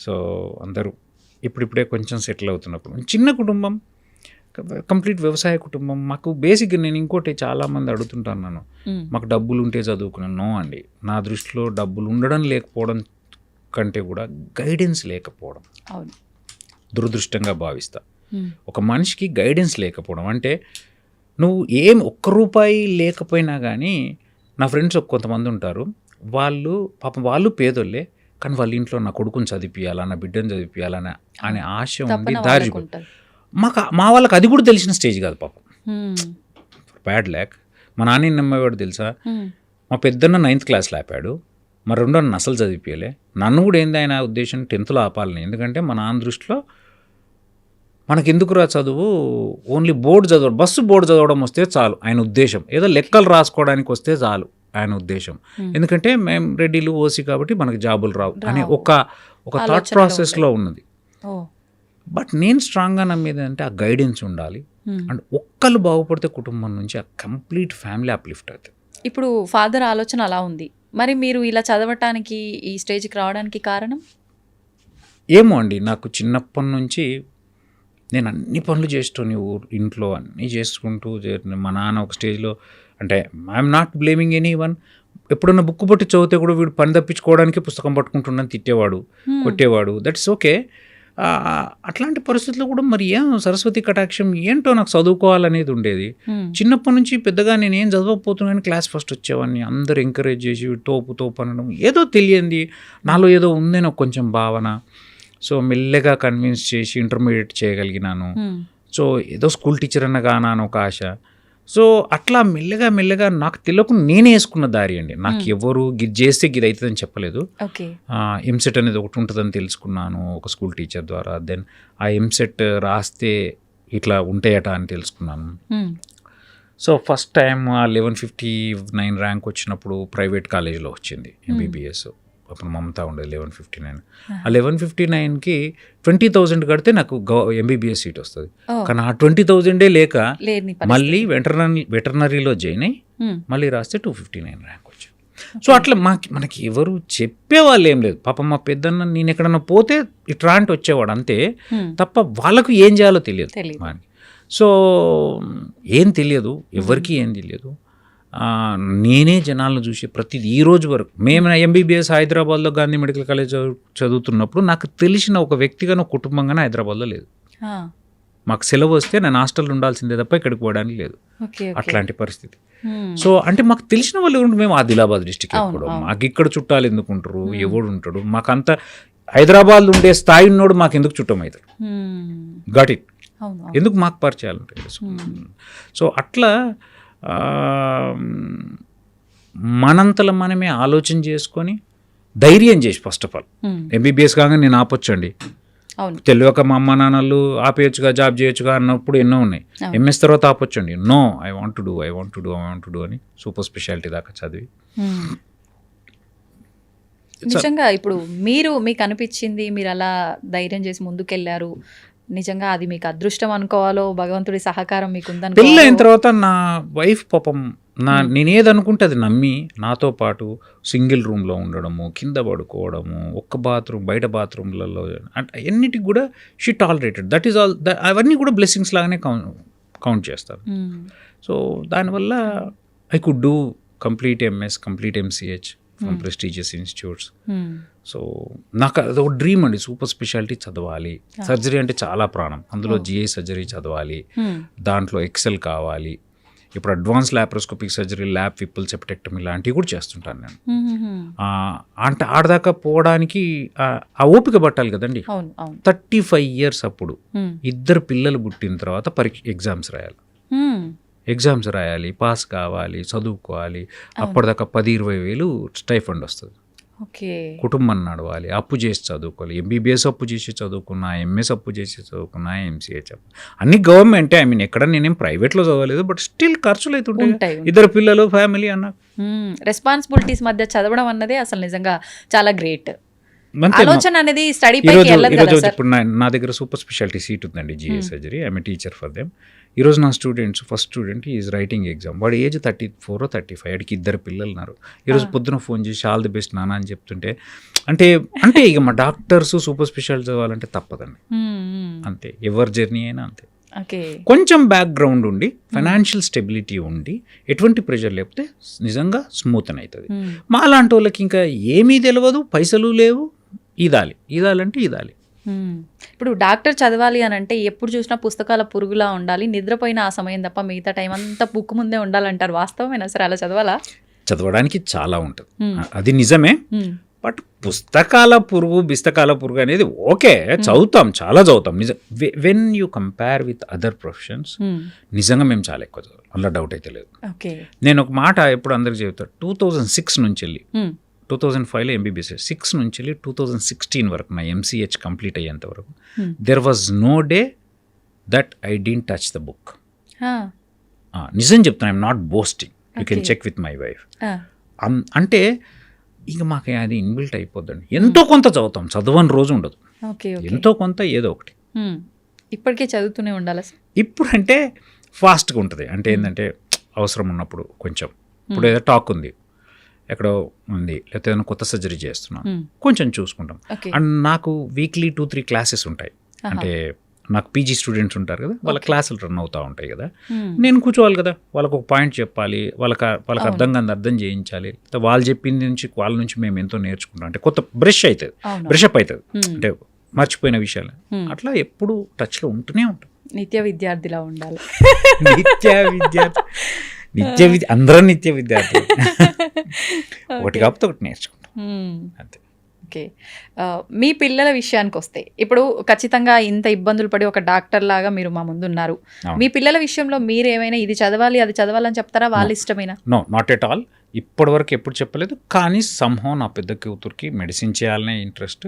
సో అందరూ ఇప్పుడిప్పుడే కొంచెం సెటిల్ అవుతున్నప్పుడు, చిన్న కుటుంబం, కంప్లీట్ వ్యవసాయ కుటుంబం. మాకు బేసిక్గా నేను ఇంకోటి చాలామంది అడుగుతుంటాను, నన్ను మాకు డబ్బులు ఉంటే చదువుకున్నాను. నో అండి, నా దృష్టిలో డబ్బులు ఉండడం లేకపోవడం కంటే కూడా గైడెన్స్ లేకపోవడం దురదృష్టంగా భావిస్తా. ఒక మనిషికి గైడెన్స్ లేకపోవడం అంటే, నువ్వు ఏం ఒక్క రూపాయి లేకపోయినా కానీ, నా ఫ్రెండ్స్ కొంతమంది ఉంటారు, వాళ్ళు పాపం వాళ్ళు పేదోళ్ళే, కానీ వాళ్ళ ఇంట్లో నా కొడుకుని చదివిపియాలా, నా బిడ్డను చదివిపియాలనే అనే ఆశ ఉండి దారి. మా వాళ్ళకి అది కూడా తెలిసిన స్టేజ్ కాదు పాపం. బ్యాడ్ ల్యాక్. మా నాన్న నమ్మేవాడు తెలుసా, మా పెద్దన్న 9th class ఆపాడు, మా రెండో నన్ను అసలు చదివిపియలే. నన్ను కూడా ఏంది ఆయన ఉద్దేశం 10th ఆపాలని. ఎందుకంటే మా నాన్న దృష్టిలో మనకెందుకురా చదువు, ఓన్లీ బోర్డు చదవడం, బోర్డు చదవడం వస్తే చాలు ఆయన ఉద్దేశం. ఏదో లెక్కలు రాసుకోవడానికి వస్తే చాలు ఆయన ఉద్దేశం. ఎందుకంటే మేము రెడ్డిలు, ఓసీ కాబట్టి మనకు జాబులు రావు అనే ఒక థాట్ ప్రాసెస్లో ఉన్నది. బట్ నేను స్ట్రాంగ్గా నమ్మేది అంటే ఆ గైడెన్స్ ఉండాలి. అండ్ ఒక్కళ్ళు బాగుపడితే కుటుంబం నుంచి ఆ కంప్లీట్ ఫ్యామిలీ అప్లిఫ్ట్ అవుతుంది. ఇప్పుడు ఫాదర్ ఆలోచన అలా ఉంది, మరి మీరు ఇలా చదవటానికి, ఈ స్టేజ్కి రావడానికి కారణం ఏమో అండి. నాకు చిన్నప్పటి నుంచి నేను అన్ని పనులు చేస్తూనే ఇంట్లో అన్నీ చేసుకుంటూ, మా నాన్న ఒక స్టేజ్లో, అంటే I'm not blaming any one, ఎప్పుడన్నా బుక్ పట్టి చదివితే కూడా వీడు పని తప్పించుకోవడానికి పుస్తకం పట్టుకుంటున్నాను, తిట్టేవాడు, కొట్టేవాడు. That's okay. అట్లాంటి పరిస్థితుల్లో కూడా మరి ఏం సరస్వతి కటాక్షం ఏంటో నాకు చదువుకోవాలనేది ఉండేది. చిన్నప్పటి నుంచి పెద్దగా నేను ఏం చదవకపోతున్నాను, క్లాస్ ఫస్ట్ వచ్చేవాడిని, అందరు ఎంకరేజ్ చేసి తోపు అనడం, ఏదో తెలియంది నాలో ఏదో ఉందేనో కొంచెం భావన. సో మెల్లగా కన్విన్స్ చేసి ఇంటర్మీడియట్ చేయగలిగినాను. సో ఏదో స్కూల్ టీచర్ అన్న కానాను ఒక ఆశ. సో అట్లా మెల్లగా నాకు తెలియకుండా నేనే వేసుకున్న దారి అండి. నాకు ఎవరు గిది చేస్తే గిది అవుతుందని చెప్పలేదు. ఎంసెట్ అనేది ఒకటి ఉంటుందని తెలుసుకున్నాను ఒక స్కూల్ టీచర్ ద్వారా. దెన్ ఆ ఎంసెట్ రాస్తే ఇట్లా ఉంటాయట అని తెలుసుకున్నాను. సో ఫస్ట్ టైం 1159 ర్యాంక్ వచ్చినప్పుడు ప్రైవేట్ కాలేజీలో వచ్చింది ఎంబీబీఎస్. అప్పుడు మమతా ఉండేది 1159. ఆ 1159కి 20,000 కడితే నాకు ఎంబీబీఎస్ సీట్ వస్తుంది. కానీ ఆ 20,000 లేక మళ్ళీ వెటర్నరీలో జాయిన్ అయ్యి మళ్ళీ రాస్తే 259 ర్యాంక్ వచ్చింది. సో అట్లా మనకి ఎవరు చెప్పేవాళ్ళు ఏం లేదు. పాపం మా పెద్దన్న నేను ఎక్కడన్నా పోతే ఇట్లాంటి వచ్చేవాడు అంతే, తప్ప వాళ్ళకు ఏం చేయాలో తెలియదు మనకి. సో ఏం తెలియదు, ఎవరికి ఏం తెలియదు. నేనే జనాలను చూసి ప్రతిదీ ఈ రోజు వరకు మేము ఎంబీబీఎస్ హైదరాబాద్లో గాంధీ మెడికల్ కాలేజ్ చదువుతున్నప్పుడు నాకు తెలిసిన ఒక వ్యక్తిగానో కుటుంబంగానే హైదరాబాద్లో లేదు. మాకు సెలవు వస్తే నేను హాస్టల్లో ఉండాల్సిందే తప్ప ఇక్కడికి పోవడానికి లేదు, అట్లాంటి పరిస్థితి. సో అంటే మాకు తెలిసిన వాళ్ళు మేము ఆదిలాబాద్ డిస్టిక్ ఎక్కడో, మాకు ఇక్కడ చుట్టాలు ఎందుకు ఉంటారు, ఎవడు ఉంటాడు, మాకంతా హైదరాబాద్ ఉండే స్థాయి ఉన్నోడు మాకు ఎందుకు చుట్టం అవుతాడు, గాట్ ఇట్, ఎందుకు మాకు పరిచయాలు ఉంటాయి. సో అట్లా మనంతలో మనమే ఆలోచన చేసుకొని ధైర్యం చేసి ఫస్ట్ ఆఫ్ ఆల్ ఎంబీబీఎస్ కాగా నేను ఆపొచ్చండి, తెలియక మా అమ్మ నాన్నలు ఆపేయచ్చుగా జాబ్ చేయొచ్చుగా అన్నప్పుడు ఎన్నో ఉన్నాయి. ఎంఎస్ తర్వాత ఆపొచ్చండి, no I want to do అని సూపర్ స్పెషాలిటీ దాకా చదివి. నిజంగా ఇప్పుడు మీకు అనిపించింది, మీరు అలా ధైర్యం చేసి ముందుకెళ్ళారు, నిజంగా అది మీకు అదృష్టం అనుకోవాలో, భగవంతుడి సహకారం మీకు ఉందని. పెళ్ళి అయిన తర్వాత నా వైఫ్ పాపం నేనేదనుకుంటే అది నమ్మి నాతో పాటు సింగిల్ రూమ్లో ఉండడము, కింద పడుకోవడము, ఒక్క బాత్రూమ్ బయట బాత్రూమ్లలో అంటే ఎన్నిటికి కూడా she tolerated. That is all, అవన్నీ కూడా బ్లెస్సింగ్స్ లాగానే కౌంట్ చేస్తారు. సో దానివల్ల I could do complete MS, complete MCh from prestigious institutes. So నాకు అదొక డ్రీమ్ అండి, సూపర్ స్పెషాలిటీ చదవాలి. సర్జరీ అంటే చాలా ప్రాణం, అందులో జిఐ సర్జరీ చదవాలి, దాంట్లో ఎక్సెల్ కావాలి. ఇప్పుడు అడ్వాన్స్ ల్యాప్రోస్కోపిక్ సర్జరీ, ల్యాబ్ విప్పుల్ సెప్టెక్టమీ లాంటివి కూడా చేస్తుంటాను నేను. అంటే ఆడదాకా పోవడానికి ఆ ఓపిక పట్టాలి కదండి. 35 years అప్పుడు 2 పిల్లలు పుట్టిన తర్వాత ఎగ్జామ్స్ రాయాలి, పాస్ కావాలి, చదువుకోవాలి. అప్పటిదాకా 10-20 వేలు స్టైఫండ్ వస్తుంది. కుటుంబం నడవాలి, అప్పు చేసి చదువుకోవాలి. ఎంబీబీఎస్ అప్పు చేసి చదువుకున్నా, ఎంఎస్ అప్పు చేసి చదువుకున్నా, ఎంసీహెచ్ అప్పు అన్ని గవర్నమెంటే. ఐ మీన్ ఎక్కడ నేనేం ప్రైవేట్లో చదవలేదు, బట్ స్టిల్ ఖర్చులు అయితే ఉంటాయి. 2 పిల్లలు, ఫ్యామిలీ అన్న రెస్పాన్సిబిలిటీస్ మధ్య చదవడం అన్నదే అసలు నిజంగా చాలా గ్రేట్. ఆలోచన అనేది స్టడీ పైకి వెళ్ళదు కదా సార్. ఇప్పుడు నా దగ్గర సూపర్ స్పెషాలిటీ సీట్ ఉందండి, GI surgery. I'm a teacher for them. ఈరోజు నా first student is writing exam. వాడు ఏజ్ 34 or 35, వాడికి 2 పిల్లలు ఉన్నారు. ఈరోజు పొద్దున ఫోన్ చేసి ఆల్ ది బెస్ట్ నాన్న అని చెప్తుంటే అంటే ఇక మా డాక్టర్స్ సూపర్ స్పెషాలిటీ చదవాలంటే తప్పదండి, అంతే. ఎవరి జర్నీ అయినా అంతే. కొంచెం బ్యాక్గ్రౌండ్ ఉండి, ఫైనాన్షియల్ స్టెబిలిటీ ఉండి, ఎటువంటి ప్రెషర్ లేకపోతే నిజంగా స్మూత్ అని అవుతుంది. మా లాంటి వాళ్ళకి ఇంకా ఏమీ తెలియదు, పైసలు లేవు, ఈదాలంటే ఈదాలి. ఇప్పుడు డాక్టర్ చదవాలి అని అంటే ఎప్పుడు చూసినా పుస్తకాల పురుగులా ఉండాలి, నిద్రపోయిన ఆ సమయం తప్ప మిగతా టైం అంతా బుక్ ముందే ఉండాలంటారు. వాస్తవమేనా సరే? అలా చదవడానికి చాలా ఉంటుంది, అది నిజమే. బట్ పుస్తకాల పురుగు అనేది ఓకే, చదువుతాం, చాలా చదువుతాం. When you compare with other professions నిజంగా మేము చాలా ఎక్కువ చదువు, అందులో డౌట్ అయితే లేదు. నేను ఒక మాట ఎప్పుడు అందరికి చెబుతాను, 2006 నుంచి వెళ్ళి 2005లో ఎంబీబీఎస్, 6 నుంచి వెళ్ళి 2016 వరకు నా ఎంసీహెచ్ కంప్లీట్ అయ్యేంత వరకు there was no day that I didn't touch the book. నిజం చెప్తాను, I'm not boasting, you can check with my wife. అంటే ఇక మాకు అది ఇన్బిల్ట్ అయిపోద్దండి. ఎంతో కొంత చదువుతాం, చదవని రోజు ఉండదు, ఎంతో కొంత ఏదో ఒకటి. ఇప్పటికే చదువుతూనే ఉండాలి. ఇప్పుడు అంటే ఫాస్ట్గా ఉంటుంది, అంటే ఏంటంటే అవసరం ఉన్నప్పుడు కొంచెం. ఇప్పుడు ఏదో టాక్ ఉంది, ఎక్కడో ఉంది, లేకపోతే ఏదైనా కొత్త సర్జరీ చేస్తున్నాను, కొంచెం చూసుకుంటాం. అండ్ నాకు వీక్లీ 2-3 క్లాసెస్ ఉంటాయి. అంటే నాకు పీజీ స్టూడెంట్స్ ఉంటారు కదా, వాళ్ళ క్లాసులు రన్ అవుతూ ఉంటాయి కదా, నేను కూర్చోవాలి కదా, వాళ్ళకు ఒక పాయింట్ చెప్పాలి, వాళ్ళకి అర్థం కాదు అర్థం చేయించాలి. వాళ్ళు చెప్పింది నుంచి వాళ్ళ నుంచి మేము ఎంతో నేర్చుకుంటాం. అంటే కొత్త బ్రషప్ అవుతుంది, అంటే మర్చిపోయిన విషయాలు. అట్లా ఎప్పుడు టచ్లో ఉంటూనే ఉంటాం. నిత్య విద్యార్థిలా ఉండాలి. అందరం నిత్య విద్యార్థి, ఒకటి కాకపోతే ఒకటి నేర్చుకుంటాం అంతే. ఓకే, మీ పిల్లల విషయానికి వస్తే ఇప్పుడు ఖచ్చితంగా ఇంత ఇబ్బందులు పడి ఒక డాక్టర్ లాగా మీరు మా ముందు ఉన్నారు. మీ పిల్లల విషయంలో మీరు ఏమైనా ఇది చదవాలి అది చదవాలని చెప్తారా? వాళ్ళ ఇష్టమేనా? No, not at all. ఇప్పటి వరకు ఎప్పుడు చెప్పలేదు. కానీ సంహో నా పెద్ద కూతురికి మెడిసిన్ చేయాలనే ఇంట్రెస్ట్,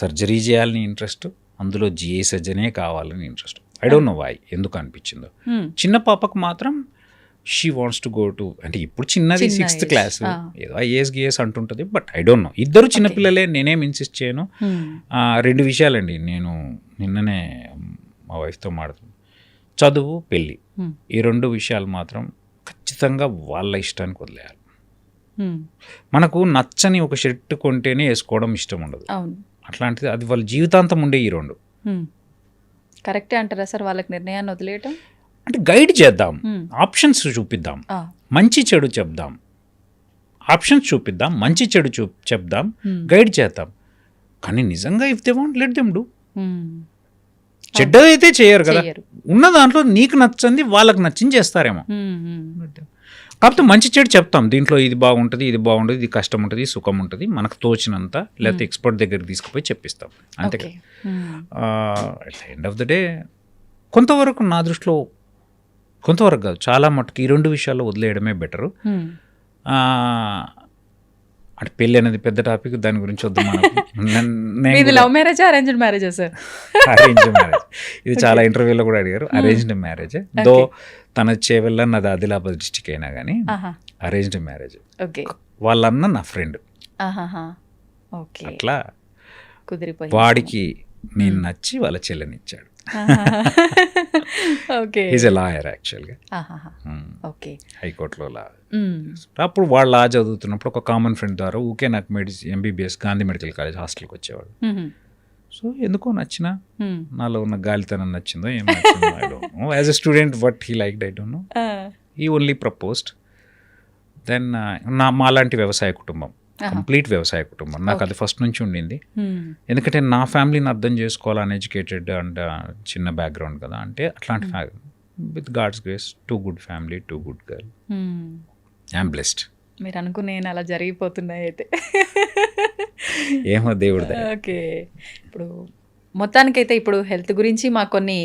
సర్జరీ చేయాలని ఇంట్రెస్ట్, అందులో జిఐ సర్జనే కావాలని interest. I don't know why, ఎందుకు అనిపించిందో. చిన్న పాపకు మాత్రం she wants to go to, అంటే ఇప్పుడు చిన్నది 6th క్లాస్, ఏదో ఐఏఎస్ గిఏఎస్ అంటుంటుంది, బట్ ఐ డోంట్ నో. ఇద్దరు చిన్నపిల్లలే, నేనేం ఇన్సిస్ట్ చేయను. 2 విషయాలండి, నేను నిన్ననే మా వైఫ్తో మాట్లాడుతున్నాను, చదువు, పెళ్ళి, ఈ 2 విషయాలు మాత్రం ఖచ్చితంగా వాళ్ళ ఇష్టానికి వదిలేయాలి. మనకు నచ్చని ఒక షర్ట్ కొంటేనే వేసుకోవడం ఇష్టం ఉండదు. అవును. అట్లాంటిది అది వాళ్ళ జీవితాంతం ఉండే ఈ రెండు. కరెక్టే అంటారా సార్ వాళ్ళకి నిర్ణయాన్ని వదిలేయటం? అంటే గైడ్ చేద్దాం, ఆప్షన్స్ చూపిద్దాం, మంచి చెడు చెప్దాం, ఆప్షన్స్ చూపిద్దాం, మంచి చెడు చెప్దాం, గైడ్ చేద్దాం. కానీ నిజంగా if they want let them do. చెడ్డదైతే చేయరు కదా, ఉన్న దాంట్లో నీకు నచ్చింది వాళ్ళకి నచ్చింది చేస్తారేమో. కాకపోతే మంచి చెడు చెప్తాం, దీంట్లో ఇది బాగుంటుంది, ఇది బాగుంటుంది, ఇది కష్టం ఉంటుంది, సుఖం ఉంటుంది, మనకు తోచినంత, లేకపోతే ఎక్స్పర్ట్ దగ్గరికి తీసుకుపోయి చెప్పిస్తాం అంతే కదా. At the end of the day కొంతవరకు నా దృష్టిలో, కొంతవరకు కాదు చాలా మటుకు ఈ రెండు విషయాల్లో వదిలేయడమే బెటరు. అంటే పెళ్ళి అనేది పెద్ద టాపిక్, దాని గురించి వద్దు మనకు. Love marriage arranged marriage sir? Arranged marriage. ఇది చాలా ఇంటర్వ్యూలో కూడా అడిగారు. అరేంజ్డ్ మ్యారేజ్ దో తన చేవెళ్ళ నాది ఆదిలాబాద్ డిస్టిక్ అయినా కానీ అరేంజ్డ్ మ్యారేజ్. వాళ్ళన్న నా ఫ్రెండ్, అట్లా కుదిరిపోయి వాడికి నేను నచ్చి వాళ్ళ చెల్లెనిచ్చాడు. ఈజ్ ఎ లాయర్ యాక్చువల్గా, హైకోర్టులో లా. అప్పుడు వాళ్ళు లా చదువుతున్నప్పుడు ఒక కామన్ ఫ్రెండ్ ద్వారా ఊకే నాకు ఎంబీబీఎస్ గాంధీ మెడికల్ కాలేజ్ హాస్టల్కి వచ్చేవాడు. సో ఎందుకో నచ్చిన, నాలో ఉన్న గాలితనం నచ్చిందో ఏం నచ్చిందో I don't know. As a student what he liked I don't know. He only proposed. Then మాలాంటి వ్యవసాయ కుటుంబం, కంప్లీట్ వ్యవసాయ కుటుంబం, నాకు అది ఫస్ట్ నుంచి ఉండింది. ఎందుకంటే నా ఫ్యామిలీని అర్థం చేసుకోవాలని, ఎడ్యుకేటెడ్ అండ్ చిన్న బ్యాక్గ్రౌండ్ కదా, అంటే అట్లాంటి with God's grace 2 good family, 2 good girl. I'm blessed. మీరు అనుకునే అలా జరిగిపోతున్నాయి అయితే. ఏమో దేవుడు. ఓకే, ఇప్పుడు మొత్తానికైతే ఇప్పుడు హెల్త్ గురించి మాకు కొన్ని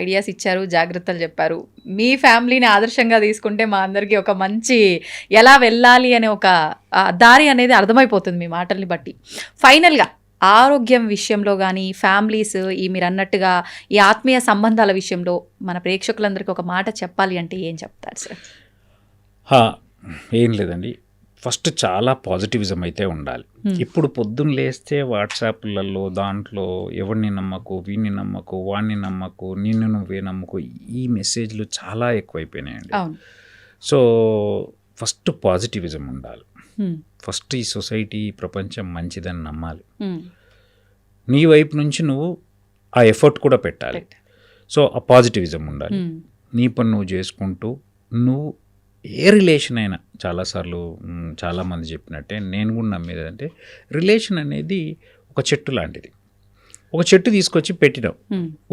ఐడియాస్ ఇచ్చారు, జాగ్రత్తలు చెప్పారు. మీ ఫ్యామిలీని ఆదర్శంగా తీసుకుంటే మా అందరికీ ఒక మంచి ఎలా వెళ్ళాలి అనే ఒక దారి అనేది అర్థమైపోతుంది మీ మాటల్ని బట్టి. ఫైనల్గా ఆరోగ్యం విషయంలో కానీ, ఫ్యామిలీస్ ఈ మీరు అన్నట్టుగా ఈ ఆత్మీయ సంబంధాల విషయంలో మన ప్రేక్షకులందరికీ ఒక మాట చెప్పాలి అంటే ఏం చెప్తారు సార్? ఏం లేదండి, ఫస్ట్ చాలా పాజిటివిజం అయితే ఉండాలి. ఇప్పుడు పొద్దున్న లేస్తే వాట్సాప్లలో దాంట్లో ఎవరిని నమ్మకు, వీడిని నమ్మకు, వాడిని నమ్మకు, నిన్ను నువ్వే నమ్మకు, ఈ మెసేజ్లు చాలా ఎక్కువైపోయినాయండి. సో ఫస్ట్ పాజిటివిజం ఉండాలి. ఫస్ట్ ఈ సొసైటీ, ప్రపంచం మంచిదని నమ్మాలి. నీ వైపు నుంచి నువ్వు ఆ ఎఫర్ట్ కూడా పెట్టాలి. సో ఆ పాజిటివిజం ఉండాలి. నీ పని నువ్వు చేసుకుంటూ, నువ్వు ఏ రిలేషన్ అయినా, చాలాసార్లు చాలామంది చెప్పినట్టే నేను కూడా నమ్మేది అంటే, రిలేషన్ అనేది ఒక చెట్టు లాంటిది. ఒక చెట్టు తీసుకొచ్చి పెట్టినాం,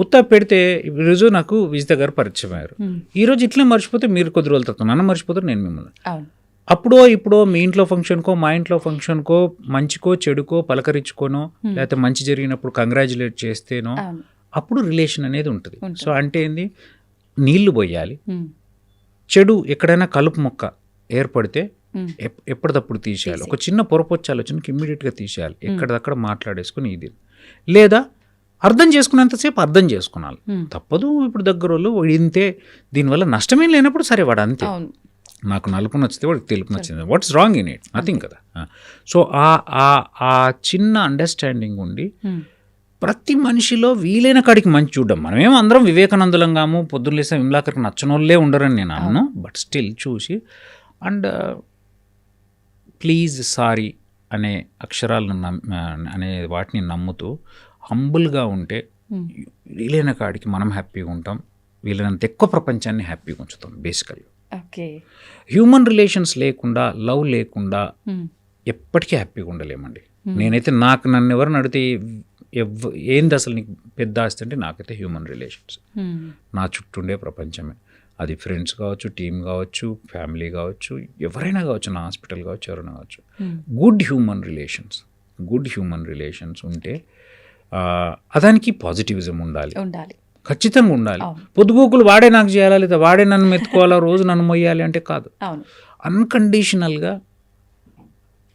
ఉత్తా పెడితే ఈరోజు నాకు విజిత గారు పరిచయం అయ్యారు, ఈరోజు ఇట్లా మర్చిపోతే మీరు కొద్ది రోజుల తర్వాత నన్ను మర్చిపోతారు, నేను మిమ్మల్ని. అప్పుడో ఇప్పుడో మీ ఇంట్లో ఫంక్షన్కో, మా ఇంట్లో ఫంక్షన్కో, మంచికో చెడుకో పలకరించుకోనో, లేకపోతే మంచి జరిగినప్పుడు కంగ్రాచులేట్ చేస్తేనో అప్పుడు రిలేషన్ అనేది ఉంటుంది. సో అంటే ఏంది, నీళ్లు పోయాలి, చెడు ఎక్కడైనా కలుపు మొక్క ఏర్పడితే ఎప్పటిదప్పుడు తీసేయాలి. ఒక చిన్న పొరపొచ్చ ఆలోచనకి ఇమ్మీడియట్గా తీసేయాలి, ఎక్కడిదక్కడ మాట్లాడేసుకుని. ఇది లేదా అర్థం చేసుకునేంతసేపు అర్థం చేసుకున్నాలి, తప్పదు. ఇప్పుడు దగ్గర వాళ్ళు ఇంతే, దీనివల్ల నష్టమేం లేనప్పుడు సరే వాడు అంతే, నాకు నలుపు నచ్చితే వాడికి తెలుపు నచ్చింది, what's wrong in it, nothing కదా. సో ఆ చిన్న అండర్స్టాండింగ్ ఉండి ప్రతి మనిషిలో వీలైన కాడికి మంచి చూడడం. మనమేమో అందరం వివేకానందులంగాము, పొద్దున్న లేసే విమలాకర్కి నచ్చనోళ్ళే ఉండరని నేను అన్నాను, బట్ స్టిల్ చూసి అండ్ ప్లీజ్ సారీ అనే అక్షరాలను అనే వాటిని నమ్ముతూ హంబుల్గా ఉంటే వీలైన కాడికి మనం హ్యాపీగా ఉంటాం, వీలైనంత ఎక్కువ ప్రపంచాన్ని హ్యాపీగా ఉంచుతాం. బేసికల్గా హ్యూమన్ రిలేషన్స్ లేకుండా, లవ్ లేకుండా ఎప్పటికీ హ్యాపీగా ఉండలేమండి. నేనైతే నన్ను ఎవరిని అడిగితే ఏంది అసలు నీకు పెద్ద ఆస్తి అంటే, నాకైతే హ్యూమన్ రిలేషన్స్, నా చుట్టూ ఉండే ప్రపంచమే. అది ఫ్రెండ్స్ కావచ్చు, టీమ్ కావచ్చు, ఫ్యామిలీ కావచ్చు, ఎవరైనా కావచ్చు, నా హాస్పిటల్ కావచ్చు, ఎవరైనా కావచ్చు. గుడ్ హ్యూమన్ రిలేషన్స్ ఉంటే అదానికి పాజిటివిజం ఉండాలి, ఖచ్చితంగా ఉండాలి. పొద్దుగూకులు వాడే నాకు చేయాలా, లేదా వాడే నన్ను మెత్తుకోవాలా, రోజు నన్ను మొయ్యాలి అంటే కాదు. అన్కండిషనల్గా,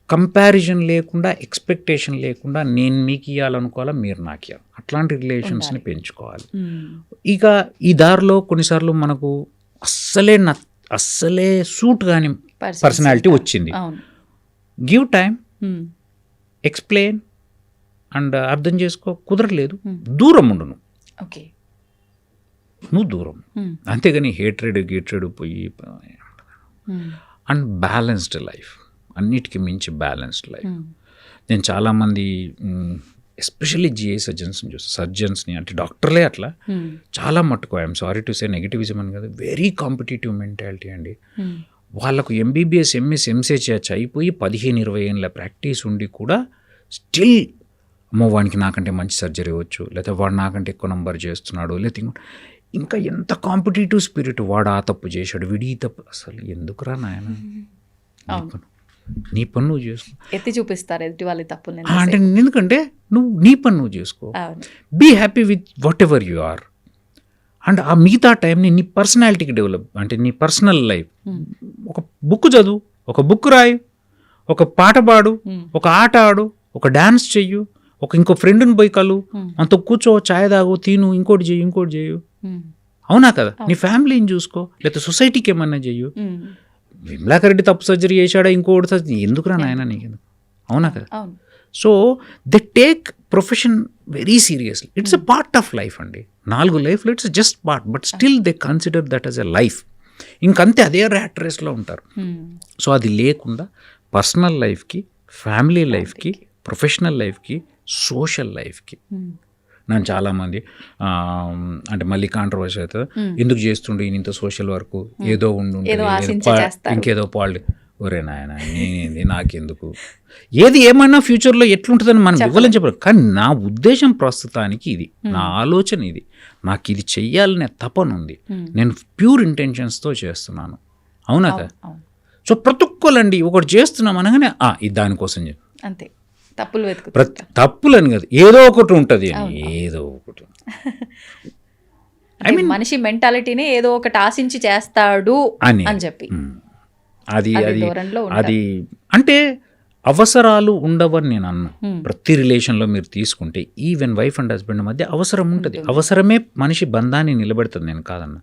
కంపారిజన్ లేకుండా, ఎక్స్పెక్టేషన్ లేకుండా, నేను మీకు ఇవ్వాలనుకోవాలా, మీరు నాకు ఇవ్వాలి, అట్లాంటి రిలేషన్స్ని పెంచుకోవాలి. ఇక ఈ దారిలో కొన్నిసార్లు మనకు అస్సలే సూట్ కాని పర్సనాలిటీ వచ్చింది, గివ్ టైం, ఎక్స్ప్లెయిన్ అండ్ అర్థం చేసుకో. కుదరలేదు, దూరం ఉండు, నువ్వు దూరం, అంతేగాని హేట్రెడ్ పోయి. అండ్ బ్యాలెన్స్డ్ లైఫ్, అన్నిటికీ మించి బ్యాలెన్స్డ్ లైఫ్. నేను చాలామంది ఎస్పెషల్లీ జిఐ సర్జన్స్ని చూస్తాను, సర్జన్స్ని అంటే డాక్టర్లే అట్లా చాలా మట్టుకు I'm sorry to say negativism అని కదా, వెరీ కాంపిటేటివ్ మెంటాలిటీ అండి. వాళ్ళకు ఎంబీబీఎస్ ఎంఎస్ ఎంసీహెచ్ అయిపోయి 15-20 ఏళ్ళ ప్రాక్టీస్ ఉండి కూడా స్టిల్ అమ్మో వానికి నాకంటే మంచి సర్జరీ అవ్వచ్చు, లేకపోతే వాడు నాకంటే ఎక్కువ నంబర్ చేస్తున్నాడు, లేకపోతే ఇంకా ఎంత కాంపిటేటివ్ స్పిరిట్, వాడు ఆ తప్పు చేశాడు, వీడి ఈ తప్పు. అసలు ఎందుకురా నాయన, నీ పని నువ్వు చేసుకో. ఎత్తి చూపిస్తారు ఎదుటి వాళ్ళ తప్పు. అంటే ఎందుకంటే నువ్వు నీ పని నువ్వు చేసుకో, be happy with whatever you are. And ఆ మిగతా టైంని నీ పర్సనాలిటీకి డెవలప్, అంటే నీ పర్సనల్ లైఫ్, ఒక బుక్ చదువు, ఒక బుక్ రాయి, ఒక పాట పాడు, ఒక ఆట ఆడు, ఒక డాన్స్ చెయ్యు, ఒక ఇంకో ఫ్రెండ్ని పోయి కలు, అంత కూర్చో, ఛాయ్ తాగు, తిను, ఇంకోటి చేయు. అవునా కదా? నీ ఫ్యామిలీని చూసుకో, లేకపోతే సొసైటీకి ఏమన్నా చెయ్యు. విమలాకర్ రెడ్డి తప్పు సర్జరీ చేశాడా, ఇంకోటి సర్జరీ, ఎందుకురా నాయన నీకు? అవునా కదా? So they take profession very seriously. It's a part of life అండి. 4 లైఫ్లో it's just part, but still they consider that as a life. ఇంకంతే, అదే ర్యాట్ రేస్లో ఉంటారు. సో అది లేకుండా పర్సనల్ లైఫ్కి, ఫ్యామిలీ లైఫ్కి, ప్రొఫెషనల్ లైఫ్కి, సోషల్ లైఫ్కి. నేను చాలామంది అంటే మళ్ళీ కాంట్రవర్సీ అవుతుంది, ఎందుకు చేస్తుండే ఈయన ఇంత సోషల్ వర్క్, ఏదో ఇంకేదో పాలి, ఒరే నాయన నేనేంది నాకెందుకు, ఏది ఏమైనా ఫ్యూచర్లో ఎట్లుంటుందని మనం ఇవ్వాలని చెప్పారు. కానీ నా ఉద్దేశం ప్రస్తుతానికి ఇది, నా ఆలోచన ఇది, నాకు ఇది చెయ్యాలనే తపన ఉంది, నేను ప్యూర్ ఇంటెన్షన్స్తో చేస్తున్నాను. అవునా కదా? సో ప్రతి ఒక్కళ్ళండి ఒకటి చేస్తున్నాం అనగానే ఇది దానికోసం చెప్పి అంతే, తప్పులు తప్పులని కాదు, ఏదో ఒకటి ఉంటుంది అని, ఏదో ఒకటి ఐ మీన్ మనిషి మెంటాలిటీని ఏదో ఒకటి ఆశించి చేస్తాడు అని చెప్పి అది అంటే అవసరాలు ఉండవని నేను అన్నా. ప్రతి రిలేషన్లో మీరు తీసుకుంటే ఈవెన్ వైఫ్ అండ్ హస్బెండ్ మధ్య అవసరం ఉంటుంది, అవసరమే మనిషి బంధాన్ని నిలబెడుతుంది, నేను కాదన్నా.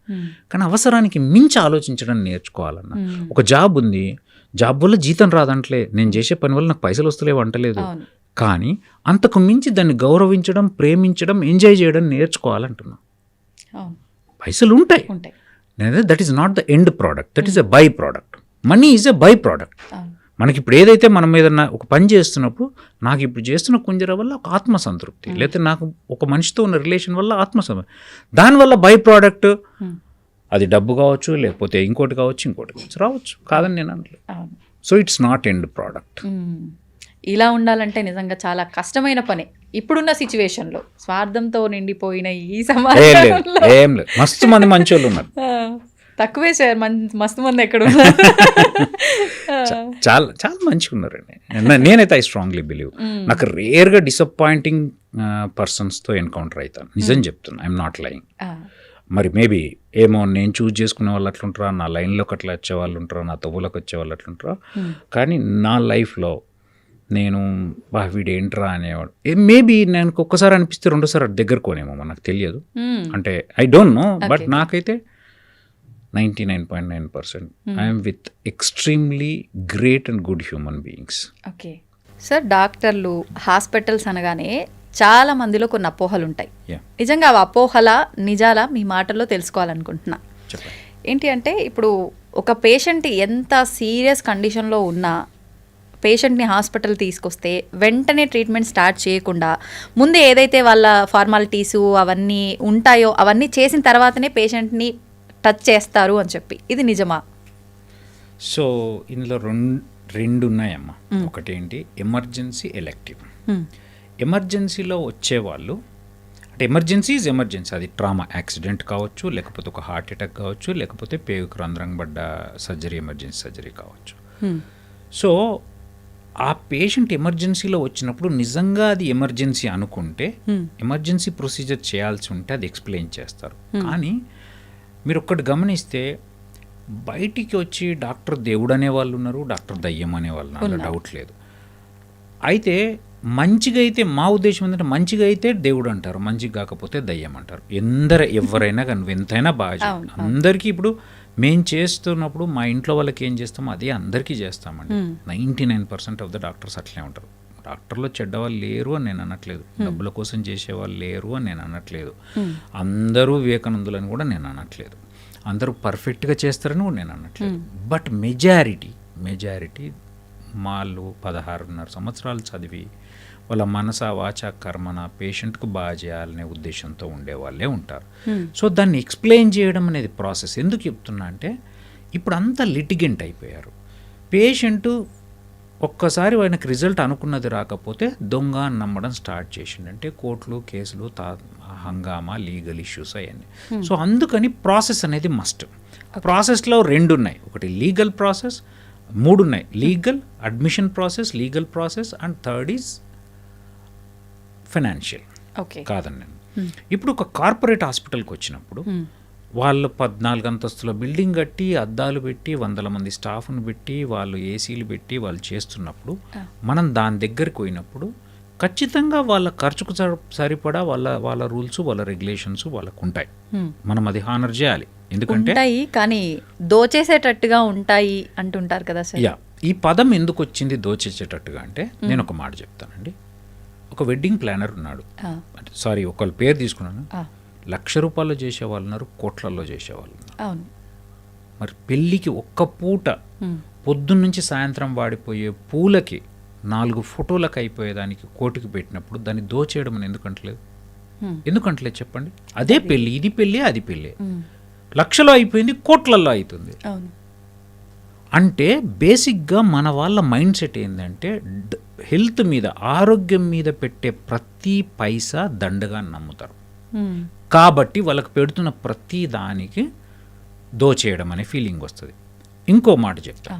కానీ అవసరానికి మించి ఆలోచించడం నేర్చుకోవాలన్నా. ఒక జాబ్ ఉంది, జాబ్ వల్ల జీతం రాదంటలే, నేను చేసే పని వల్ల నాకు పైసలు వస్తలేవు అంటలేదు, కానీ అంతకు మించి దాన్ని గౌరవించడం, ప్రేమించడం, ఎంజాయ్ చేయడం నేర్చుకోవాలంటున్నా. పైసలు ఉంటాయి, that is not the end product, that is a by product. Money is a by product. మనకి ఇప్పుడు ఏదైతే మనం ఏదన్నా ఒక పని చేస్తున్నప్పుడు, నాకు ఇప్పుడు చేస్తున్న కుంజర వల్ల ఒక ఆత్మసంతృప్తి, లేకపోతే నాకు ఒక మనిషితో ఉన్న రిలేషన్ వల్ల ఆత్మసంతృప్తి, దానివల్ల బై ప్రోడక్ట్ అది డబ్బు కావచ్చు, లేకపోతే ఇంకోటి కావచ్చు, రావచ్చు, కాదని నేను అనలేదు. So it's not end product. ఇలా ఉండాలంటే నిజంగా చాలా కష్టమైన పని ఇప్పుడున్న సిచ్యువేషన్లో. స్వార్థంతో నిండిపోయిన ఈ సమాజంలో ఏం లేదు, మస్తు మంది మంచి వాళ్ళు ఉన్నారు, తక్కువే సార్, మస్తు మంది ఎక్కడ ఉన్నారు, చాలా చాలా మంచిగా ఉన్నారండి. నేనైతే ఐ స్ట్రాంగ్లీ బిలీవ్, నాకు రేర్గా డిసప్పాయింటింగ్ పర్సన్స్తో ఎన్కౌంటర్ అవుతాను, నిజం చెప్తున్నా, ఐఎమ్ నాట్ లైయింగ్. మరి మేబీ ఏమో నేను చూస్ చేసుకునే వాళ్ళు అట్లుంటారా, నా లైన్లోకి అట్లా వచ్చే వాళ్ళు ఉంటారా, నా తవ్వులోకి వచ్చే వాళ్ళు అట్లుంటారా, కానీ నా లైఫ్లో నేను వీడేంట్రా అనేవాడు. మేబీ నేను ఒక్కసారి అనిపిస్తే రెండోసారి అటు దగ్గర కోనేమో, నాకు తెలియదు, అంటే ఐ డోంట్ నో, బట్ నాకైతే 99.9% I'm with extremely great and good human beings. Okay sir, డాక్టర్లు, హాస్పిటల్స్ అనగానే చాలా మందిలో కొన్ని అపోహలు ఉంటాయి. నిజంగా ఆ అపోహల నిజాలా మీ మాటల్లో తెలుసుకోవాలనుకుంటున్నా. ఏంటి అంటే, ఇప్పుడు ఒక పేషెంట్ ఎంత సీరియస్ కండిషన్లో ఉన్నా పేషెంట్ని హాస్పిటల్ తీసుకొస్తే వెంటనే ట్రీట్మెంట్ స్టార్ట్ చేయకుండా ముందు ఏదైతే వాళ్ళ ఫార్మాలిటీసు అవన్నీ ఉంటాయో అవన్నీ చేసిన తర్వాతనే పేషెంట్ని టచ్ చేస్తారు అని చెప్పి, ఇది నిజమా? సో ఇందులో రెండు ఉన్నాయమ్మా. ఒకటేంటి ఎమర్జెన్సీ, ఎలెక్టివ్. ఎమర్జెన్సీలో వచ్చేవాళ్ళు, అంటే ఎమర్జెన్సీ ఈజ్ ఎమర్జెన్సీ, అది ట్రామా, యాక్సిడెంట్ కావచ్చు, లేకపోతే ఒక హార్ట్ అటాక్ కావచ్చు, లేకపోతే పేగుకు రంధ్రం పడ్డ సర్జరీ, ఎమర్జెన్సీ సర్జరీ కావచ్చు. సో ఆ పేషెంట్ ఎమర్జెన్సీలో వచ్చినప్పుడు నిజంగా అది ఎమర్జెన్సీ అనుకుంటే ఎమర్జెన్సీ ప్రొసీజర్ చేయాల్సి ఉంటే అది ఎక్స్ప్లెయిన్ చేస్తారు. కానీ మీరు ఒక్కటి గమనిస్తే బయటికి వచ్చి డాక్టర్ దేవుడు అనేవాళ్ళు ఉన్నారు, డాక్టర్ దయ్యం అనేవాళ్ళు ఉన్నారు, డౌట్ లేదు. అయితే మంచిగా అయితే, మా ఉద్దేశం ఏంటంటే మంచిగా అయితే దేవుడు అంటారు, మంచిగా కాకపోతే దయ్యం అంటారు. ఎవరైనా కానీ ఎంతైనా బాగా అందరికీ. ఇప్పుడు మేము చేస్తున్నప్పుడు మా ఇంట్లో వాళ్ళకి ఏం చేస్తామో అదే అందరికీ చేస్తామండి. 99% ఆఫ్ ద డాక్టర్స్ అట్లే ఉంటారు. డాక్టర్లో చెడ్డవాళ్ళు లేరు అని నేను అనట్లేదు, డబ్బుల కోసం చేసేవాళ్ళు లేరు అని నేను అనట్లేదు, అందరూ వివేకానందులని కూడా నేను అనట్లేదు, అందరూ పర్ఫెక్ట్గా చేస్తారని కూడా నేను అనట్లేదు. బట్ మెజారిటీ వాళ్ళు 16.5 సంవత్సరాలు చదివి వాళ్ళ మనస వాచ కర్మన పేషెంట్కు బాగా చేయాలనే ఉద్దేశంతో ఉండేవాళ్ళే ఉంటారు. సో దాన్ని ఎక్స్ప్లెయిన్ చేయడం అనేది ప్రాసెస్. ఎందుకు చెప్తున్నా అంటే ఇప్పుడు అంతా లిటిగెంట్ అయిపోయారు. పేషెంటు ఒక్కసారి ఆయనకు రిజల్ట్ అనుకున్నది రాకపోతే దొంగ అని నమ్మడం స్టార్ట్ చేసిండంటే కోర్టులు కేసులు హంగామా లీగల్ ఇష్యూస్ అవన్నీ. సో అందుకని ప్రాసెస్ అనేది మస్ట్. ప్రాసెస్లో 2 ఉన్నాయి. ఒకటి లీగల్ ప్రాసెస్, 3 ఉన్నాయి. Legal admission process, legal process and third is financial. కాదండి ఇప్పుడు ఒక కార్పొరేట్ హాస్పిటల్కి వచ్చినప్పుడు వాళ్ళు 14 అంతస్తుల బిల్డింగ్ కట్టి అద్దాలు పెట్టి 100 మంది స్టాఫ్ను పెట్టి వాళ్ళు ఏసీలు పెట్టి వాళ్ళు చేస్తున్నప్పుడు మనం దాని దగ్గరికి పోయినప్పుడు ఖచ్చితంగా వాళ్ళ ఖర్చుకు సరిపడా వాళ్ళ రూల్స్ వాళ్ళ రెగ్యులేషన్స్ వాళ్ళకు ఉంటాయి. మనం అది హానర్ చేయాలి. ఎందుకంటే కానీ దోచేసేటట్టుగా ఉంటాయి అంటుంటారు కదా సార్. ఈ పదం ఎందుకు వచ్చింది దోచేసేటట్టుగా అంటే నేను ఒక మాట చెప్తానండి. ఒక వెడ్డింగ్ ప్లానర్ ఉన్నాడు, సారీ ఒకళ్ళ పేరు తీసుకున్నాను. ₹1,00,000 చేసేవాళ్ళు ఉన్నారు, కోట్లల్లో చేసేవాళ్ళు ఉన్నారు. మరి పెళ్ళికి ఒక్క పూట పొద్దున్నుంచి సాయంత్రం వాడిపోయే పూలకి 4 ఫోటోలకు అయిపోయేదానికి కోటికి పెట్టినప్పుడు దాన్ని దోచేయడం అని ఎందుకంటలేదు చెప్పండి. అదే పెళ్ళి, ఇది పెళ్ళి, అది పెళ్ళి. లక్షలో అయిపోయింది, కోట్లల్లో అవుతుంది. అంటే బేసిక్గా మన వాళ్ళ మైండ్ సెట్ ఏంటంటే హెల్త్ మీద ఆరోగ్యం మీద పెట్టే ప్రతి పైసా దండగా నమ్ముతారు. కాబట్టి వాళ్ళకి పెడుతున్న ప్రతి దానికి దోచేయడం అనే ఫీలింగ్ వస్తుంది. ఇంకో మాట చెప్తా,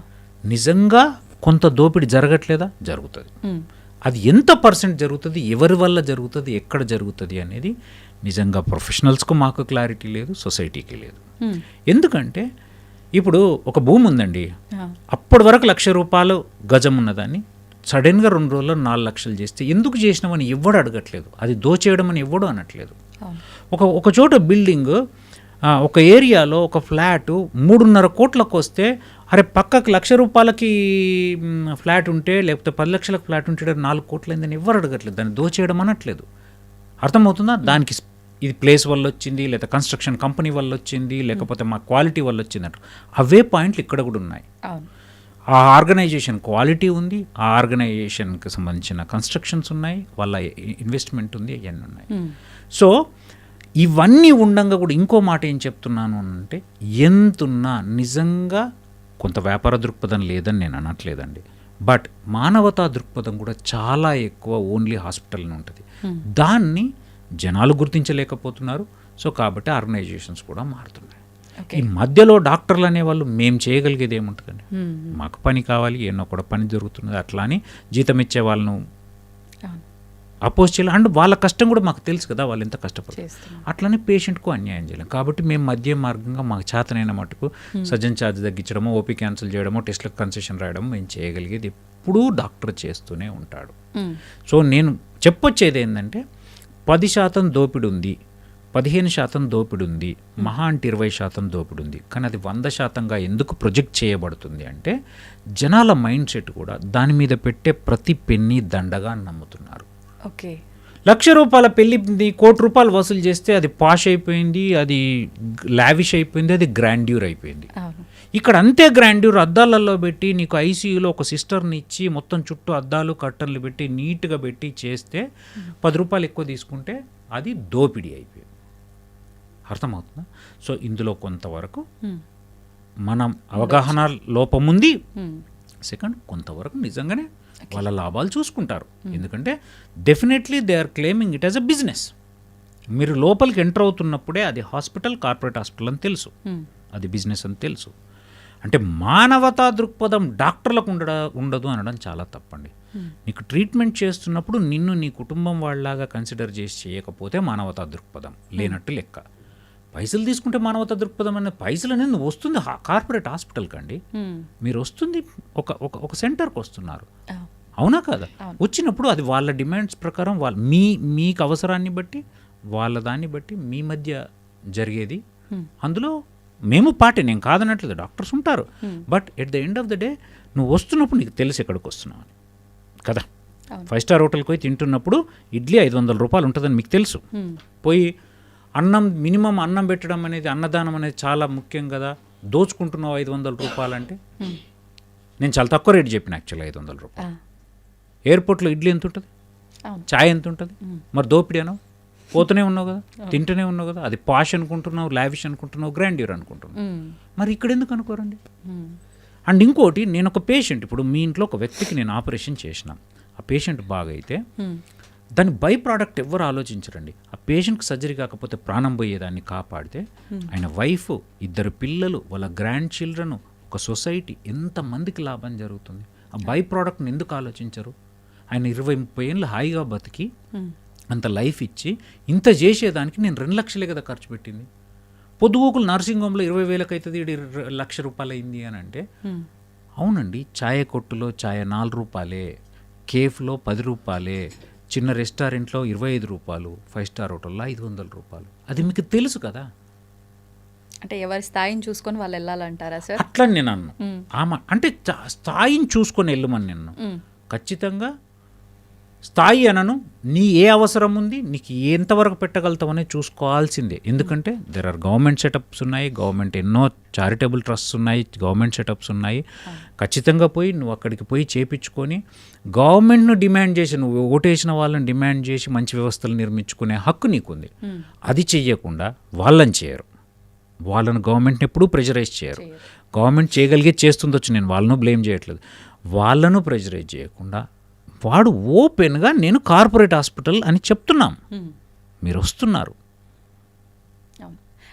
నిజంగా కొంత దోపిడీ జరగట్లేదా? జరుగుతుంది. అది ఎంత పర్సెంట్ జరుగుతుంది, ఎవరి వల్ల జరుగుతుంది, ఎక్కడ జరుగుతుంది అనేది నిజంగా ప్రొఫెషనల్స్కు మాకు క్లారిటీ లేదు, సొసైటీకి లేదు. ఎందుకంటే ఇప్పుడు ఒక భూమి ఉందండి, అప్పటి వరకు ₹1,00,000 గజం ఉన్నదాన్ని సడన్గా 2 రోజుల్లో 4 లక్షలు చేస్తే ఎందుకు చేసినామని ఎవ్వడు అడగట్లేదు. అది దోచేయడం అని ఎవ్వడు అనట్లేదు. ఒక చోట బిల్డింగ్, ఒక ఏరియాలో ఒక ఫ్లాటు 3.5 కోట్లకు వస్తే అరే పక్కకు ₹1,00,000 ఫ్లాట్ ఉంటే లేకపోతే 10 లక్షలకు ఫ్లాట్ ఉంటే 4 కోట్లు అయిందని ఎవ్వరు అడగట్లేదు. దాన్ని దోచేయడం అనట్లేదు. అర్థమవుతుందా? దానికి ఇది ప్లేస్ వల్ల వచ్చింది, లేదా కన్స్ట్రక్షన్ కంపెనీ వల్ల వచ్చింది, లేకపోతే మా క్వాలిటీ వల్ల వచ్చింది అంటారు. అవే పాయింట్లు ఇక్కడ కూడా ఉన్నాయి. ఆ ఆర్గనైజేషన్ క్వాలిటీ ఉంది, ఆ ఆర్గనైజేషన్కి సంబంధించిన కన్స్ట్రక్షన్స్ ఉన్నాయి, వాళ్ళ ఇన్వెస్ట్మెంట్ ఉంది, అవన్నీ ఉన్నాయి. సో ఇవన్నీ ఉండంగా కూడా ఇంకో మాట ఏం చెప్తున్నాను అంటే ఎంతున్నా నిజంగా కొంత వ్యాపార దృక్పథం లేదని నేను అనట్లేదండి. బట్ మానవతా దృక్పథం కూడా చాలా ఎక్కువ ఓన్లీ హాస్పిటల్ని ఉంటుంది. దాన్ని జనాలు గుర్తించలేకపోతున్నారు. సో కాబట్టి ఆర్గనైజేషన్స్ కూడా మారుతున్నాయి. ఈ మధ్యలో డాక్టర్లు అనేవాళ్ళు మేము చేయగలిగేది ఏముంటుందండి? మాకు పని కావాలి, ఎన్నో కూడా పని జరుగుతున్నది, అట్లా అని జీతం ఇచ్చే వాళ్ళను అపోజ్ చేయాలి. అండ్ వాళ్ళ కష్టం కూడా మాకు తెలుసు కదా, వాళ్ళు ఎంత కష్టపడతారు. అట్లనే పేషెంట్కు అన్యాయం చేయలేం. కాబట్టి మేము మధ్య మార్గంగా మాకు చేతనైన మటుకు సర్జన్ ఛార్జ్ తగ్గించడమో, ఓపీ క్యాన్సిల్ చేయడమో, టెస్ట్లకు కన్సెషన్ రాయడమో మేము చేయగలిగేది ఎప్పుడూ డాక్టర్ చేస్తూనే ఉంటాడు. సో నేను చెప్పొచ్చేది ఏంటంటే 10% దోపిడి ఉంది, 15% దోపిడి ఉంది, మహా అంటే 20% దోపిడి ఉంది. కానీ అది 100%గా ఎందుకు ప్రొజెక్ట్ చేయబడుతుంది అంటే జనాల మైండ్ సెట్ కూడా దాని మీద పెట్టే ప్రతి పెన్నీ దండగా నమ్ముతున్నారు. ₹1,00,000 పెళ్ళి ₹1,00,00,000 వసూలు చేస్తే అది పాష్ అయిపోయింది, అది లావిష్ అయిపోయింది, అది గ్రాండ్యూర్ అయిపోయింది. ఇక్కడ అంతే గ్రాండ్యూర్ అద్దాలలో పెట్టి నీకు ఐసీయూలో ఒక సిస్టర్ని ఇచ్చి మొత్తం చుట్టూ అద్దాలు కట్టర్లు పెట్టి నీట్గా పెట్టి చేస్తే ₹10 ఎక్కువ తీసుకుంటే అది దోపిడీ అయిపోయింది. అర్థమవుతుందా? సో ఇందులో కొంతవరకు మనం అవగాహన లోపం ఉంది. సెకండ్, కొంతవరకు నిజంగానే వాళ్ళ లాభాలు చూసుకుంటారు. ఎందుకంటే definitely they are claiming it as a business. మీరు లోపలికి ఎంటర్ అవుతున్నప్పుడే అది హాస్పిటల్, కార్పొరేట్ హాస్పిటల్ అని తెలుసు, అది బిజినెస్ అని తెలుసు. అంటే మానవతా దృక్పథం డాక్టర్లకు ఉండదు అనడం చాలా తప్పండి. నీకు ట్రీట్మెంట్ చేస్తున్నప్పుడు నిన్ను నీ కుటుంబం వాళ్ళలాగా కన్సిడర్ చేసి చేయకపోతే మానవతా దృక్పథం లేనట్టు లెక్క. పైసలు తీసుకుంటే మానవతా దృక్పథం అనే పైసలు అనేది వస్తుంది కార్పొరేట్ హాస్పిటల్కి అండి. మీరు వస్తుంది ఒక సెంటర్కి వస్తున్నారు, అవునా కదా? వచ్చినప్పుడు అది వాళ్ళ డిమాండ్స్ ప్రకారం మీకు అవసరాన్ని బట్టి వాళ్ళ దాన్ని బట్టి మీ మధ్య జరిగేది. అందులో మేము పార్టీ, నేను కాదనట్లేదు, డాక్టర్స్ ఉంటారు. But at the end of the day నువ్వు వస్తున్నప్పుడు నీకు తెలుసు ఎక్కడికి వస్తున్నావు అని కదా. 5 స్టార్ హోటల్కి పోయి తింటున్నప్పుడు ఇడ్లీ ₹500 ఉంటుందని మీకు తెలుసు. పోయి మినిమం అన్నం పెట్టడం అనేది, అన్నదానం అనేది చాలా ముఖ్యం కదా. దోచుకుంటున్నావు ₹500 అంటే నేను చాలా తక్కువ రేటు చెప్పిన యాక్చువల్గా 500 రూపాయలు. ఎయిర్పోర్ట్లో ఇడ్లీ ఎంత ఉంటుంది, అవును. చాయ్ ఎంత ఉంటుంది, మరి దోపిడీ అనవు, పోతూనే ఉన్నావు కదా, తింటూనే ఉన్నావు కదా, అది పాష్ అనుకుంటున్నావు, లావిష్ అనుకుంటున్నావు, గ్రాండ్యూర్ అనుకుంటున్నావు. మరి ఇక్కడ ఎందుకు అనుకోరండి? అండ్ ఇంకోటి, నేను ఒక పేషెంట్, ఇప్పుడు మీ ఇంట్లో ఒక వ్యక్తికి నేను ఆపరేషన్ చేసిన, ఆ పేషెంట్ బాగైతే దాని బై ప్రోడక్ట్ ఎవరు ఆలోచించరండి. ఆ పేషెంట్కి సర్జరీ కాకపోతే ప్రాణం పోయేదాన్ని కాపాడితే ఆయన వైఫ్, 2 పిల్లలు, వాళ్ళ గ్రాండ్ చిల్డ్రన్, ఒక సొసైటీ, ఎంతమందికి లాభం జరుగుతుంది. ఆ బై ప్రోడక్ట్ని ఎందుకు ఆలోచించరు? ఆయన 20-30 ఏళ్ళు హాయిగా బతికి అంత లైఫ్ ఇచ్చి ఇంత చేసేదానికి నేను 2 లక్షలే కదా ఖర్చు పెట్టింది. పొద్దుగోకులు నర్సింగ్ హోమ్లో 20,000 అవుతుంది, 1,00,000 రూపాయలు అయింది అని అంటే అవునండి. ఛాయ కొట్టులో ఛాయ 4 రూపాయలే, కేఫ్లో 10 రూపాయలే, చిన్న రెస్టారెంట్లో 25 రూపాయలు, 5 స్టార్ హోటల్లో 500 రూపాయలు. అది మీకు తెలుసు కదా. అంటే ఎవరి స్థాయిని చూసుకొని వాళ్ళు వెళ్ళాలంటారా సార్? అట్లా నేను అన్నా. అంటే స్థాయిని చూసుకొని వెళ్ళమని నేను ఖచ్చితంగా స్థాయి అనను. నీ ఏ అవసరం ఉంది, నీకు ఎంతవరకు పెట్టగలుగుతామని చూసుకోవాల్సిందే. ఎందుకంటే దెర్ ఆర్ గవర్నమెంట్ సెటప్స్ ఉన్నాయి, గవర్నమెంట్ ఎన్నో చారిటబుల్ ట్రస్ట్స్ ఉన్నాయి, గవర్నమెంట్ సెటప్స్ ఉన్నాయి. ఖచ్చితంగా పోయి నువ్వు అక్కడికి పోయి చేపించుకొని గవర్నమెంట్ను డిమాండ్ చేసి, నువ్వు ఓటేసిన వాళ్ళని డిమాండ్ చేసి మంచి వ్యవస్థలు నిర్మించుకునే హక్కు నీకుంది. అది చెయ్యకుండా వాళ్ళని చేయరు. వాళ్ళను గవర్నమెంట్ని ఎప్పుడూ ప్రెజరైజ్ చేయరు. గవర్నమెంట్ చేయగలిగే చేస్తుండొచ్చు, నేను వాళ్ళను బ్లేమ్ చేయట్లేదు. వాళ్ళను ప్రెజరైజ్ చేయకుండా వాడు ఓపెన్గా నేను కార్పొరేట్ హాస్పిటల్ అని చెప్తున్నాం, మీరు వస్తున్నారు.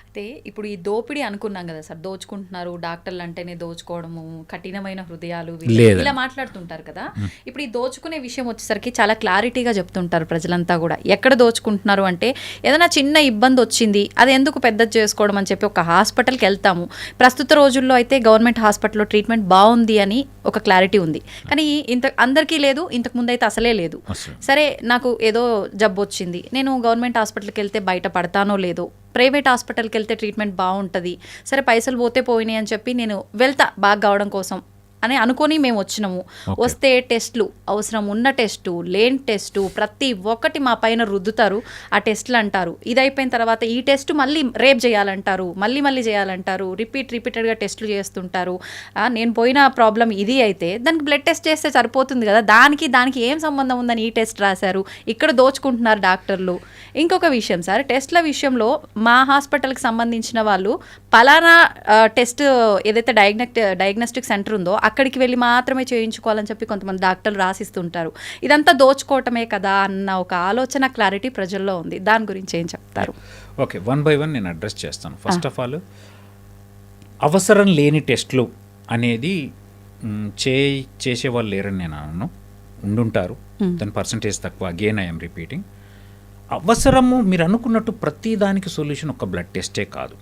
అయితే ఇప్పుడు ఈ దోపిడీ అనుకున్నాం కదా సార్, దోచుకుంటున్నారు, డాక్టర్లు అంటేనే దోచుకోవడము, కఠినమైన హృదయాలు, ఇలా మాట్లాడుతుంటారు కదా. ఇప్పుడు ఈ దోచుకునే విషయం వచ్చేసరికి చాలా క్లారిటీగా చెప్తుంటారు ప్రజలంతా కూడా. ఎక్కడ దోచుకుంటున్నారు అంటే, ఏదైనా చిన్న ఇబ్బంది వచ్చింది, అది ఎందుకు పెద్దది చేసుకోవడం అని చెప్పి ఒక హాస్పిటల్కి వెళ్తాము. ప్రస్తుత రోజుల్లో అయితే గవర్నమెంట్ హాస్పిటల్లో ట్రీట్మెంట్ బాగుంది అని ఒక క్లారిటీ ఉంది, కానీ అందరికీ లేదు, ఇంతకు ముందు అయితే అసలే లేదు. సరే, నాకు ఏదో జబ్బు వచ్చింది, నేను గవర్నమెంట్ హాస్పిటల్కి వెళ్తే బయట పడతానో లేదో, ప్రైవేట్ హాస్పిటల్కి వెళ్తే ట్రీట్మెంట్ బాగుంటుంది, సరే పైసలు పోతే పోయినాయి అని చెప్పి నేను వెళ్తా బాగా కావడం కోసం అని అనుకొని మేము వచ్చినాము. వస్తే టెస్టులు, అవసరం ఉన్న టెస్టు, లేని టెస్టు, ప్రతి ఒక్కటి మా పైన రుద్దుతారు. ఆ టెస్టులు అంటారు, ఇది అయిపోయిన తర్వాత ఈ టెస్ట్ మళ్ళీ రేపు చేయాలంటారు, మళ్ళీ చేయాలంటారు, రిపీటెడ్గా టెస్టులు చేస్తుంటారు. నేను పోయిన ప్రాబ్లం ఇది అయితే దానికి బ్లడ్ టెస్ట్ చేస్తే సరిపోతుంది కదా, దానికి ఏం సంబంధం ఉందని ఈ టెస్ట్ రాశారు. ఇక్కడ దోచుకుంటున్నారు డాక్టర్లు. ఇంకొక విషయం సార్, టెస్ట్ల విషయంలో మా హాస్పిటల్కి సంబంధించిన వాళ్ళు పలానా టెస్ట్ ఏదైతే డయాగ్నోస్టిక్ సెంటర్ ఉందో అక్కడికి వెళ్ళి మాత్రమే చేయించుకోవాలని చెప్పి కొంతమంది డాక్టర్లు రాసిస్తుంటారు. ఇదంతా దోచుకోవటమే కదా అన్న ఒక ఆలోచన, క్లారిటీ ప్రజల్లో ఉంది. దాని గురించి ఏం చెప్తారు? ఓకే, 1 by 1 నేను అడ్రస్ చేస్తాను. ఫస్ట్ ఆఫ్ ఆల్, అవసరం లేని టెస్టులు అనేది చేసేవాళ్ళు లేరని నేను అనను, ఉండుంటారు, దాని పర్సంటేజ్ తక్కువ. అగైన్ ఐఎమ్ రిపీటింగ్, అవసరము మీరు అనుకున్నట్టు ప్రతి దానికి సొల్యూషన్ ఒక బ్లడ్ టెస్టే కాదు.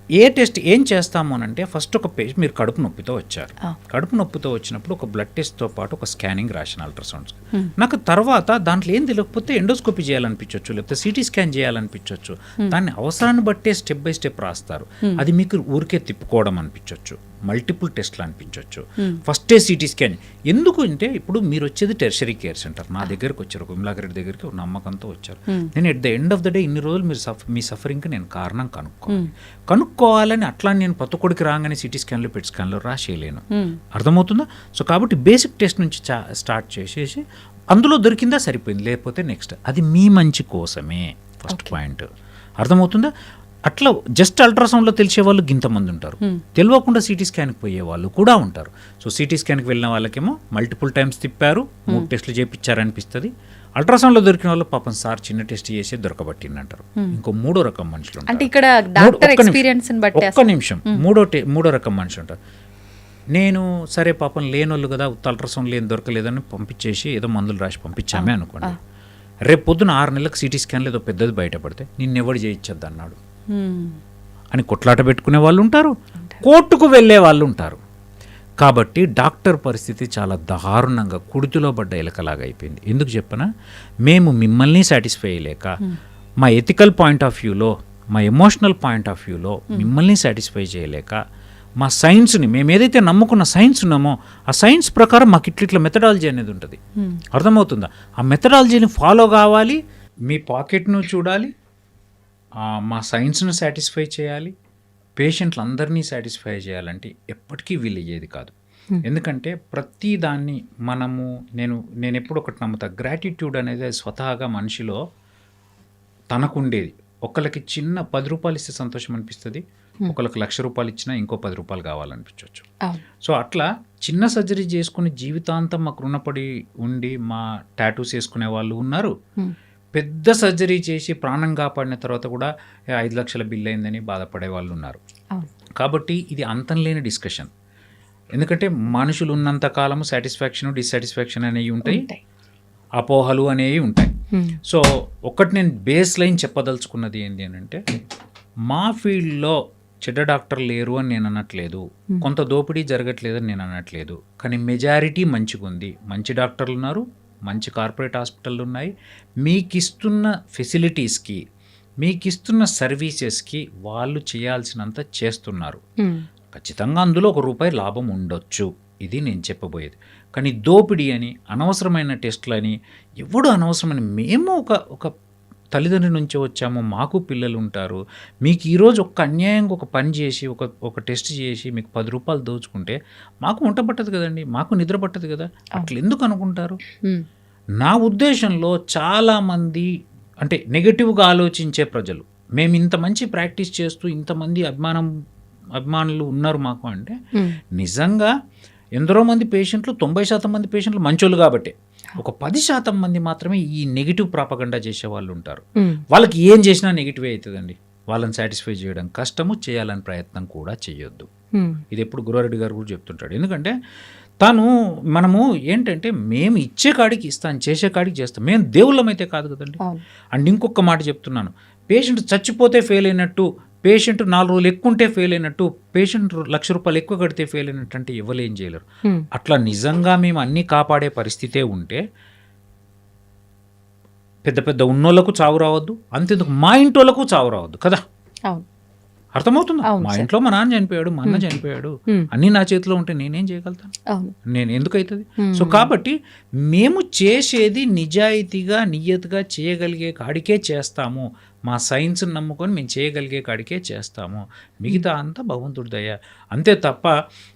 ఏ టెస్ట్ ఏం చేస్తాము అని అంటే, ఫస్ట్ ఒక పేషెంట్ మీరు కడుపు నొప్పితో వచ్చారు, కడుపు నొప్పితో వచ్చినప్పుడు ఒక బ్లడ్ టెస్ట్తో పాటు ఒక స్కానింగ్ రాసిన, అల్ట్రాసౌండ్స్. నాకు తర్వాత దాంట్లో ఏం తెలియకపోతే ఎండోస్కోపీ చేయాలనిపించవచ్చు, లేకపోతే సిటీ స్కాన్ చేయాలనిపించవచ్చు. దాన్ని అవసరాన్ని బట్టే స్టెప్ బై స్టెప్ రాస్తారు. అది మీకు ఊరికే తిప్పుకోవడం అనిపించవచ్చు, మల్టిపుల్ టెస్ట్లు అనిపించవచ్చు. ఫస్టే సిటీ స్కాన్ ఎందుకు అంటే, ఇప్పుడు మీరు వచ్చేది టెర్షరీ కేర్ సెంటర్, నా దగ్గరకు వచ్చారు, విమలాకర్ రెడ్డి దగ్గరికి ఒక నమ్మకంతో వచ్చారు. నేను at the end of the day ఇన్ని రోజులు మీ సఫరింగ్కి నేను కారణం కనుక్కోవాలని అట్లా నేను పత్తకొడికి రాగానే సిటీ స్కాన్లో పెట్ స్కాన్లో రాసేయలేను. అర్థమవుతుందా? సో కాబట్టి బేసిక్ టెస్ట్ నుంచి స్టార్ట్ చేసేసి అందులో దొరికిందా సరిపోయింది, లేకపోతే నెక్స్ట్. అది మీ మంచి కోసమే ఫస్ట్ పాయింట్. అర్థమవుతుందా? అట్లా జస్ట్ అల్ట్రాసౌండ్లో తెలిసే వాళ్ళు ఇంతమంది ఉంటారు, తెలియకుండా సిటీ స్కాన్కి పోయే వాళ్ళు కూడా ఉంటారు. సో సిటీ స్కాన్కి వెళ్ళిన వాళ్ళకేమో మల్టిపుల్ టైమ్స్ తిప్పారు, 3 టెస్టులు చేయించారనిపిస్తుంది. అల్ట్రాసౌండ్లో దొరికిన వాళ్ళు పాపం సార్ చిన్న టెస్ట్ చేసి దొరకబట్టింది అంటారు. ఇంకో 3వ రకం మనుషులు ఉంటారు. ఒక్క నిమిషం, మూడో రకం మనుషులు ఉంటారు. నేను సరే పాపం లేనోళ్ళు కదా, అల్ట్రాసౌండ్ లేని దొరకలేదని పంపించేసి ఏదో మందులు రాసి పంపించామే అనుకోండి. రేపు పొద్దున 6 నెలలకు సిటీ స్కాన్లో ఏదో పెద్దది బయటపడితే నిన్నెవడు చేయించద్దు అన్నాడు అని కొట్లాట పెట్టుకునే వాళ్ళు ఉంటారు, కోర్టుకు వెళ్ళే వాళ్ళు ఉంటారు. కాబట్టి డాక్టర్ పరిస్థితి చాలా దారుణంగా కుడితిలో పడ్డ ఎలకలాగా అయిపోయింది. ఎందుకు చెప్పనా, మేము మిమ్మల్ని సాటిస్ఫై అయ్యలేక, మా ఎథికల్ పాయింట్ ఆఫ్ వ్యూలో, మా ఎమోషనల్ పాయింట్ ఆఫ్ వ్యూలో మిమ్మల్ని సాటిస్ఫై చేయలేక, మా సైన్స్ని మేము ఏదైతే నమ్ముకున్న సైన్స్ ఉన్నామో ఆ సైన్స్ ప్రకారం మాకు ఇట్లా మెథడాలజీ అనేది ఉంటుంది. అర్థమవుతుందా? ఆ మెథడాలజీని ఫాలో కావాలి, మీ పాకెట్ను చూడాలి, మా సైన్స్ను సాటిస్ఫై చేయాలి, పేషెంట్లు అందరినీ సాటిస్ఫై చేయాలంటే ఎప్పటికీ వీలు అయ్యేది కాదు. ఎందుకంటే ప్రతి దాన్ని నేను ఎప్పుడు ఒకటి నమ్ముతా, గ్రాటిట్యూడ్ అనేది స్వతహాగా మనిషిలో తనకుండేది. ఒకళ్ళకి చిన్న 10 రూపాయలు ఇస్తే సంతోషం అనిపిస్తుంది, ఒకళ్ళకి 1,00,000 రూపాయలు ఇచ్చినా ఇంకో 10 రూపాయలు కావాలనిపించవచ్చు. సో అట్లా చిన్న సర్జరీ చేసుకుని జీవితాంతం మాకు రుణపడి ఉండి మా టాటూస్ వేసుకునే వాళ్ళు ఉన్నారు. పెద్ద సర్జరీ చేసి ప్రాణం కాపాడిన తర్వాత కూడా 5 లక్షల బిల్ అయిందని బాధపడే వాళ్ళు ఉన్నారు. కాబట్టి ఇది అంతం లేని డిస్కషన్. ఎందుకంటే మనుషులు ఉన్నంత కాలము సాటిస్ఫాక్షన్, డిస్సాటిస్ఫాక్షన్ అనేవి ఉంటాయి, అపోహలు అనేవి ఉంటాయి. సో ఒకటి నేను బేస్ లైన్ చెప్పదలుచుకున్నది ఏంటి అని అంటే, మా ఫీల్డ్లో చెడ్డ డాక్టర్ లేరు అని నేను అనట్లేదు, కొంత దోపిడీ జరగట్లేదని నేను అనట్లేదు. కానీ మెజారిటీ మంచిగా ఉంది. మంచి డాక్టర్లు ఉన్నారు, మంచి కార్పొరేట్ హాస్పిటళ్ళు ఉన్నాయి. మీకు ఇస్తున్న ఫెసిలిటీస్కి, మీకు ఇస్తున్న సర్వీసెస్కి వాళ్ళు చేయాల్సినంత చేస్తున్నారు. ఖచ్చితంగా అందులో ₹1 లాభం ఉండొచ్చు, ఇది నేను చెప్పబోయేది. కానీ దోపిడీ అని, అనవసరమైన టెస్టులు అని, ఎవడు అనవసరమైన, మేము ఒక తల్లిదండ్రుల నుంచి వచ్చాము, మాకు పిల్లలు ఉంటారు. మీకు ఈరోజు ఒక్క అన్యాయంగా ఒక పని చేసి ఒక టెస్ట్ చేసి మీకు ₹10 దోచుకుంటే మాకు వంట పట్టదు కదండి, మాకు నిద్ర పట్టదు కదా. అట్లా ఎందుకు అనుకుంటారు? నా ఉద్దేశంలో చాలామంది అంటే నెగటివ్గా ఆలోచించే ప్రజలు, మేము ఇంత మంచి ప్రాక్టీస్ చేస్తూ ఇంతమంది అభిమానులు ఉన్నారు మాకు అంటే, నిజంగా ఎందరో మంది పేషెంట్లు, 90% మంది పేషెంట్లు మంచోళ్ళు కాబట్టి ఒక 10% మంది మాత్రమే ఈ నెగిటివ్ ప్రాపగండా చేసే వాళ్ళు ఉంటారు. వాళ్ళకి ఏం చేసినా నెగిటివ్ అవుతుందండి. వాళ్ళని సాటిస్ఫై చేయడం కష్టము, చేయాలని ప్రయత్నం కూడా చేయొద్దు. ఇది ఎప్పుడు గురువారెడ్డి గారు కూడా చెప్తుంటాడు. ఎందుకంటే మనము ఏంటంటే, మేము ఇచ్చే కాడికి ఇస్తాను, చేసే కాడికి చేస్తాం, మేము దేవుళ్ళమైతే కాదు కదండి. అండ్ ఇంకొక మాట చెప్తున్నాను, పేషెంట్ చచ్చిపోతే ఫెయిల్ అయినట్టు, పేషెంట్ 4 రోజులు ఎక్కువ ఉంటే ఫెయిల్ అయినట్టు, పేషెంట్ ₹1,00,000 ఎక్కువ కడితే ఫెయిల్ అయినట్టు అంటే ఎవరు ఏం చేయలేరు. అట్లా నిజంగా మేము అన్నీ కాపాడే పరిస్థితే ఉంటే పెద్ద పెద్ద ఉన్నోళ్ళకు చావు రావద్దు, అంతేందుకు మా ఇంటోళ్ళకు చావు రావద్దు కదా. అర్థమవుతుంది? మా ఇంట్లో మా నాన్న చనిపోయాడు, మా అన్న చనిపోయాడు, అన్నీ నా చేతిలో ఉంటే నేనేం చేయగలుగుతాను? నేను ఎందుకు అవుతుంది? సో కాబట్టి మేము చేసేది నిజాయితీగా, నియతిగా చేయగలిగే కాడికే చేస్తాము. మా సైన్స్ని నమ్ముకొని మేము చేయగలిగే కాడికే చేస్తాము. మిగతా అంతా భగవంతుడి దయ. అంతే తప్ప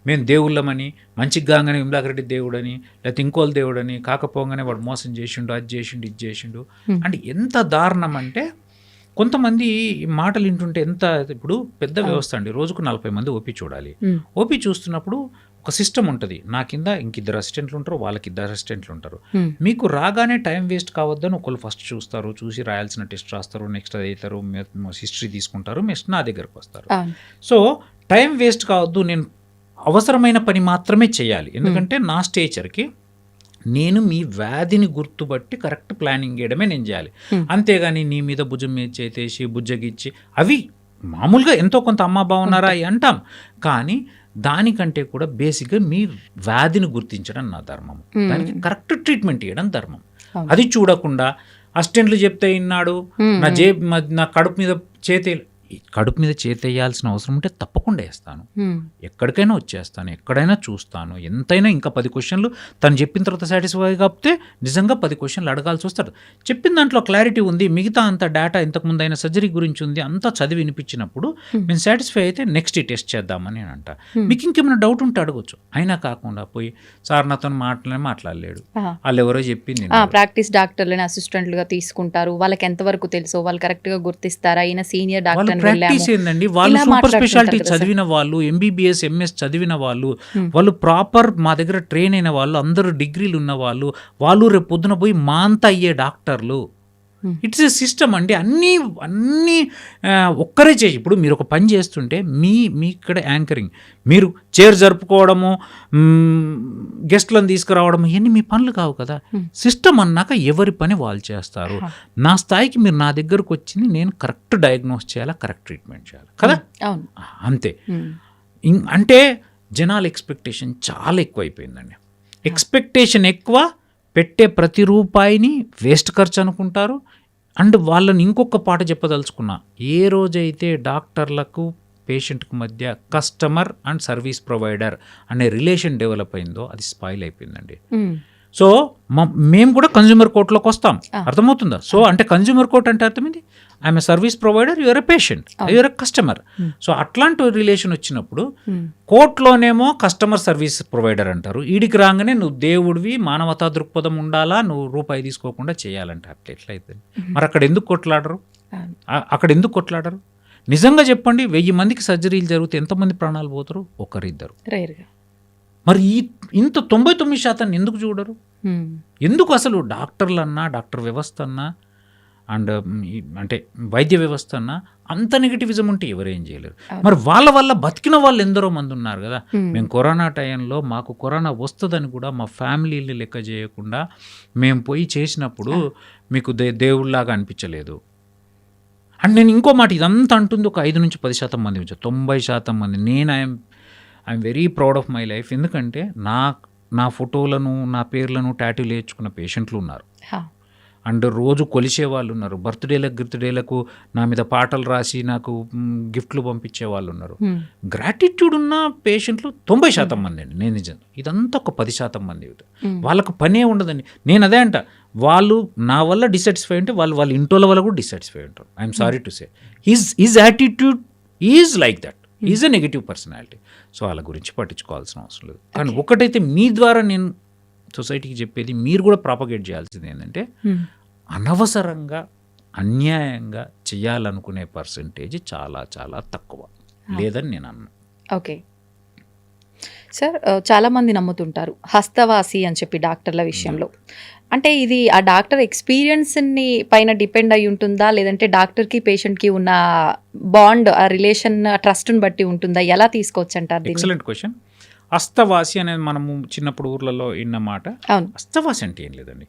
మేము దేవుళ్ళమని, మంచిగానే విమలాకరెడ్డి దేవుడని, లేకపోతే ఇంకోళ్ళ దేవుడని, కాకపోగానే వాడు మోసం చేసిండు, అది చేసిండు, ఇది చేసిండు అంటే ఎంత దారుణం అంటే, కొంతమంది మాటలు వింటుంటే ఎంత, ఇప్పుడు పెద్ద వ్యవస్థ అండి, రోజుకు 40 మంది ఓపీ చూడాలి. ఓపీ చూస్తున్నప్పుడు ఒక సిస్టమ్ ఉంటుంది. నా కింద ఇంకిద్దరు అసిస్టెంట్లు ఉంటారు, వాళ్ళకి 2 అసిస్టెంట్లు ఉంటారు. మీకు రాగానే టైం వేస్ట్ కావద్దని ఒకళ్ళు ఫస్ట్ చూస్తారు, చూసి రాయాల్సిన టెస్ట్ రాస్తారు, నెక్స్ట్ అది అవుతారు, హిస్టరీ తీసుకుంటారు, నెక్స్ట్ నా దగ్గరకు వస్తారు. సో టైం వేస్ట్ కావద్దు, నేను అవసరమైన పని మాత్రమే చేయాలి. ఎందుకంటే నా స్టేచర్కి నేను మీ వ్యాధిని గుర్తుపట్టి కరెక్ట్ ప్లానింగ్ చేయడమే నేను చేయాలి. అంతేగాని నీ మీద భుజం మీద చేతేసి బుజ్జగిచ్చి, అవి మామూలుగా ఎంతో కొంత అమ్మ బాగున్నారా అంటాం, కానీ దానికంటే కూడా బేసిక్గా మీ వ్యాధిని గుర్తించడం నా ధర్మం, దానికి కరెక్ట్ ట్రీట్మెంట్ ఇవ్వడం ధర్మం. అది చూడకుండా అసిస్టెంట్లు చెప్తే విన్నాడు, నా కడుపు మీద చేతేయాల్సిన అవసరం ఉంటే తప్పకుండా వేస్తాను, ఎక్కడికైనా వచ్చేస్తాను, ఎక్కడైనా చూస్తాను, ఎంతైనా ఇంకా 10 క్వశ్చన్లు తను చెప్పిన తర్వాత సాటిస్ఫై కాకపోతే నిజంగా 10 క్వశ్చన్లు అడగాల్సి వస్తాడు. చెప్పిన దాంట్లో క్లారిటీ ఉంది, మిగతా అంత డేటా ఇంతకుముందు అయిన సర్జరీ గురించి ఉంది, అంతా చదివి వినిపించినప్పుడు మేము సాటిస్ఫై అయితే నెక్స్ట్ ఈ టెస్ట్ చేద్దామని అంట. మీకు ఇంకేమైనా డౌట్ ఉంటే అడగచ్చు. అయినా కాకుండా పోయి సార్ నాతో మాట్లాడలేడు, వాళ్ళు ఎవరో చెప్పింది. ప్రాక్టీస్ డాక్టర్లని అసిస్టెంట్లుగా తీసుకుంటారు, వాళ్ళకి ఎంతవరకు తెలుసో వాళ్ళు కరెక్ట్గా గుర్తిస్తారా, ఈయన సీనియర్ డాక్టర్ ప్రాక్టీస్ ఏందండి, వాళ్ళు సూపర్ స్పెషాలిటీ చదివిన వాళ్ళు, MBBS MS చదివిన వాళ్ళు, వాళ్ళు ప్రాపర్ మా దగ్గర ట్రైన్ అయిన వాళ్ళు, అందరూ డిగ్రీలు ఉన్న వాళ్ళు, వాళ్ళు రేపు పొద్దున పోయి మా అంతా అయ్యే డాక్టర్లు. ఇట్స్ ఏ సిస్టమ్ అండి. అన్నీ ఒక్కరే చేసి, ఇప్పుడు మీరు ఒక పని చేస్తుంటే మీ ఇక్కడ యాంకరింగ్, మీరు చైర్ జరుపుకోవడము, గెస్ట్లను తీసుకురావడము, ఇవన్నీ మీ పనులు కావు కదా. సిస్టమ్ అన్నాక ఎవరి పని వాళ్ళు చేస్తారు. నా స్థాయికి మీరు నా దగ్గరకు వచ్చింది, నేను కరెక్ట్ డయాగ్నోస్ చేయాలా, కరెక్ట్ ట్రీట్మెంట్ చేయాలి కదా, అంతే. అంటే జనాల ఎక్స్పెక్టేషన్ చాలా ఎక్కువ అయిపోయిందండి. ఎక్స్పెక్టేషన్ ఎక్కువ, పెట్టే ప్రతి రూపాయిని వేస్ట్ ఖర్చు అనుకుంటారు. అండ్ వాళ్ళని ఇంకొక పాట చెప్పదలుచుకున్నా, ఏ రోజైతే డాక్టర్లకు పేషెంట్కి మధ్య కస్టమర్ అండ్ సర్వీస్ ప్రొవైడర్ అనే రిలేషన్ డెవలప్ అయిందో అది స్పాయిల్ అయిపోయిందండి. సో మేము కూడా కన్జ్యూమర్ కోర్టులోకి వస్తాం, ఆ. అర్థమవుతుందా? సో అంటే కన్జ్యూమర్ కోర్ట్ అంటే అర్థమైంది, I'm a service provider, your a patient, your a customer. So అట్లాంటి రిలేషన్ వచ్చినప్పుడు కోర్టులోనేమో కస్టమర్ సర్వీస్ ప్రొవైడర్ అంటారు, ఈడికి రాగానే నువ్వు దేవుడివి, మానవతా దృక్పథం ఉండాలా, నువ్వు రూపాయి తీసుకోకుండా చేయాలంటే అట్లా ఎట్లయితే మరి అక్కడ ఎందుకు కొట్లాడరు? అక్కడ ఎందుకు కొట్లాడరు? నిజంగా చెప్పండి, 1000 మందికి సర్జరీలు జరిగితే ఎంతమంది ప్రాణాలు పోతారు? ఒకరిద్దరు. రేర్గా. మరి ఇంత 99% ఎందుకు చూడరు? ఎందుకు అసలు డాక్టర్లన్నా, డాక్టర్ వ్యవస్థ అన్నా, అండ్ అంటే వైద్య వ్యవస్థ అన్నా అంత నెగిటివిజం ఉంటే ఎవరేం చేయలేరు. మరి వాళ్ళ వల్ల బతికిన వాళ్ళు ఎందరో మంది ఉన్నారు కదా. మేము కరోనా టైంలో మాకు కరోనా వస్తుందని కూడా మా ఫ్యామిలీని లెక్క చేయకుండా మేము పోయి చేసినప్పుడు మీకు దేవుళ్ళలాగా అనిపించలేదు. అండ్ నేను ఇంకో మాట, ఇదంతా అంటుంది ఒక 5-10% మంది, 90% మంది. నేను I'm very proud of my life. ఎందుకంటే నా ఫోటోలను, నా పేర్లను టాటూలు వేయించుకున్న పేషెంట్లు ఉన్నారు, అండ్ రోజు కొలిసే వాళ్ళు ఉన్నారు, బర్త్డేలకు నా మీద పాటలు రాసి నాకు గిఫ్ట్లు పంపించే వాళ్ళు ఉన్నారు. గ్రాటిట్యూడ్ ఉన్న పేషెంట్లు 90% మంది అండి. నేను నిజం, ఇదంతా ఒక 10% మంది. వాళ్ళకు పనే ఉండదండి. నేను అదే అంట, వాళ్ళు నా వల్ల డిసాటిస్ఫై ఉంటే వాళ్ళ ఇంటోళ్ళ వల్ల కూడా డిసాటిస్ఫై ఉంటారు. I'm sorry to say his attitude is like that, is a negative personality. So వాళ్ళ గురించి పట్టించుకోవాల్సిన అవసరం లేదు. కానీ ఒకటైతే మీ ద్వారా నేను సొసైటీకి చెప్పేది, మీరు కూడా ప్రాపగేట్ చేయాల్సింది ఏంటంటే, అనవసరంగా అన్యాయంగా చేయాలనుకునే పర్సంటేజ్ చాలా చాలా తక్కువ లేదని నేను అన్నాను. ఓకే సార్, చాలామంది నమ్ముతుంటారు హస్తవాసి అని చెప్పి డాక్టర్ల విషయంలో. అంటే ఇది ఆ డాక్టర్ ఎక్స్పీరియన్స్ని పైన డిపెండ్ అయి ఉంటుందా, లేదంటే డాక్టర్కి పేషెంట్కి ఉన్న బాండ్, ఆ రిలేషన్, ట్రస్ట్ని బట్టి ఉంటుందా? ఎలా తీసుకోవచ్చు అంటారు దీన్ని? Excellent question. హస్తవాసి అనేది మనము చిన్నప్పుడు ఊర్లలో విన్న మాట. అవును. హస్తవాసి అంటే ఏం లేదండి,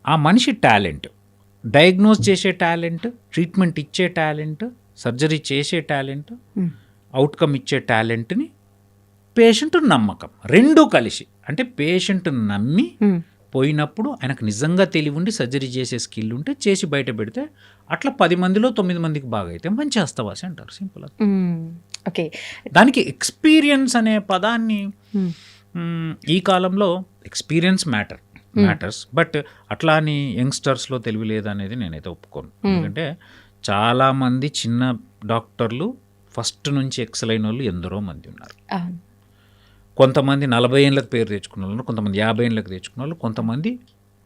ఆ మనిషి టాలెంట్, డయాగ్నోస్ చేసే టాలెంట్, ట్రీట్మెంట్ ఇచ్చే టాలెంట్, సర్జరీ చేసే టాలెంట్, అవుట్కమ్ ఇచ్చే టాలెంట్ని పేషెంట్ నమ్మకం రెండూ కలిసి, అంటే పేషెంట్ నమ్మి పోయినప్పుడు ఆయనకు నిజంగా తెలివి ఉండి సర్జరీ చేసే స్కిల్ ఉంటే చేసి బయట పెడితే అట్లా 10 మందిలో 9 మందికి బాగా అయితే మంచి హస్తవాసి అంటారు. సింపుల్. ఓకే. దానికి ఎక్స్పీరియన్స్ అనే పదాన్ని ఈ కాలంలో ఎక్స్పీరియన్స్ మ్యాటర్స్, బట్ అట్లా అని యంగ్స్టర్స్లో తెలివి లేదనేది నేనైతే ఒప్పుకోను. ఎందుకంటే చాలామంది చిన్న డాక్టర్లు ఫస్ట్ నుంచి ఎక్సెల్ అయిన వాళ్ళు ఎందరో మంది ఉన్నారు. కొంతమంది 40 ఏళ్ళకి పేరు తెచ్చుకున్న వాళ్ళు, కొంతమంది 50 ఏళ్ళకి తెచ్చుకున్న వాళ్ళు, కొంతమంది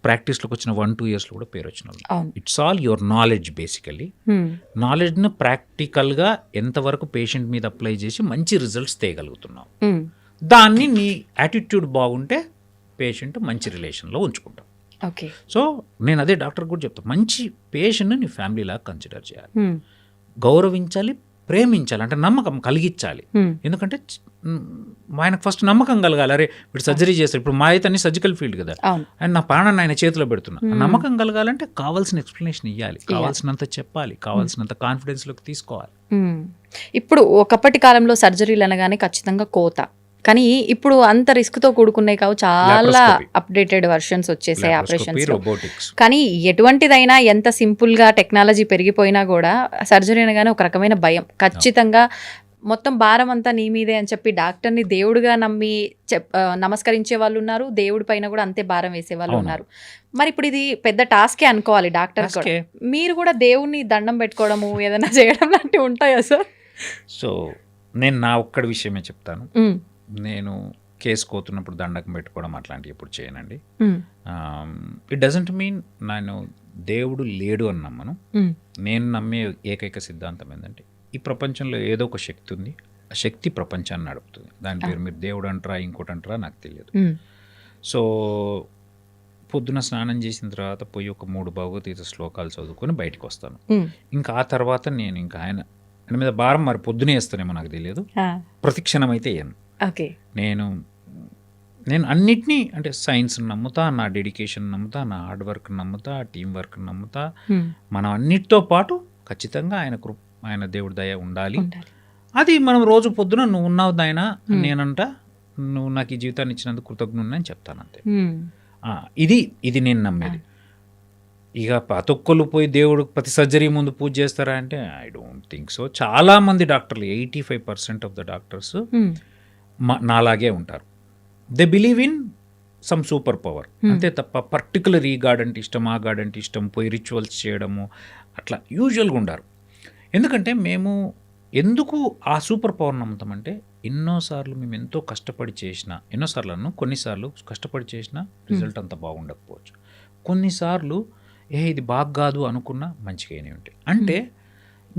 ప్రాక్టీస్లోకి వచ్చిన 1-2 ఇయర్స్లో కూడా పేరు వచ్చిన వాళ్ళు. It's all your knowledge. Basically నాలెడ్జ్ను ప్రాక్టికల్గా ఎంతవరకు పేషెంట్ మీద అప్లై చేసి మంచి రిజల్ట్స్ తేయగలుగుతున్నావు, దాన్ని నీ యాటిట్యూడ్ బాగుంటే పేషెంట్ మంచి రిలేషన్లో ఉంచుకుంటాం. ఓకే. సో నేను అదే డాక్టర్ కూడా చెప్తాను, మంచి పేషెంట్ని నీ ఫ్యామిలీలాగా కన్సిడర్ చేయాలి, గౌరవించాలి, ప్రేమించాలి, అంటే నమ్మకం కలిగించాలి. ఎందుకంటే ఆయనకు ఫస్ట్ నమ్మకం కలగాలి. అరే వీడు సర్జరీ చేస్తారు, ఇప్పుడు మా అయితే అన్ని సర్జికల్ ఫీల్డ్ కదా, అండ్ నా ప్రాణాన్ని ఆయన చేతిలో పెడుతున్నా. నమ్మకం కలగాలంటే కావాల్సిన ఎక్స్ప్లెనేషన్ ఇవ్వాలి, కావాల్సినంత చెప్పాలి, కావాల్సినంత కాన్ఫిడెన్స్లోకి తీసుకోవాలి. ఇప్పుడు ఒకప్పటి కాలంలో సర్జరీలు అనగానే ఖచ్చితంగా కోత, కానీ ఇప్పుడు అంత రిస్క్తో కూడుకున్నాయి కావు, చాలా అప్డేటెడ్ వర్షన్స్ వచ్చేసాయి ఆపరేషన్స్. కానీ ఎటువంటిదైనా ఎంత సింపుల్గా టెక్నాలజీ పెరిగిపోయినా కూడా సర్జరీ అనగానే ఒక రకమైన భయం. ఖచ్చితంగా మొత్తం భారం అంతా నీ మీదే అని చెప్పి డాక్టర్ని దేవుడిగా నమ్మి నమస్కరించే వాళ్ళు ఉన్నారు, దేవుడి పైన కూడా అంతే భారం వేసే వాళ్ళు ఉన్నారు. మరి ఇప్పుడు ఇది పెద్ద టాస్కే అనుకోవాలి డాక్టర్ కూడా. మీరు కూడా దేవుణ్ణి దండం పెట్టుకోవడము, ఏదైనా చేయడం లాంటివి ఉంటాయా సార్? సో నేను నా ఒక్కడి విషయమే చెప్తాను. నేను కేసు కోతున్నప్పుడు దండకం పెట్టుకోవడం అట్లాంటివి ఎప్పుడు చేయనండి. ఇట్ డజంట్ మీన్ నేను దేవుడు లేడు అని నమ్మను. నేను నమ్మే ఏకైక సిద్ధాంతం ఏంటంటే, ఈ ప్రపంచంలో ఏదో ఒక శక్తి ఉంది, ఆ శక్తి ప్రపంచాన్ని నడుపుతుంది. దాని పేరు మీరు దేవుడు అంటారా ఇంకోటి అంటారా నాకు తెలియదు. సో పొద్దున స్నానం చేసిన తర్వాత పోయి ఒక 3 భగవద్గీత శ్లోకాలు చదువుకొని బయటకు వస్తాను. ఇంకా ఆ తర్వాత నేను ఇంకా ఆయన మీద భారం మరి పొద్దునే వేస్తానేమో నాకు తెలియదు, ప్రతిక్షణం అయితే వేయను. నేను అన్నిటినీ, అంటే సైన్స్ నమ్ముతా, నా డెడికేషన్ నమ్ముతా, నా హార్డ్ వర్క్ నమ్ముతా, టీం వర్క్ నమ్ముతా. మనం అన్నిటితో పాటు ఖచ్చితంగా ఆయన దేవుడి దయ ఉండాలి. అది మనం రోజు పొద్దున నువ్వు ఉన్నావు నాయనా, నేనంట నువ్వు నాకు ఈ జీవితాన్ని ఇచ్చినందుకు కృతజ్ఞుడిని అని చెప్తాను అంతే. ఇది నేను నమ్మేది. ఇక ప్రతొక్కరు పోయి దేవుడు ప్రతి సర్జరీ ముందు పూజ చేస్తారా అంటే ఐ డోంట్ థింక్ సో. చాలామంది డాక్టర్లు, 85% ఆఫ్ ద డాక్టర్స్ నాలాగే ఉంటారు. They believe in some super power, అంతే తప్ప పర్టికులర్ ఈ గాడ్ అంటే ఇష్టం, ఆ గాడ్ అంటే ఇష్టం, పోయి రిచువల్స్ చేయడము అట్లా యూజువల్గా ఉండారు. ఎందుకంటే మేము ఎందుకు ఆ సూపర్ పవర్ నమ్ముతామంటే ఎన్నోసార్లు మేము ఎంతో కష్టపడి చేసిన, ఎన్నోసార్లు కొన్నిసార్లు కష్టపడి చేసిన రిజల్ట్ అంత బాగుండకపోవచ్చు, కొన్నిసార్లు ఇది బాగా కాదు అనుకున్న మంచిగానే ఉంటాయి. అంటే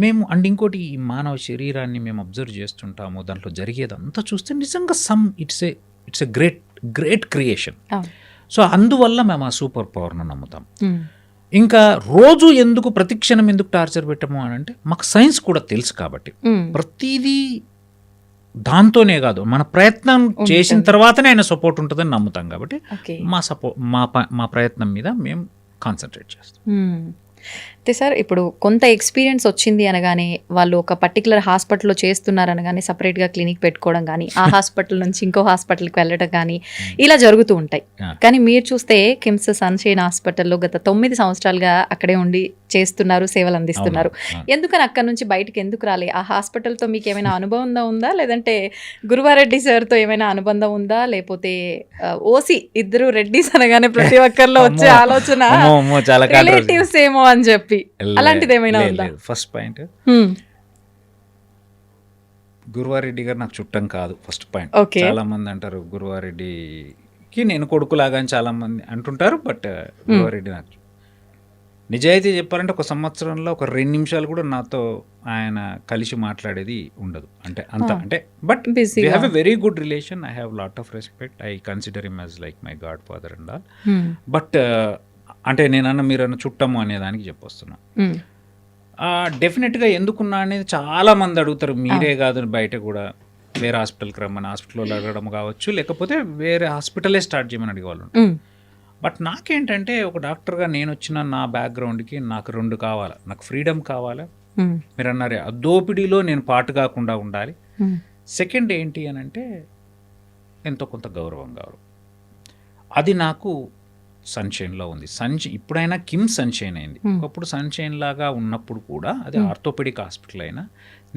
మేము అండ్ ఇంకోటి ఈ మానవ శరీరాన్ని మేము అబ్జర్వ్ చేస్తుంటాము, దాంట్లో జరిగేదంతా చూస్తే నిజంగా it's a great creation. So అందువల్ల మేము ఆ సూపర్ పవర్ను నమ్ముతాం. ఇంకా రోజు ఎందుకు ప్రతిక్షణం ఎందుకు టార్చర్ పెట్టము అని అంటే మాకు సైన్స్ కూడా తెలుసు కాబట్టి ప్రతిదీ దాంతోనే కాదు, మన ప్రయత్నం చేసిన తర్వాతనే ఆయన సపోర్ట్ ఉంటుందని నమ్ముతాం కాబట్టి మా ప్రయత్నం మీద మేము కాన్సన్ట్రేట్ చేస్తాం. అయితే సార్ ఇప్పుడు కొంత ఎక్స్పీరియన్స్ వచ్చింది అనగానే వాళ్ళు ఒక పర్టికులర్ హాస్పిటల్లో చేస్తున్నారు అనగానే సపరేట్గా క్లినిక్ పెట్టుకోవడం కానీ ఆ హాస్పిటల్ నుంచి ఇంకో హాస్పిటల్కి వెళ్ళడం కానీ ఇలా జరుగుతూ ఉంటాయి. కానీ మీరు చూస్తే కిమ్స్ సన్షైన్ హాస్పిటల్లో గత 9 సంవత్సరాలుగా అక్కడే ఉండి చేస్తున్నారు, సేవలు అందిస్తున్నారు. ఎందుకని అక్కడ నుంచి బయటకు ఎందుకు రాలే? ఆ హాస్పిటల్తో మీకు ఏమైనా అనుబంధం ఉందా, లేదంటే గురువారెడ్డి సార్తో ఏమైనా అనుబంధం ఉందా, లేకపోతే ఓసి ఇద్దరు రెడ్డిస్ అనగానే ప్రతి ఒక్కరిలో వచ్చే ఆలోచన రిలేటివ్స్ ఏమో అని చెప్పి అలాంటిది ఏమైనా ఉందా? ఫస్ట్ పాయింట్, గురువారెడ్డి గారు నాకు చుట్టం కాదు. ఫస్ట్ పాయింట్, చాలా మంది అంటారు గురువారెడ్డికి నేను కొడుకులాగా అని చాలా మంది అంటుంటారు. బట్ గురువారెడ్డి నాకు నిజాయితీ చెప్పాలంటే ఒక సంవత్సరంలో ఒక 2 నిమిషాలు కూడా నాతో ఆయన కలిసి మాట్లాడేది ఉండదు. అంటే అంత అంటే but we have a very good relation. I have lot of respect. I consider him as like my godfather and all. But అంటే నేనన్న మీరన్న చుట్టము అనేదానికి చెప్పొస్తున్నా. డెఫినెట్గా ఎందుకున్నా అనేది చాలా మంది అడుగుతారు. మీరే కాదు, బయట కూడా వేరే హాస్పిటల్కి రమ్మని హాస్పిటల్లో అడగడం కావచ్చు, లేకపోతే వేరే హాస్పిటలే స్టార్ట్ చేయమని అడిగేవాళ్ళు. బట్ నాకేంటంటే ఒక డాక్టర్గా నేను వచ్చిన నా బ్యాక్గ్రౌండ్కి నాకు 2 కావాలి. నాకు ఫ్రీడమ్ కావాలి, మీరు అన్నారే ఆ దోపిడీలో నేను పాటు కాకుండా ఉండాలి. సెకండ్ ఏంటి అని అంటే ఎంతో కొంత గౌరవం కావాలి. అది నాకు సన్షైన్లో ఉంది. ఇప్పుడైనా కిమ్స్ సన్షైన్ అయింది. ఒకప్పుడు సన్షైన్ లాగా ఉన్నప్పుడు కూడా అది ఆర్థోపెడిక్ హాస్పిటల్ అయినా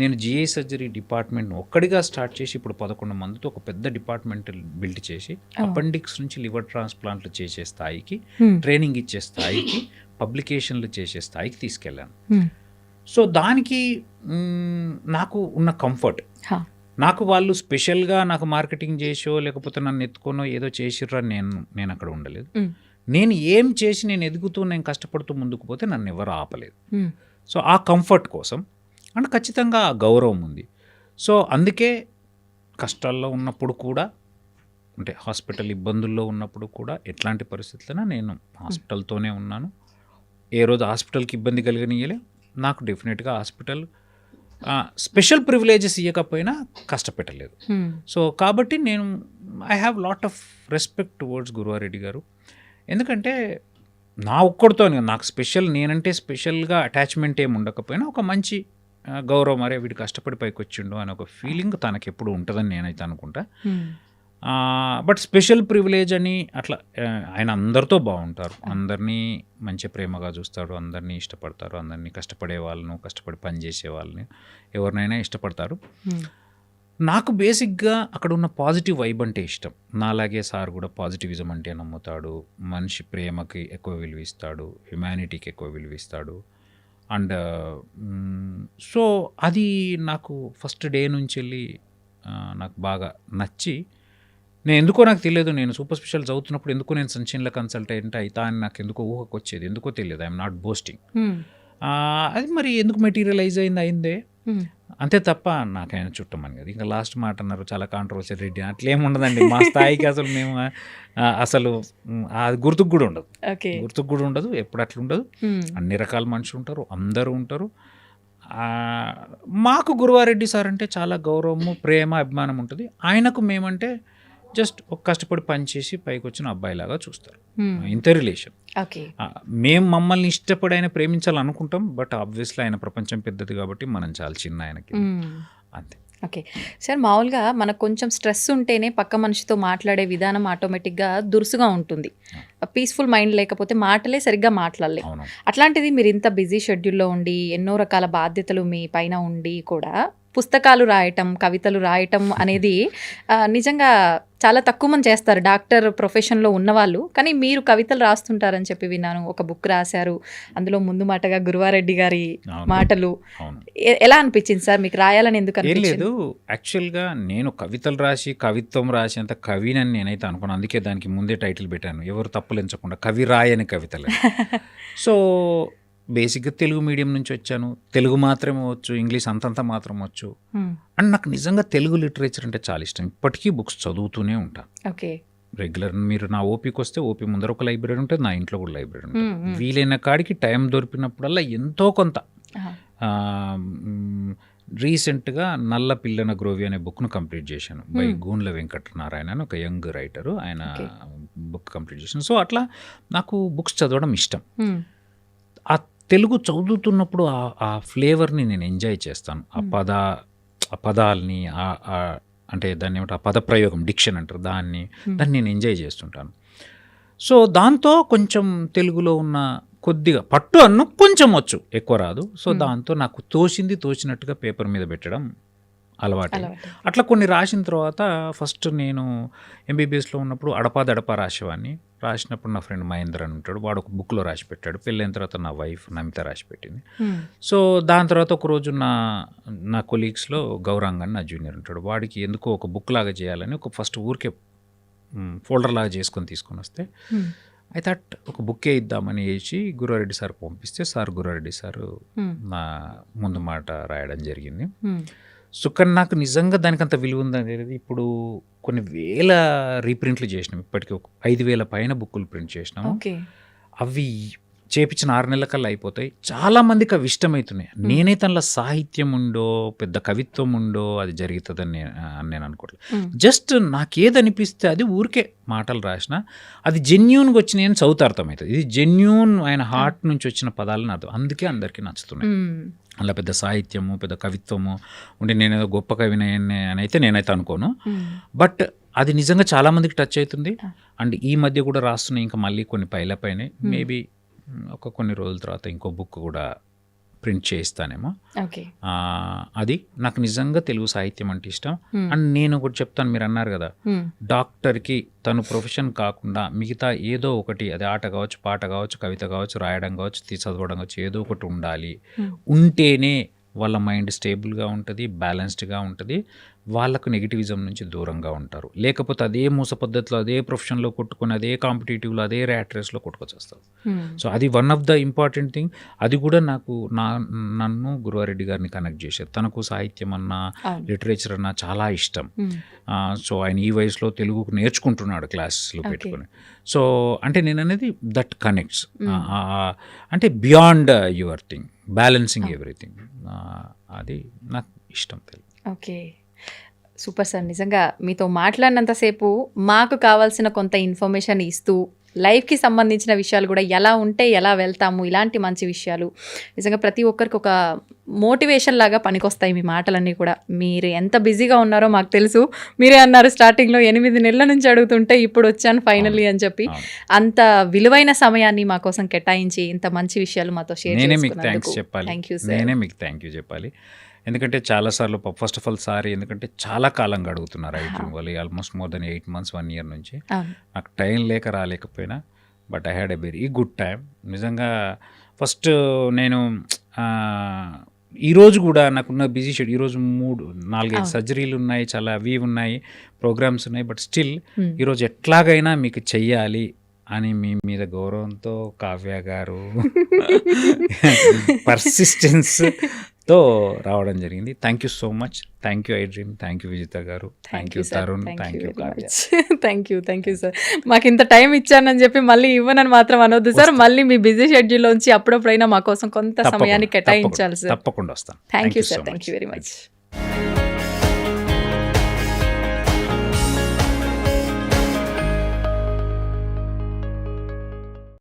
నేను జిఐ సర్జరీ డిపార్ట్మెంట్ను ఒక్కడిగా స్టార్ట్ చేసి ఇప్పుడు 11 మందితో ఒక పెద్ద డిపార్ట్మెంట్ బిల్డ్ చేసి అపెండిక్స్ నుంచి లివర్ ట్రాన్స్ప్లాంట్లు చేసే స్థాయికి, ట్రైనింగ్ ఇచ్చే స్థాయికి, పబ్లికేషన్లు చేసే స్థాయికి తీసుకెళ్ళాను. సో దానికి నాకు ఉన్న కంఫర్ట్, నాకు వాళ్ళు స్పెషల్గా నాకు మార్కెటింగ్ చేసో లేకపోతే నన్ను ఎత్తుకోనో ఏదో చేసిర్రా నేను అక్కడ ఉండలేదు. నేను ఏం చేసి నేను ఎదుగుతూ నేను కష్టపడుతూ ముందుకు పోతే నన్ను ఎవరు ఆపలేదు. సో ఆ కంఫర్ట్ కోసం అండ్ ఖచ్చితంగా ఆ గౌరవం ఉంది. సో అందుకే కష్టాల్లో ఉన్నప్పుడు కూడా, అంటే హాస్పిటల్ ఇబ్బందుల్లో ఉన్నప్పుడు కూడా, ఎట్లాంటి పరిస్థితులైనా నేను హాస్పిటల్తోనే ఉన్నాను. ఏ రోజు హాస్పిటల్కి ఇబ్బంది కలిగనియలే. నాకు డెఫినెట్గా హాస్పిటల్ స్పెషల్ ప్రివిలేజెస్ ఇవ్వకపోయినా కష్టపెట్టలేదు. సో కాబట్టి నేను I have lot of respect towards Guruva Reddy గారు. ఎందుకంటే నా ఒక్కడితో నాకు నేనంటే స్పెషల్గా అటాచ్మెంట్ ఏమి ఉండకపోయినా ఒక మంచి గౌరవం, అరే వీడు కష్టపడి పైకి వచ్చిండు అని ఒక ఫీలింగ్ తనకు ఎప్పుడు ఉంటుందని నేనైతే అనుకుంటా. బట్ స్పెషల్ ప్రివిలేజ్ అని అట్లా ఆయన అందరితో బాగుంటారు, అందరినీ మంచి ప్రేమగా చూస్తాడు, అందరినీ ఇష్టపడతారు, అందరినీ కష్టపడే వాళ్ళను, కష్టపడి పనిచేసే వాళ్ళని ఎవరినైనా ఇష్టపడతారు. నాకు బేసిక్గా అక్కడ ఉన్న పాజిటివ్ వైబ్ అంటే ఇష్టం. నాలాగే సార్ కూడా పాజిటివిజం అంటే నమ్ముతాడు, మనిషి ప్రేమకి ఎక్కువ విలువిస్తాడు, హ్యుమానిటీకి ఎక్కువ విలువిస్తాడు. అండ్ సో అది నాకు ఫస్ట్ డే నుంచి వెళ్ళి నాకు బాగా నచ్చి, నేను ఎందుకో నాకు తెలియదు, నేను సూపర్ స్పెషల్ చదువుతున్నప్పుడు ఎందుకో నేను సన్షైన్లో కన్సల్టెంట్ అవుతా అని నాకు ఎందుకో ఊహకు వచ్చేది, ఎందుకో తెలియదు. I'm not boasting. అది మరి ఎందుకు మెటీరియలైజ్ అయిందే అంతే తప్ప నాకు ఆయన చుట్టమని కదా. ఇంకా లాస్ట్ మాట అన్నారు, చాలా కాంట్రవర్షియల్ రెడ్డి, అట్లేమి ఉండదండి. మా స్థాయికి అసలు మేము అసలు అది గుర్తుకు కూడా ఉండదు, ఎప్పుడు అట్లా ఉండదు. అన్ని రకాల మనుషులు ఉంటారు, అందరూ ఉంటారు. మాకు గురువారెడ్డి సార్ అంటే చాలా గౌరవము, ప్రేమ, అభిమానం ఉంటుంది. ఆయనకు మేమంటే జస్ట్ ఒక కష్టపడి పనిచేసి పైకి వచ్చిన అబ్బాయిలాగా చూస్తారు. ఇంత రిలేషన్. మేము మమ్మల్ని ఇష్టపడి ఆయన ప్రేమించాలనుకుంటాం, బట్ ఆబ్వియస్లీ ఆయన ప్రపంచం పెద్దది కాబట్టి మనం చాలా చిన్న ఆయనకి, అంతే. ఓకే సార్, మామూలుగా మనకు కొంచెం స్ట్రెస్ ఉంటేనే పక్క మనిషితో మాట్లాడే విధానం ఆటోమేటిక్గా దురుసుగా ఉంటుంది. పీస్ఫుల్ మైండ్ లేకపోతే మాటలే సరిగ్గా మాట్లాడలే. అట్లాంటిది మీరు ఇంత బిజీ షెడ్యూల్లో ఉండి ఎన్నో రకాల బాధ్యతలు మీ పైన ఉండి కూడా పుస్తకాలు రాయటం, కవితలు రాయటం అనేది నిజంగా చాలా తక్కువ మంది చేస్తారు డాక్టర్ ప్రొఫెషన్లో ఉన్నవాళ్ళు. కానీ మీరు కవితలు రాస్తుంటారని చెప్పి విన్నాను. ఒక బుక్ రాశారు, అందులో ముందు మాటగా గురువారెడ్డి గారి మాటలు. ఎలా అనిపించింది సార్ మీకు? రాయాలని ఎందుకు అనిపించింది? లేదు, యాక్చువల్గా నేను కవితలు రాసి కవిత్వం రాసి అంత కవినని నేనైతే అనుకున్నాను. అందుకే దానికి ముందే టైటిల్ పెట్టాను, ఎవరు తప్పులించకుండా కవి రాయని కవితలు. సో బేసిక్గా తెలుగు మీడియం నుంచి వచ్చాను, తెలుగు మాత్రమే వచ్చు, ఇంగ్లీష్ అంతంత మాత్రం వచ్చు. అండ్ నాకు నిజంగా తెలుగు లిటరేచర్ అంటే చాలా ఇష్టం. ఇప్పటికీ బుక్స్ చదువుతూనే ఉంటాను. Okay, regular. మీరు నా ఓపీకి వస్తే ఓపీ ముందర ఒక లైబ్రరీ ఉంటుంది, నా ఇంట్లో కూడా లైబ్రరీ ఉంటుంది. వీలైన కాడికి టైం దొరికినప్పుడల్లా ఎంతో కొంత. రీసెంట్గా నల్ల పిల్లన గ్రోవి అనే బుక్ను కంప్లీట్ చేశాను బై గూన్ల వెంకటనారాయణ అని ఒక యంగ్ రైటరు, ఆయన బుక్ కంప్లీట్ చేశాను. సో అట్లా నాకు బుక్స్ చదవడం ఇష్టం. ఆ తెలుగు చదువుతున్నప్పుడు ఆ ఫ్లేవర్ని నేను ఎంజాయ్ చేస్తాను. ఆ పదాలని అంటే దాన్ని ఏమంటే ఆ పదప్రయోగం, డిక్షన్ అంటారు, దాన్ని నేను ఎంజాయ్ చేస్తుంటాను. సో దాంతో కొంచెం తెలుగులో ఉన్న కొద్దిగా పట్టు అన్ను కొంచెం వచ్చు, ఎక్కువ రాదు. సో దాంతో నాకు తోచినట్టుగా పేపర్ మీద పెట్టడం అలవాటు. అట్లా కొన్ని రాసిన తర్వాత ఫస్ట్ నేను ఎంబీబీఎస్లో ఉన్నప్పుడు అడపా రాసేవాడిని. రాసినప్పుడు నా ఫ్రెండ్ మహేంద్ర అని ఉంటాడు, వాడు ఒక బుక్లో రాసి పెట్టాడు. పెళ్ళైన తర్వాత నా వైఫ్ నమిత రాసి పెట్టింది. సో దాని తర్వాత ఒకరోజు నా కొలీగ్స్లో గౌరాంగ్ అని నా జూనియర్ ఉంటాడు, వాడికి ఎందుకో ఒక బుక్ లాగా చేయాలని ఒక ఫస్ట్ ఊరికే ఫోల్డర్ లాగా తీసుకొని వస్తే ఐ థాట్ ఒక బుక్కే ఇద్దామని వేసి గురువారెడ్డి సార్ పంపిస్తే గురువారెడ్డి సార్ నా ముందు మాట రాయడం జరిగింది. సో కానీ నాకు నిజంగా దానికి అంత విలువ ఉందనేది ఇప్పుడు కొన్ని వేల రీప్రింట్లు చేసినాం, ఇప్పటికీ ఒక 5,000 పైన బుక్కులు ప్రింట్ చేసినాము. అవి చేపించిన 6 నెలల కల్లా అయిపోతాయి. చాలామందికి అవి ఇష్టమవుతున్నాయి. నేనైతే అందులో సాహిత్యం ఉండో పెద్ద కవిత్వం ఉండో అది జరుగుతుందని నేను అనుకోవట్లేదు. జస్ట్ నాకేదనిపిస్తే అది ఊరికే మాటలు రాసిన అది జెన్యూన్గా వచ్చి నేను చదువుతా అర్థమవుతుంది. ఇది జెన్యూన్ ఆయన హార్ట్ నుంచి వచ్చిన పదాలని అర్థం, అందుకే అందరికీ నచ్చుతున్నాయి. అలా పెద్ద సాహిత్యము పెద్ద కవిత్వము ఉంటే నేనేదో గొప్ప కవిని అని అయితే నేనైతే అనుకోను. బట్ అది నిజంగా చాలామందికి టచ్ అవుతుంది. అండ్ ఈ మధ్య కూడా రాస్తున్నాయి, ఇంకా మళ్ళీ కొన్ని పైన మేబీ ఒక కొన్ని రోజుల తర్వాత ఇంకో బుక్ కూడా ప్రింట్ చేయిస్తానేమో. అది నాకు నిజంగా తెలుగు సాహిత్యం అంటే ఇష్టం. అండ్ నేను ఒకటి చెప్తాను, మీరు అన్నారు కదా డాక్టర్కి తను ప్రొఫెషన్ కాకుండా మిగతా ఏదో ఒకటి, అది ఆట కావచ్చు, పాట కావచ్చు, కవిత కావచ్చు, రాయడం కావచ్చు, చదవడం కావచ్చు, ఏదో ఒకటి ఉండాలి. ఉంటేనే వాళ్ళ మైండ్ స్టేబుల్గా ఉంటుంది, బ్యాలెన్స్డ్గా ఉంటుంది, వాళ్ళకు నెగిటివిజం నుంచి దూరంగా ఉంటారు. లేకపోతే అదే మూస పద్ధతిలో అదే ప్రొఫెషన్లో కొట్టుకొని అదే కాంపిటేటివ్లో అదే ర్యాట్ రేస్లో కొట్టుకొచ్చేస్తారు. సో అది one of the important thing. అది కూడా నాకు నన్ను గురువారెడ్డి గారిని కనెక్ట్ చేశారు. తనకు సాహిత్యం అన్నా లిటరేచర్ అన్నా చాలా ఇష్టం. సో ఆయన ఈ వయసులో తెలుగుకు నేర్చుకుంటున్నాడు క్లాసెస్లో పెట్టుకొని. సో అంటే నేను అనేది దట్ కనెక్ట్స్, అంటే beyond your thing, balancing everything. అది నాకు ఇష్టం తెలుగు. Okay, super sir. నిజంగా మీతో మాట్లాడినంతసేపు మాకు కావాల్సిన కొంత ఇన్ఫర్మేషన్ ఇస్తూ లైఫ్కి సంబంధించిన విషయాలు కూడా ఎలా ఉంటే ఎలా వెళ్తాము, ఇలాంటి మంచి విషయాలు నిజంగా ప్రతి ఒక్కరికి ఒక మోటివేషన్ లాగా పనికొస్తాయి మీ మాటలన్నీ కూడా. మీరు ఎంత బిజీగా ఉన్నారో మాకు తెలుసు. మీరే అన్నారు స్టార్టింగ్లో 8 నెలల నుంచి అడుగుతుంటే ఇప్పుడు వచ్చాను ఫైనల్లీ అని చెప్పి. అంత విలువైన సమయాన్ని మా కోసం కేటాయించి ఇంత మంచి విషయాలు మాతో షేర్ చేసుకున్నందుకు థ్యాంక్ యూ సార్. నేనే మీకు థ్యాంక్ యూ చెప్పాలి. ఎందుకంటే చాలాసార్లు ఫస్ట్ ఆఫ్ ఆల్ సారీ, ఎందుకంటే చాలా కాలంగా అడుగుతున్నారు వాళ్ళు, almost more than 8 months 1 year నుంచి. నాకు టైం లేక రాలేకపోయినా, but I had a very good time. నిజంగా ఫస్ట్ నేను ఈరోజు కూడా నాకున్న బిజీ షెడ్యూల్, ఈరోజు 4-5 సర్జరీలు ఉన్నాయి, చాలా అవి ఉన్నాయి, ప్రోగ్రామ్స్ ఉన్నాయి. బట్ స్టిల్ ఈరోజు ఎట్లాగైనా మీకు చెయ్యాలి అని మీ మీద గౌరవంతో కావ్య గారు పర్సిస్టెన్స్తో రావడం జరిగింది. Thank you so much. Thank you iDream, thank you Vijitha garu, thank you Tarun, thank you Kavya. Thank you sir. మాకు ఇంత టైం ఇచ్చానని చెప్పి మళ్ళీ ఇవ్వనని మాత్రం అనొద్దు సార్. మళ్ళీ మీ బిజీ షెడ్యూల్లోంచి అప్పుడప్పుడైనా మా కోసం కొంత సమయాన్ని కేటాయించాలి సార్. తప్పకుండా వస్తాను. Thank you sir. Thank you very much.